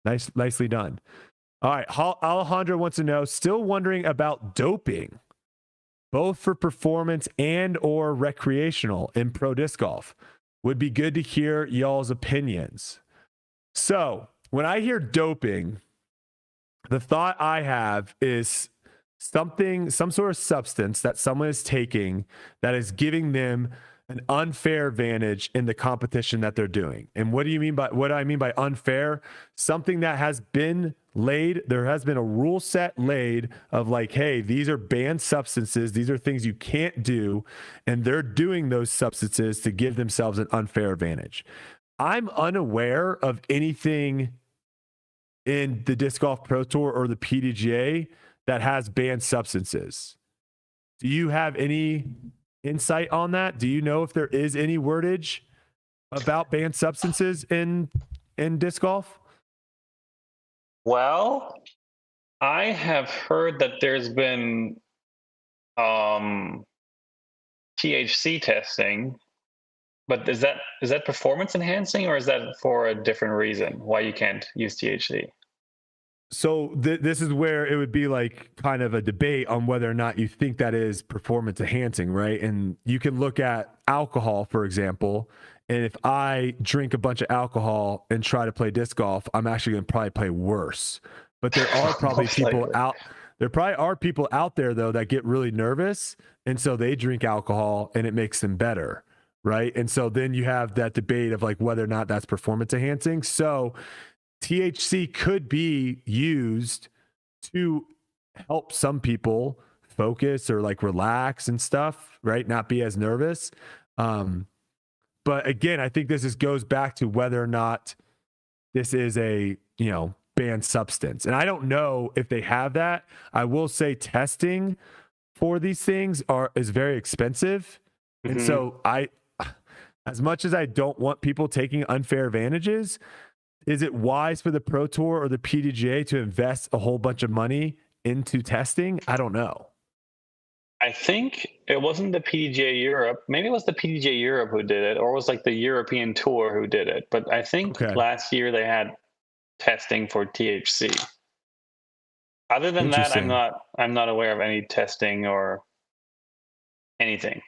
Nicely done. All right. Alejandro wants to know, still wondering about doping, both for performance and or recreational in pro disc golf. Would be good to hear y'all's opinions. So when I hear doping, the thought I have is some sort of substance that someone is taking that is giving them an unfair advantage in the competition that they're doing. And what I mean by unfair? Something that has been laid, there has been a rule set laid of like, hey, these are banned substances. These are things you can't do. And they're doing those substances to give themselves an unfair advantage. I'm unaware of anything in the Disc Golf Pro Tour or the PDGA that has banned substances. Do you have any insight on that? Do you know if there is any wordage about banned substances in disc golf? Well, I have heard that there's been THC testing, but is that performance enhancing, or is that for a different reason why you can't use THC? So this is where it would be like kind of a debate on whether or not you think that is performance enhancing, right? And you can look at alcohol, for example, and if I drink a bunch of alcohol and try to play disc golf, I'm actually going to probably play worse. But there are probably people out there though that get really nervous, and so they drink alcohol and it makes them better, right? And so then you have that debate of like whether or not that's performance enhancing. So THC could be used to help some people focus or like relax and stuff, right? Not be as nervous. But again, I think this goes back to whether or not this is a, banned substance. And I don't know if they have that. I will say testing for these things is very expensive. Mm-hmm. And so as much as I don't want people taking unfair advantages, is it wise for the Pro Tour or the PDGA to invest a whole bunch of money into testing? I don't know. I think it wasn't the PDGA Europe. Maybe it was the PDGA Europe who did it, or it was like the European Tour who did it. But I think last year they had testing for THC. Other than that, I'm not aware of any testing or anything.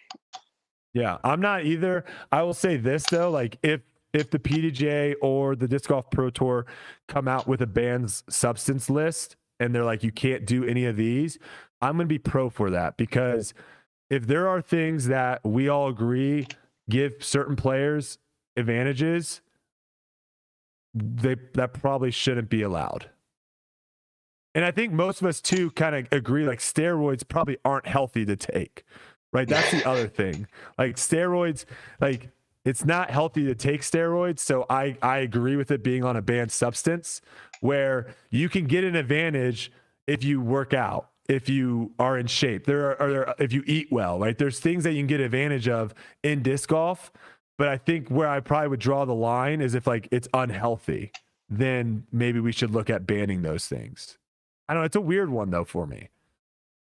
Yeah, I'm not either. I will say this though, like if the PDGA or the Disc Golf Pro Tour come out with a banned substance list and they're like, you can't do any of these, I'm going to be pro for that, because if there are things that we all agree give certain players advantages, that probably shouldn't be allowed. And I think most of us too kind of agree, like steroids probably aren't healthy to take. right? That's the other thing. Like steroids, like it's not healthy to take steroids. So I agree with it being on a banned substance where you can get an advantage if you work out, if you are in shape, if you eat well, right? There's things that you can get advantage of in disc golf. But I think where I probably would draw the line is if like it's unhealthy, then maybe we should look at banning those things. I don't know. It's a weird one though for me.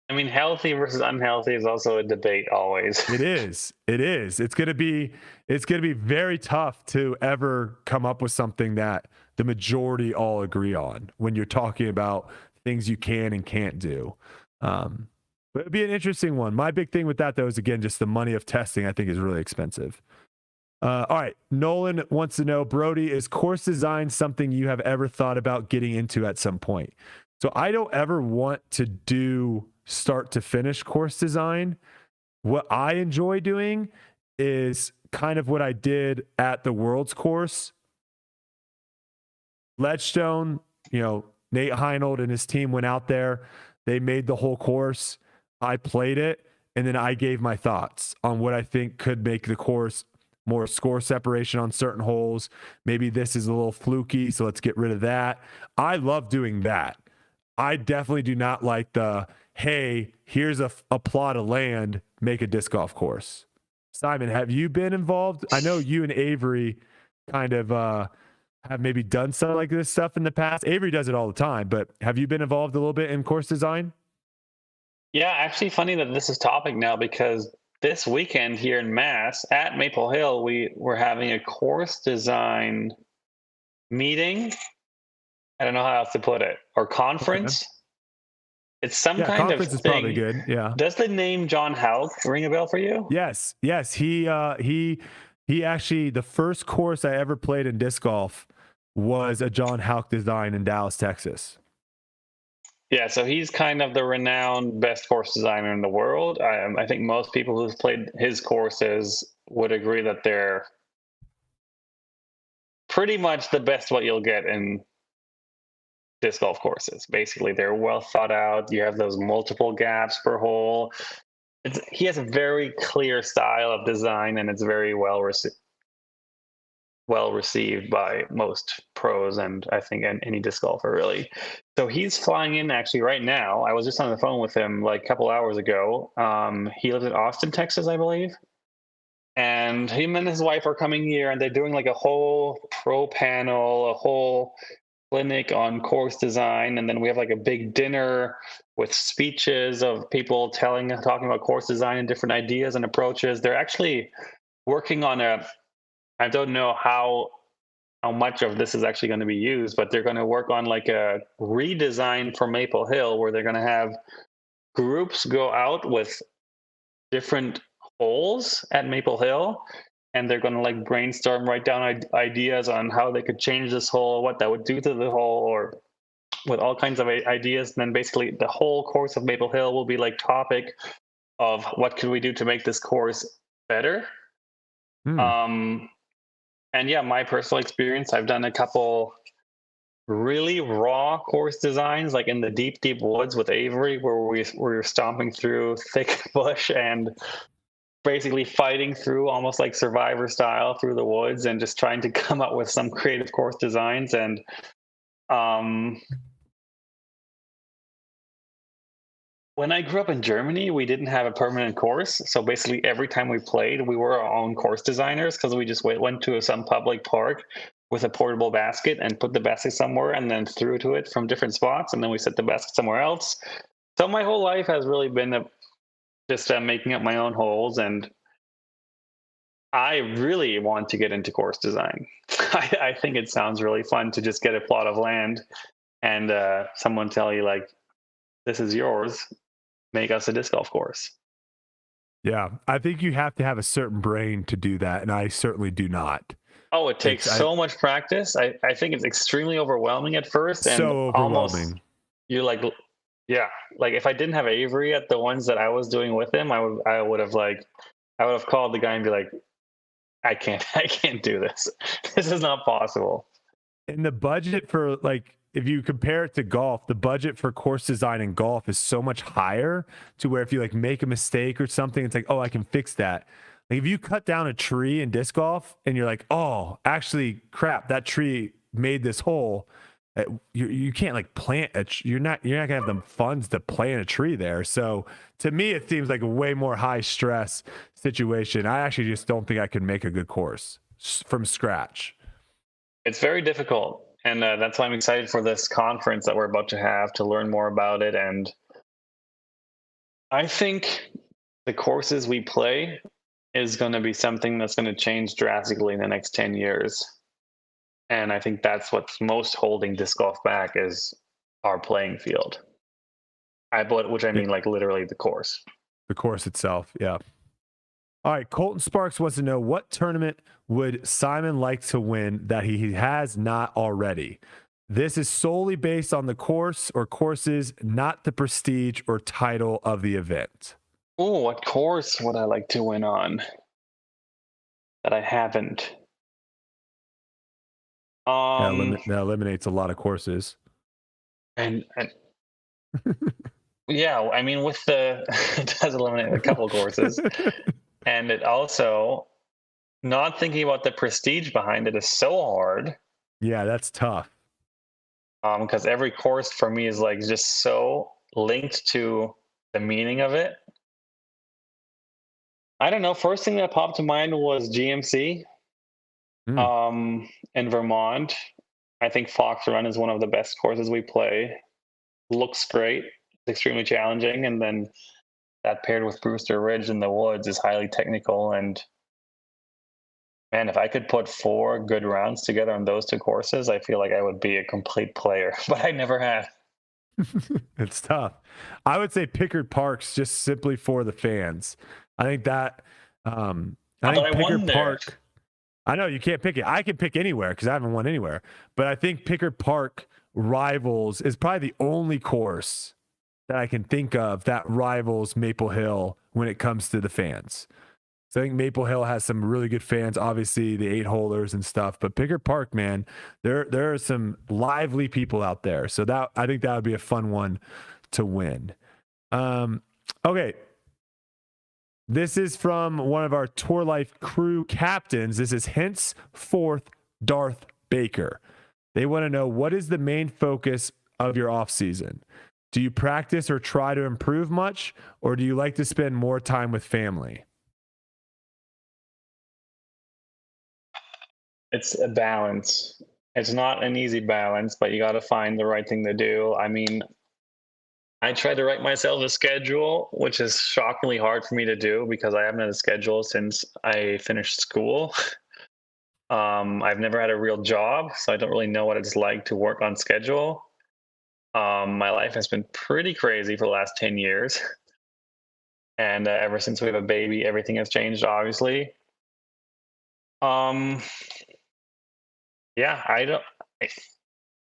I mean, healthy versus unhealthy is also a debate always. It is. It's gonna be very tough to ever come up with something that the majority all agree on when you're talking about things you can and can't do. But it'd be an interesting one. My big thing with that though is again just the money of testing. I think is really expensive. All right, Nolan wants to know, Brodie, is course design something you have ever thought about getting into at some point? So I don't ever want to do start to finish course design. What I enjoy doing is kind of what I did at the Worlds course. Ledgestone, Nate Heinold and his team went out there. They made the whole course. I played it, and then I gave my thoughts on what I think could make the course more score separation on certain holes. Maybe this is a little fluky, so let's get rid of that. I love doing that. I definitely do not like hey, here's a plot of land, make a disc golf course. Simon, have you been involved? I know you and Avery kind of have maybe done some like this stuff in the past. Avery does it all the time, but have you been involved a little bit in course design? Yeah, actually funny that this is topic now because this weekend here in Mass at Maple Hill, we were having a course design meeting. I don't know how else to put it, or conference. Okay. It's some kind of conference is thing. Probably good. Yeah. Does the name John Houck ring a bell for you? Yes. He actually, the first course I ever played in disc golf was a John Houck design in Dallas, Texas. Yeah, so he's kind of the renowned best course designer in the world. I think most people who've played his courses would agree that they're pretty much the best what you'll get in disc golf courses. Basically, they're well thought out. You have those multiple gaps per hole. He has a very clear style of design, and it's very well received by most pros, and I think any disc golfer really. So he's flying in actually right now. I was just on the phone with him like a couple hours ago. He lives in Austin, Texas, I believe. And him and his wife are coming here, and they're doing like a whole pro panel, a whole clinic on course design, and then we have like a big dinner with speeches of people talking about course design and different ideas and approaches. They're actually working on I don't know how much of this is actually going to be used, but they're going to work on like a redesign for Maple Hill where they're going to have groups go out with different holes at Maple Hill, and they're going to like brainstorm, write down ideas on how they could change this hole, what that would do to the hole, or with all kinds of ideas. And then basically the whole course of Maple Hill will be like topic of what can we do to make this course better. And yeah, my personal experience, I've done a couple really raw course designs, like in the deep woods with Avery, where we were stomping through thick bush and basically fighting through almost like Survivor style through the woods and just trying to come up with some creative course designs. And when I grew up in Germany, we didn't have a permanent course. So basically every time we played, we were our own course designers because we just went to some public park with a portable basket and put the basket somewhere and then threw to it from different spots. And then we set the basket somewhere else. So my whole life has really been just making up my own holes. And I really want to get into course design. I think it sounds really fun to just get a plot of land and someone tell you like, this is yours. Make us a disc golf course. Yeah, I think you have to have a certain brain to do that, and I certainly do not. Oh, it takes so much practice. I think it's extremely overwhelming at first, and so overwhelming. You're like, yeah, like if I didn't have Avery at the ones that I was doing with him, I would have called the guy and be like, I can't do this. This is not possible. And the budget for like, if you compare it to golf, the budget for course design in golf is so much higher to where if you like make a mistake or something, it's like, oh, I can fix that. Like if you cut down a tree in disc golf and you're like, oh, actually, crap, that tree made this hole. You can't like plant you're not gonna have the funds to plant a tree there. So to me, it seems like a way more high stress situation. I actually just don't think I could make a good course from scratch. It's very difficult. And that's why I'm excited for this conference that we're about to have to learn more about it. And I think the courses we play is going to be something that's going to change drastically in the next 10 years. And I think that's what's most holding disc golf back is our playing field. Which I mean like literally the course. The course itself, yeah. All right, Colton Sparks wants to know, what tournament would Simon like to win that he has not already? This is solely based on the course or courses, not the prestige or title of the event. Oh, what course would I like to win on that I haven't? That eliminates a lot of courses. And yeah, I mean, with the it does eliminate a couple courses, and it also not thinking about the prestige behind it is so hard. Yeah, that's tough. Because every course for me is like just so linked to the meaning of it. I don't know. First thing that popped to mind was GMC. In Vermont. I think Fox Run is one of the best courses we play. Looks great. It's extremely challenging. And then that paired with Brewster Ridge in the woods is highly technical. And man, if I could put 4 good rounds together on those 2 courses, I feel like I would be a complete player, but I never have. It's tough. I would say Pickard Park's just simply for the fans. I think that I think Pickard Park. I know you can't pick it. I can pick anywhere because I haven't won anywhere. But I think Pickard Park rivals is probably the only course that I can think of that rivals Maple Hill when it comes to the fans. So I think Maple Hill has some really good fans, obviously the 8-holers and stuff. But Pickard Park, man, there are some lively people out there. So that I think that would be a fun one to win. Okay. This is from one of our Tour Life crew captains. This is henceforth Darth Baker. They want to know, what is the main focus of your off season? Do you practice or try to improve much, or do you like to spend more time with family? It's a balance. It's not an easy balance, but you got to find the right thing to do. I mean, I try to write myself a schedule, which is shockingly hard for me to do because I haven't had a schedule since I finished school. I've never had a real job, so I don't really know what it's like to work on schedule. My life has been pretty crazy for the last 10 years. And ever since we have a baby, everything has changed, obviously. Yeah,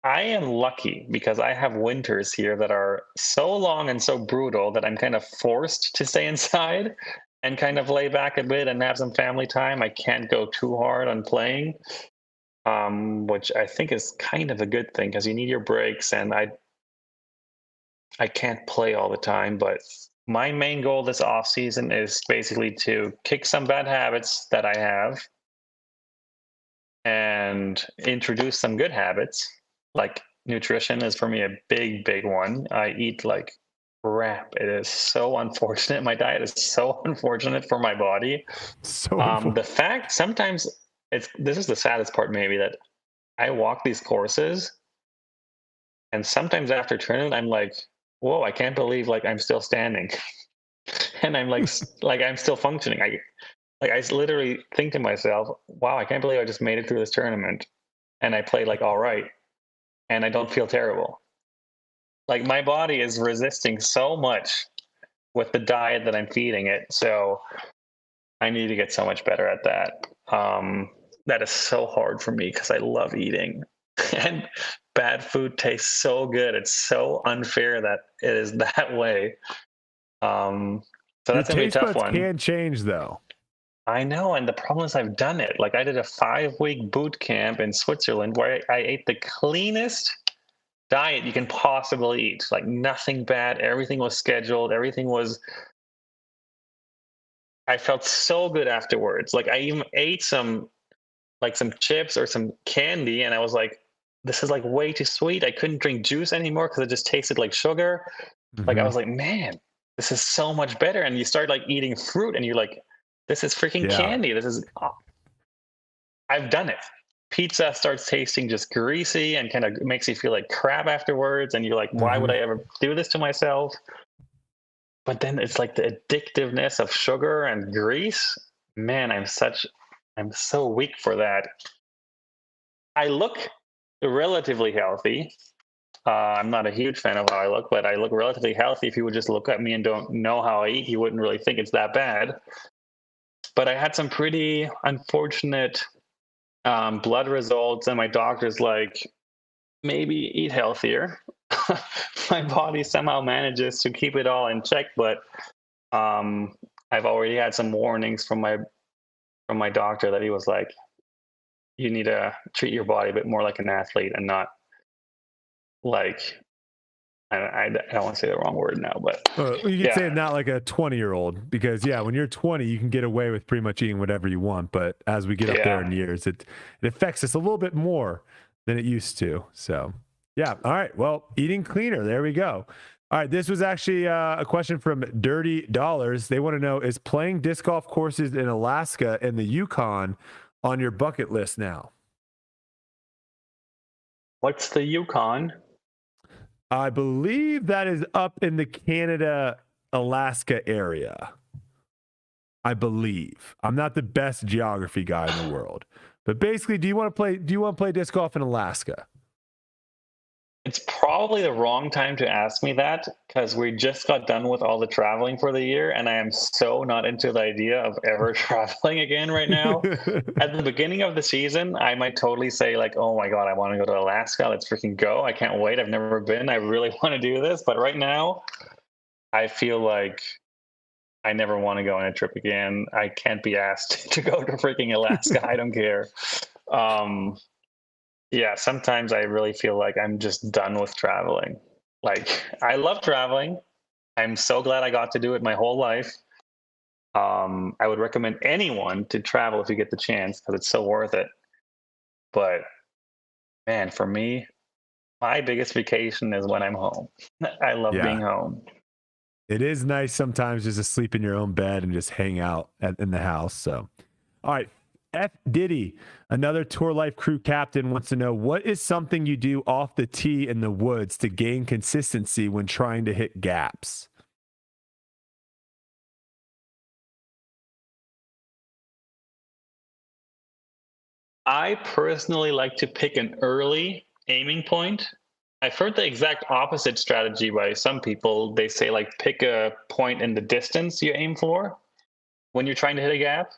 I am lucky because I have winters here that are so long and so brutal that I'm kind of forced to stay inside and kind of lay back a bit and have some family time. I can't go too hard on playing, which I think is kind of a good thing because you need your breaks, and I can't play all the time. But my main goal this off season is basically to kick some bad habits that I have and introduce some good habits. Like nutrition is for me a big one. I eat like crap. It is so unfortunate. My diet is so unfortunate for my body. The fact sometimes this is the saddest part maybe, that I walk these courses and sometimes after tournament I'm like, whoa, I can't believe like I'm still standing. And I'm like I'm still functioning. I literally think to myself, wow, I can't believe I just made it through this tournament and I played like all right. And I don't feel terrible. Like my body is resisting so much with the diet that I'm feeding it. So I need to get so much better at that. That is so hard for me because I love eating. And bad food tastes so good. It's so unfair that it is that way. So that's going to be a tough one. Can change though. I know, and the problem is I've done it. Like I did a 5-week boot camp in Switzerland where I ate the cleanest diet you can possibly eat. Like nothing bad. Everything was scheduled. I felt so good afterwards. Like I even ate some chips or some candy, and I was like, this is like way too sweet. I couldn't drink juice anymore because it just tasted like sugar. Like I was like, man, this is so much better. And you start like eating fruit, and you're like, this is freaking candy. I've done it. Pizza starts tasting just greasy and kind of makes you feel like crap afterwards. And you're like, why would I ever do this to myself? But then it's like the addictiveness of sugar and grease. Man, I'm so weak for that. I look relatively healthy. I'm not a huge fan of how I look, but I look relatively healthy. If you would just look at me and don't know how I eat, you wouldn't really think it's that bad. But I had some pretty unfortunate blood results, and my doctor's like, maybe eat healthier. My body somehow manages to keep it all in check, but I've already had some warnings from my doctor that he was like, you need to treat your body a bit more like an athlete and not like, I don't want to say the wrong word now, but you could say not like a 20-year-old, because when you're 20, you can get away with pretty much eating whatever you want. But as we get up there in years, it affects us a little bit more than it used to. So all right. Well, eating cleaner. There we go. All right. This was actually a question from Dirty Dollars. They want to know, is playing disc golf courses in Alaska and the Yukon on your bucket list now? What's the Yukon? I believe that is up in the Canada-Alaska area. I believe. I'm not the best geography guy in the world, but basically, do you want to play disc golf in Alaska? It's probably the wrong time to ask me that, because we just got done with all the traveling for the year, and I am so not into the idea of ever traveling again right now. At the beginning of the season, I might totally say like, oh my God, I want to go to Alaska. Let's freaking go. I can't wait. I've never been. I really want to do this. But right now, I feel like I never want to go on a trip again. I can't be asked to go to freaking Alaska. I don't care. Sometimes I really feel like I'm just done with traveling. Like, I love traveling. I'm so glad I got to do it my whole life. I would recommend anyone to travel if you get the chance, because it's so worth it. But man, for me, my biggest vacation is when I'm home. I love being home. It is nice sometimes just to sleep in your own bed and just hang out in the house. So, all right. F. Diddy, another Tour Life crew captain, wants to know, what is something you do off the tee in the woods to gain consistency when trying to hit gaps? I personally like to pick an early aiming point. I've heard the exact opposite strategy by some people. They say like pick a point in the distance you aim for when you're trying to hit a gap.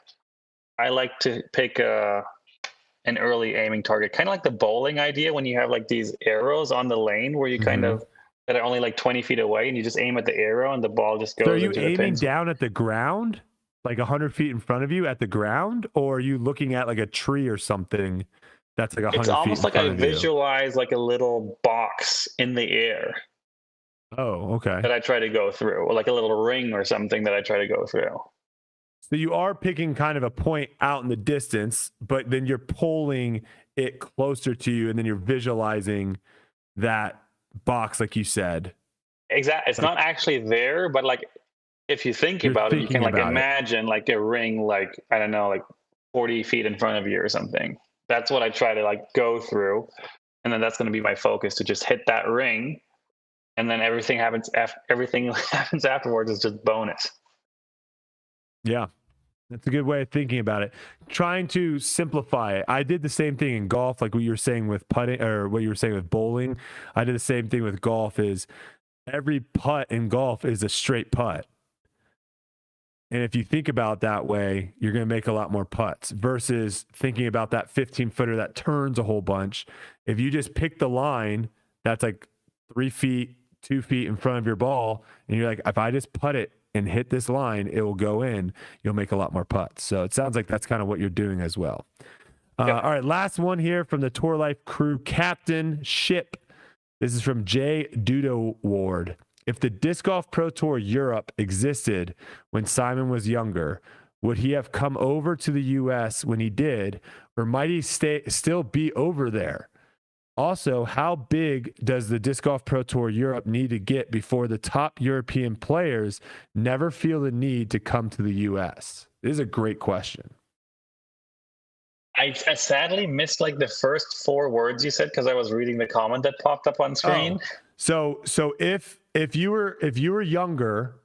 I like to pick an early aiming target, kind of like the bowling idea when you have like these arrows on the lane where you kind of that are only like 20 feet away, and you just aim at the arrow and the ball just goes. So are you into aiming the pins. Down at the ground, like 100 feet in front of you at the ground, or are you looking at like a tree or something that's like 100 feet in front of you? It's almost like I visualize like a little box in the air. Oh, okay. That I try to go through, or like a little ring or something that I try to go through. So you are picking kind of a point out in the distance, but then you're pulling it closer to you, and then you're visualizing that box, like you said. Exactly. It's not actually there, but like if you think about it, you can like imagine like a ring, like, I don't know, like 40 feet in front of you or something. That's what I try to like go through. And then that's going to be my focus, to just hit that ring. And then everything happens afterwards is just bonus. Yeah. That's a good way of thinking about it. Trying to simplify it. I did the same thing in golf, like what you were saying with putting, or what you were saying with bowling. I did the same thing with golf. Is every putt in golf is a straight putt. And if you think about it that way, you're going to make a lot more putts versus thinking about that 15-footer that turns a whole bunch. If you just pick the line that's like 3 feet, 2 feet in front of your ball, and you're like, if I just putt it and hit this line, it will go in, you'll make a lot more putts. So it sounds like that's kind of what you're doing as well. All right, last one here from the Tour Life crew captain, Ship. This is from Jay Dudo Ward. If the Disc Golf Pro Tour Europe existed when Simon was younger, would he have come over to the U.S. when he did, or might he still be over there? Also, how big does the Disc Golf Pro Tour Europe need to get before the top European players never feel the need to come to the U.S.? This is a great question. I sadly missed like the first 4 words you said because I was reading the comment that popped up on screen. So if you were younger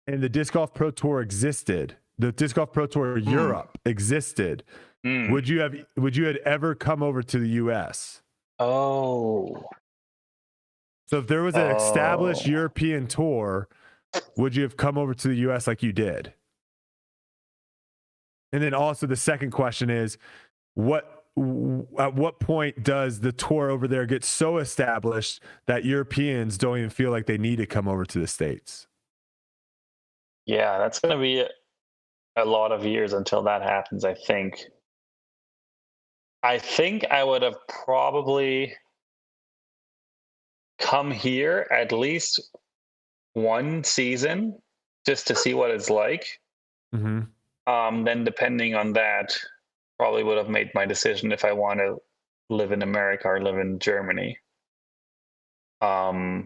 and the Disc Golf Pro Tour existed, the Disc Golf Pro Tour Europe existed, would you have ever come over to the US? Oh. So if there was an established European tour, would you have come over to the US like you did? And then also the second question is, at what point does the tour over there get so established that Europeans don't even feel like they need to come over to the States? Yeah, that's going to be a lot of years until that happens, I think. I think I would have probably come here at least one season just to see what it's like. Mm-hmm. Then depending on that, probably would have made my decision if I want to live in America or live in Germany. I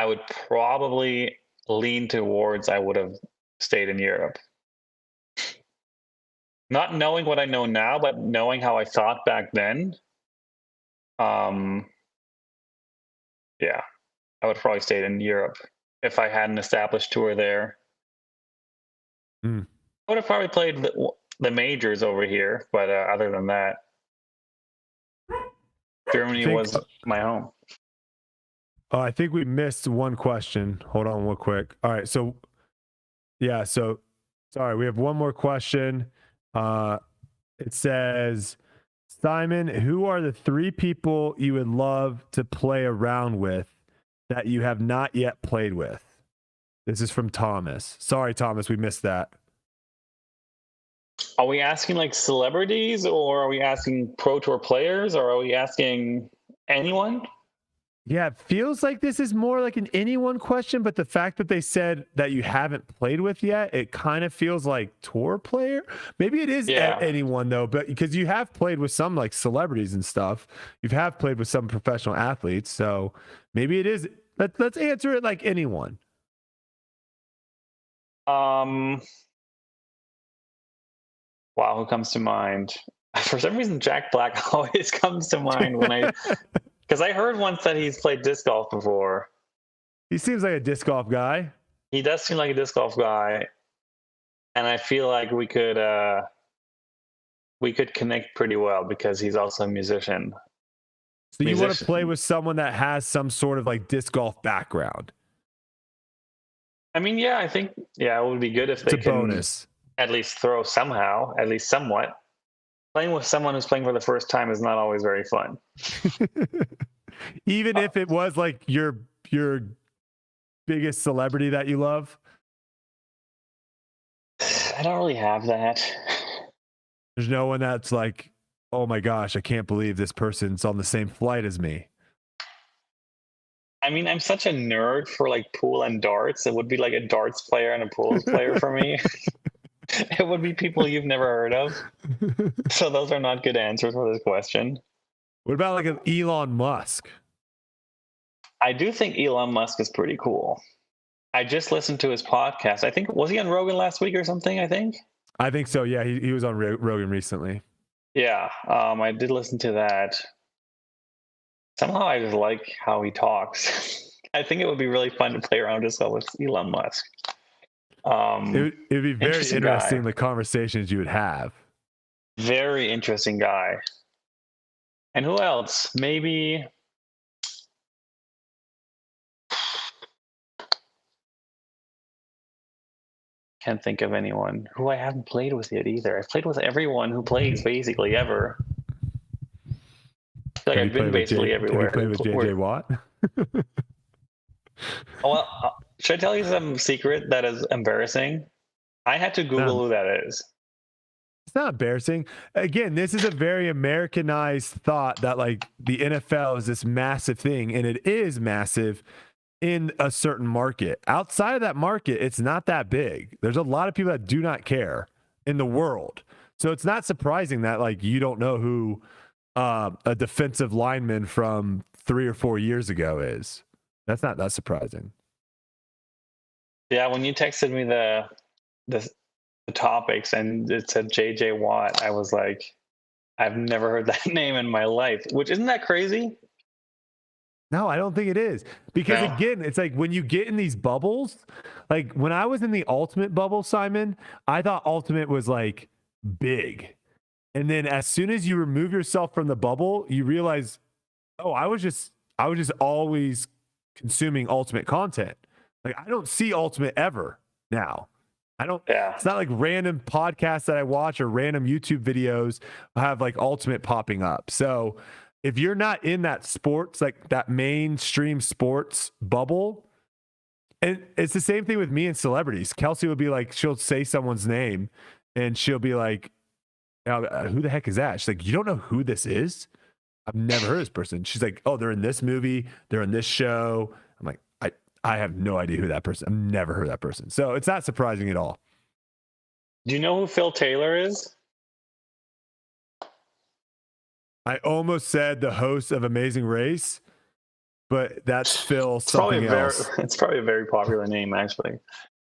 would probably lean towards I would have stayed in Europe. Not knowing what I know now, but knowing how I thought back then. Yeah, I would probably stayed in Europe if I had an established tour there. I would have probably played the majors over here, but other than that, Germany was my home. Oh, I think we missed one question. Hold on real quick. All right. So sorry, we have one more question. It says, Simon, who are the 3 people you would love to play around with that you have not yet played with? This is from Thomas. Sorry, Thomas, we missed that. Are we asking like celebrities, or are we asking Pro Tour players, or are we asking anyone? Yeah, it feels like this is more like an anyone question, but the fact that they said that you haven't played with yet, it kind of feels like tour player. Maybe it is anyone though, but because you have played with some like celebrities and stuff, you have played with some professional athletes, so maybe it is. Let's answer it like anyone. Wow, who comes to mind? For some reason, Jack Black always comes to mind when because I heard once that he's played disc golf before. He seems like a disc golf guy. He does seem like a disc golf guy, and I feel like we could connect pretty well because he's also a musician. So you want to play with someone that has some sort of like disc golf background? I mean, yeah, I think it would be good if they can bonus. At least throw somehow, at least somewhat. Playing with someone who's playing for the first time is not always very fun. Even if it was like your biggest celebrity that you love? I don't really have that. There's no one that's like, oh my gosh, I can't believe this person's on the same flight as me. I mean, I'm such a nerd for like pool and darts. It would be like a darts player and a pool player for me. It would be people you've never heard of. So those are not good answers for this question. What about like an Elon Musk? I do think Elon Musk is pretty cool. I just listened to his podcast. I think, was he on Rogan last week or something, I think so. Yeah, he was on Rogan recently. Yeah, I did listen to that. Somehow I just like how he talks. I think it would be really fun to play around just with Elon Musk. It would be very interesting the conversations you would have. Very interesting guy. And who else? Maybe can't think of anyone who I haven't played with yet either. I've played with everyone who plays basically ever. I feel like I've been basically everywhere. Have you played with JJ Watt? Well, should I tell you some secret that is embarrassing? I had to Google who that is. It's not embarrassing. Again, this is a very Americanized thought that like the NFL is this massive thing, and it is massive in a certain market. Outside of that market, it's not that big. There's a lot of people that do not care in the world. So it's not surprising that like you don't know who a defensive lineman from 3 or 4 years ago is. That's not that surprising. Yeah, when you texted me the topics and it said JJ Watt, I was like, I've never heard that name in my life. Which, isn't that crazy? No, I don't think it is. Because No. again, it's like when you get in these bubbles, like when I was in the Ultimate bubble, Simon, I thought Ultimate was like big. And then as soon as you remove yourself from the bubble, you realize, oh, I was just always consuming Ultimate content. Like I don't see Ultimate ever now. I don't, Yeah. It's not like random podcasts that I watch or random YouTube videos have like Ultimate popping up. So if you're not in that sports, like that mainstream sports bubble, and it's the same thing with me and celebrities. Kelsey will be like, she'll say someone's name and she'll be like, who the heck is that? She's like, you don't know who this is? I've never heard of this person. She's like, oh, they're in this movie. They're in this show. I'm like, I have no idea who that person. I've never heard of that person. So it's not surprising at all. Do you know who Phil Taylor is? I almost said the host of Amazing Race, but that's Phil something else. It's probably a very popular name, actually.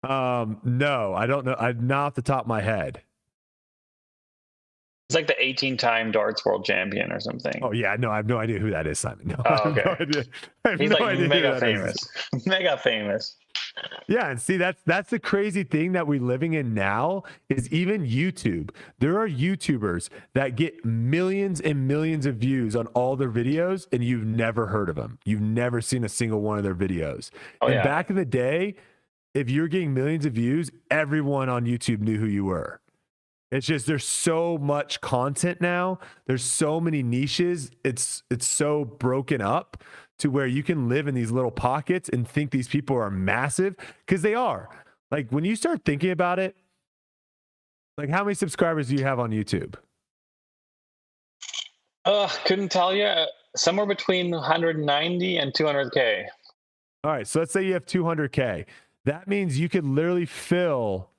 No, I don't know. I'm not off the top of my head. It's like the 18-time darts world champion or something. Oh yeah, no, I have no idea who that is, Simon. No, Oh, okay. I have no idea. I have He's no like idea who mega that famous. is. Mega famous. Yeah, and see that's the crazy thing that we're living in now is even YouTube. There are YouTubers that get millions and millions of views on all their videos, and you've never heard of them. You've never seen a single one of their videos. Oh, and yeah. back in the day, if you're getting millions of views, everyone on YouTube knew who you were. It's just there's so much content now. There's so many niches. It's so broken up to where you can live in these little pockets and think these people are massive because they are. Like when you start thinking about it, like how many subscribers do you have on YouTube? Couldn't tell you. Somewhere between 190 and 200K. All right, so let's say you have 200K. That means you could literally fill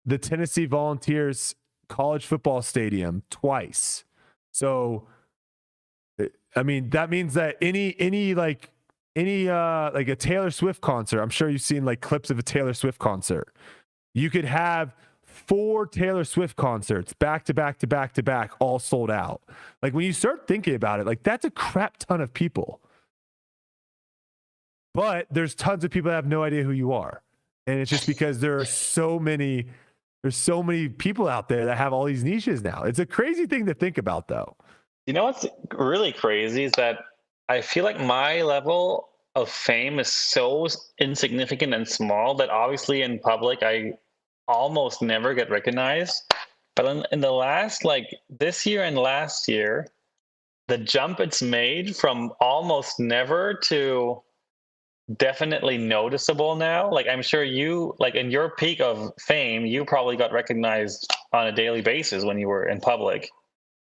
the Tennessee Volunteers college football stadium twice. So I mean that means that any like a Taylor Swift concert, I'm sure you've seen like clips of a Taylor Swift concert. You could have 4 Taylor Swift concerts back to back to back to back, all sold out. Like when you start thinking about it, like that's a crap ton of people. But there's tons of people that have no idea who you are. And it's just because there's so many people out there that have all these niches now. It's a crazy thing to think about, though. You know what's really crazy is that I feel like my level of fame is so insignificant and small that obviously in public I almost never get recognized. But in the last, like this year and last year, the jump it's made from almost never to definitely noticeable now. Like I'm sure you, like in your peak of fame, you probably got recognized on a daily basis when you were in public.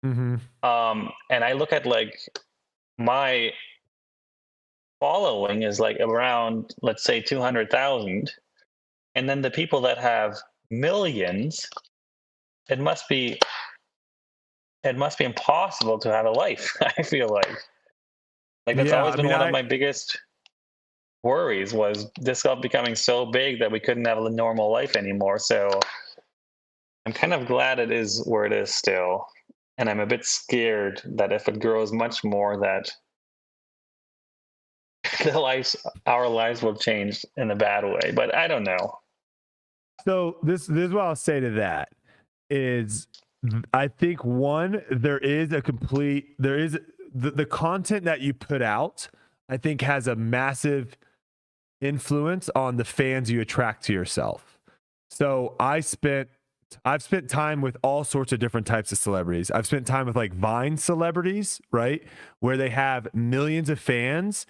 Mm-hmm. And I look at like my following is like around, let's say 200,000. And then the people that have millions, it must be impossible to have a life. I feel like that's always been one of my biggest worries was disc golf becoming so big that we couldn't have a normal life anymore. So I'm kind of glad it is where it is still. And I'm a bit scared that if it grows much more that our lives will change in a bad way, but I don't know. So this is what I'll say to that is I think one, there is the content that you put out, I think has a massive influence on the fans you attract to yourself. So I've spent time with all sorts of different types of celebrities. I've spent time with like Vine celebrities, right? Where they have millions of fans.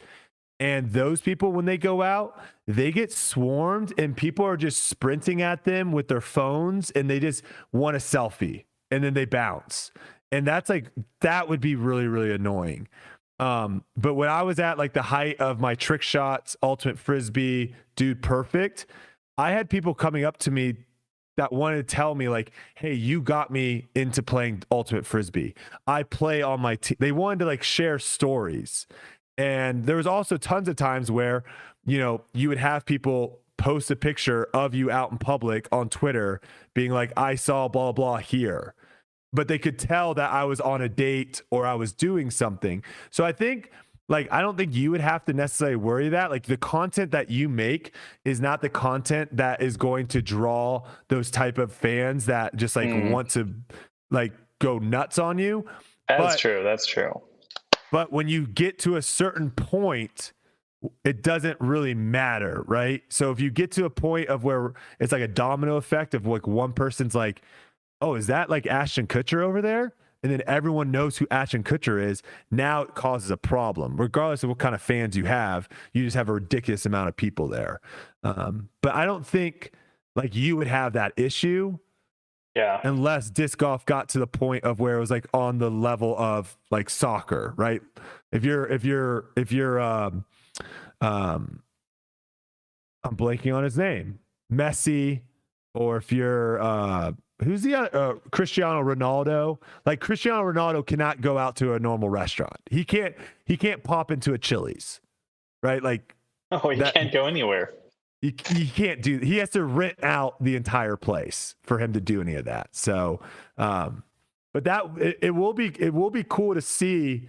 And those people, when they go out, they get swarmed and people are just sprinting at them with their phones and they just want a selfie. and then they bounce. And that's like, that would be really, really annoying. But when I was at like the height of my trick shots, ultimate frisbee, dude perfect, I had people coming up to me that wanted to tell me like, hey, you got me into playing ultimate frisbee. I play on my team. They wanted to like share stories. And there was also tons of times where, you know, you would have people post a picture of you out in public on Twitter being like, I saw blah, blah here. But they could tell that I was on a date or I was doing something. So I think, like, I don't think you would have to necessarily worry that. Like, the content that you make is not the content that is going to draw those type of fans that just like want to like go nuts on you. That's true. That's true. But when you get to a certain point, it doesn't really matter, right? So if you get to a point of where it's like a domino effect of like one person's like, oh, is that like Ashton Kutcher over there? And then everyone knows who Ashton Kutcher is. Now it causes a problem. Regardless of what kind of fans you have, you just have a ridiculous amount of people there. But I don't think like you would have that issue. Yeah. Unless disc golf got to the point of where it was like on the level of like soccer, right? If you're I'm blanking on his name, Messi, or if you're who's the other Cristiano Ronaldo? Like Cristiano Ronaldo cannot go out to a normal restaurant. He can't pop into a Chili's, right? Like, he can't go anywhere. He can't do. He has to rent out the entire place for him to do any of that. So, but that it will be cool to see,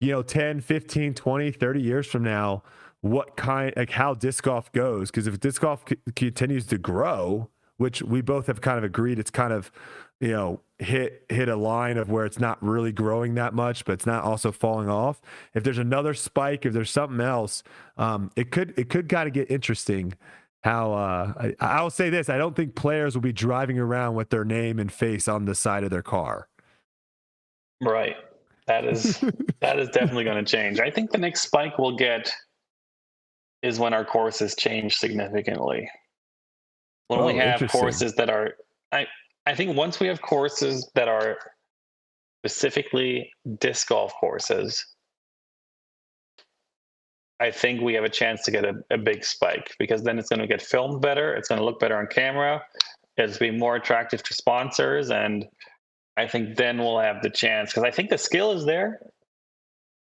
you know, 10, 15, 20, 30 years from now, what kind, like how disc golf goes. Because if disc golf continues to grow, which we both have kind of agreed, it's kind of, you know, hit a line of where it's not really growing that much, but it's not also falling off. If there's another spike, if there's something else, it could kind of get interesting. How I'll say this: I don't think players will be driving around with their name and face on the side of their car. Right. That is definitely going to change. I think the next spike we'll get is when our courses change significantly. When we have courses that are, I think once we have courses that are specifically disc golf courses, I think we have a chance to get a big spike, because then it's going to get filmed better. It's going to look better on camera. It's going to be more attractive to sponsors. And I think then we'll have the chance, because I think the skill is there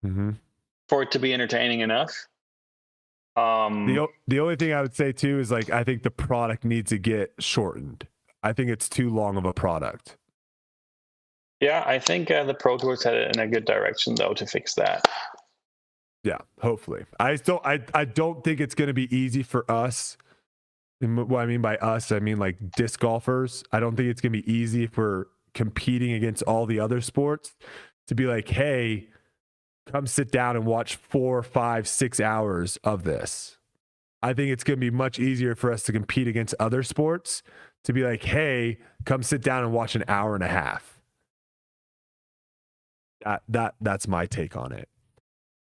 for it to be entertaining enough. The only thing I would say too is like, I think the product needs to get shortened. I think it's too long of a product. Yeah, I think the Pro Tour's headed in a good direction though to fix that. Yeah, hopefully. I don't think it's going to be easy for us. And what I mean by us, I mean like disc golfers. I don't think it's going to be easy if we're competing against all the other sports to be like, hey, come sit down and watch 4, 5, 6 hours of this. I think it's going to be much easier for us to compete against other sports to be like, hey, come sit down and watch an hour and a half. That's my take on it.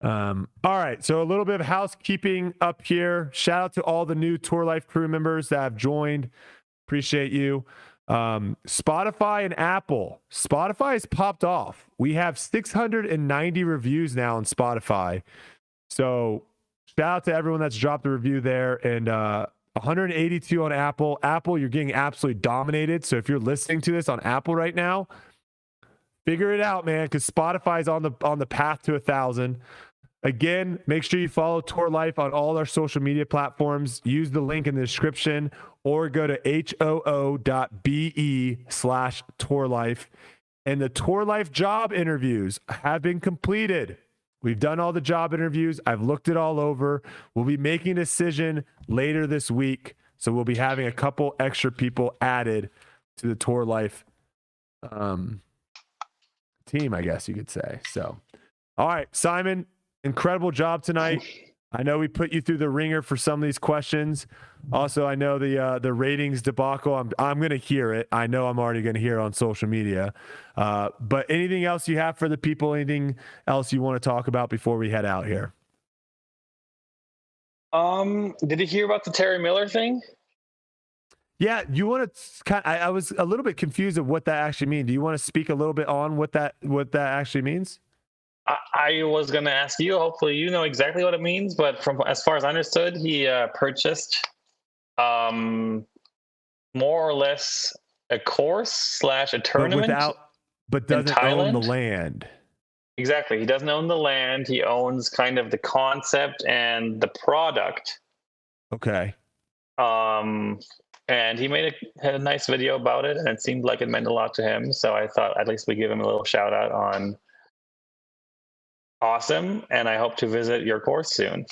All right. So a little bit of housekeeping up here. Shout out to all the new Tour Life crew members that have joined. Appreciate you. Spotify and Apple. Spotify has popped off. We have 690 reviews now on Spotify. So shout out to everyone that's dropped a review there, and 182 on Apple. Apple, you're getting absolutely dominated. So if you're listening to this on Apple right now, figure it out, man, because Spotify is on the path to 1,000. Again, make sure you follow Tour Life on all our social media platforms. Use the link in the description or go to hoo.be/tourlife. And the Tour Life job interviews have been completed. We've done all the job interviews. I've looked it all over. We'll be making a decision later this week. So we'll be having a couple extra people added to the Tour Life team, I guess you could say. So, all right, Simon, incredible job tonight. I know we put you through the ringer for some of these questions. Also, I know the ratings debacle. I'm going to hear it. I know I'm already going to hear it on social media. But anything else you have for the people? Anything else you want to talk about before we head out here? Did you hear about the Terry Miller thing? Yeah, you want to kind I was a little bit confused of what that actually means. Do you want to speak a little bit on what that actually means? I was going to ask you, hopefully you know exactly what it means, but from as far as I understood, he purchased more or less a course / a tournament but doesn't own the land. Exactly. He doesn't own the land. He owns kind of the concept and the product. Okay. And he had a nice video about it, and it seemed like it meant a lot to him. So I thought at least we give him a little shout out on awesome, and I hope to visit your course soon.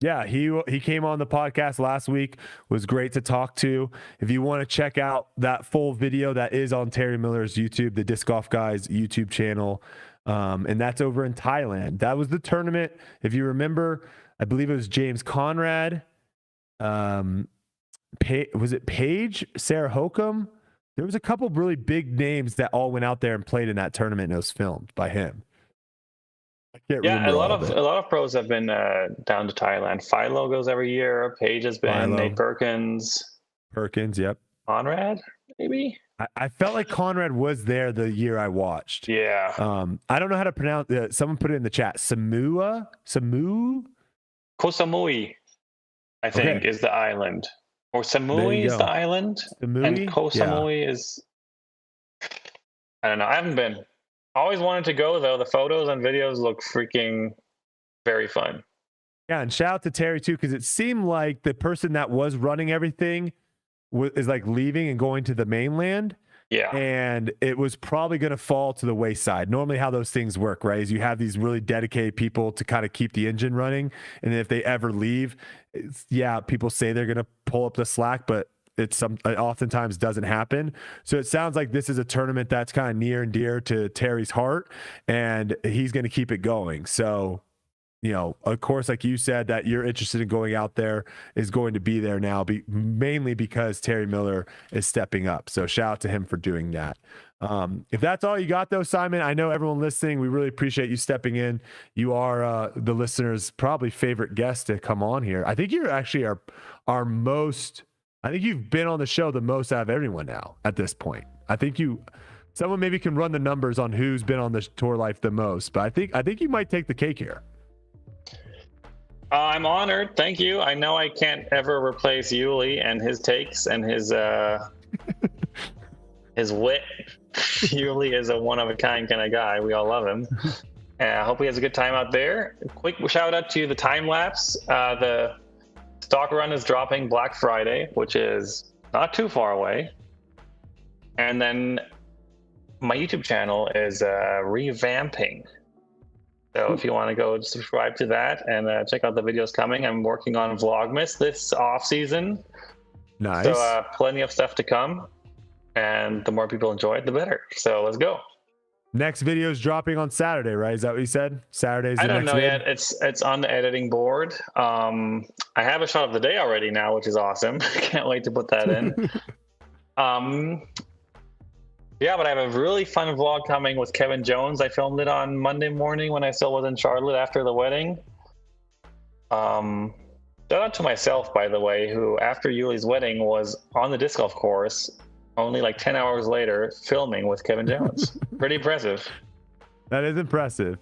Yeah, he came on the podcast last week. Was great to talk to. If you want to check out that full video, that is on Terry Miller's YouTube, the Disc Golf Guys YouTube channel, and that's over in Thailand. That was the tournament. If you remember, I believe it was James Conrad. Was it Paige, Sarah Hokum? There was a couple of really big names that all went out there and played in that tournament, and it was filmed by him. Yeah, a lot of pros have been down to Thailand. Philo goes every year. Paige has been. Philo. Nate Perkins, yep. Conrad, maybe. I felt like Conrad was there the year I watched. Yeah. I don't know how to pronounce. Someone put it in the chat. Samu, Koh Samui, I think, is the island, or Samui is the island, and Koh Samui is. I don't know. I haven't been. Always wanted to go though. The photos and videos look freaking very fun. Yeah, and shout out to Terry too, because it seemed like the person that was running everything is like leaving and going to the mainland. Yeah, and it was probably going to fall to the wayside. Normally, how those things work, right, is you have these really dedicated people to kind of keep the engine running, and if they ever leave, people say they're going to pull up the slack, but it oftentimes doesn't happen. So it sounds like this is a tournament that's kind of near and dear to Terry's heart, and he's going to keep it going. So, you know, of course, like you said, that you're interested in going out there is going to be there now, mainly because Terry Miller is stepping up. So shout out to him for doing that. If that's all you got though, Simon, I know everyone listening, we really appreciate you stepping in. You are the listeners' probably favorite guest to come on here. I think you're actually our most, I think you've been on the show the most out of everyone now at this point. I think someone maybe can run the numbers on who's been on the Tour Life the most, but I think you might take the cake here. I'm honored. Thank you. I know I can't ever replace Yuli and his takes and his his wit. Yuli is a one-of-a-kind kind of guy. We all love him. I hope he has a good time out there. Quick shout out to the time lapse. The stock run is dropping Black Friday, which is not too far away. And then my YouTube channel is revamping. So if you want to go subscribe to that and check out the videos coming, I'm working on Vlogmas this off season. Nice. So plenty of stuff to come, and the more people enjoy it, the better. So let's go. Next video is dropping on Saturday, right? Is that what you said? Saturday's the I don't next know vid? yet. It's on the editing board. I have a shot of the day already now, which is awesome. Can't wait to put that in. Yeah, but I have a really fun vlog coming with Kevin Jones. I filmed it on Monday morning when I still was in Charlotte after the wedding. Shout out to myself, by the way, who after Yuli's wedding was on the disc golf course only like 10 hours later filming with Kevin Jones. Pretty impressive. That is impressive.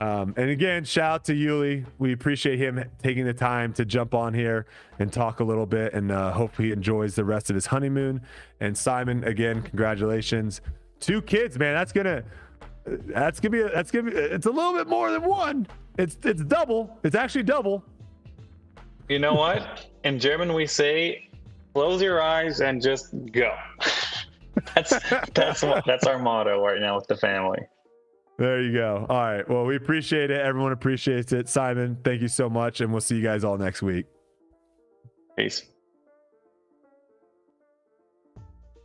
And again, shout out to Yuli. We appreciate him taking the time to jump on here and talk a little bit, and hope he enjoys the rest of his honeymoon. And Simon, again, congratulations. 2 kids, man. That's gonna be it's a little bit more than one. It's double. It's actually double. You know what? In German we say, close your eyes and just go. That's our motto right now with the family. There you go. All right. Well, we appreciate it. Everyone appreciates it. Simon, thank you so much. And we'll see you guys all next week. Peace.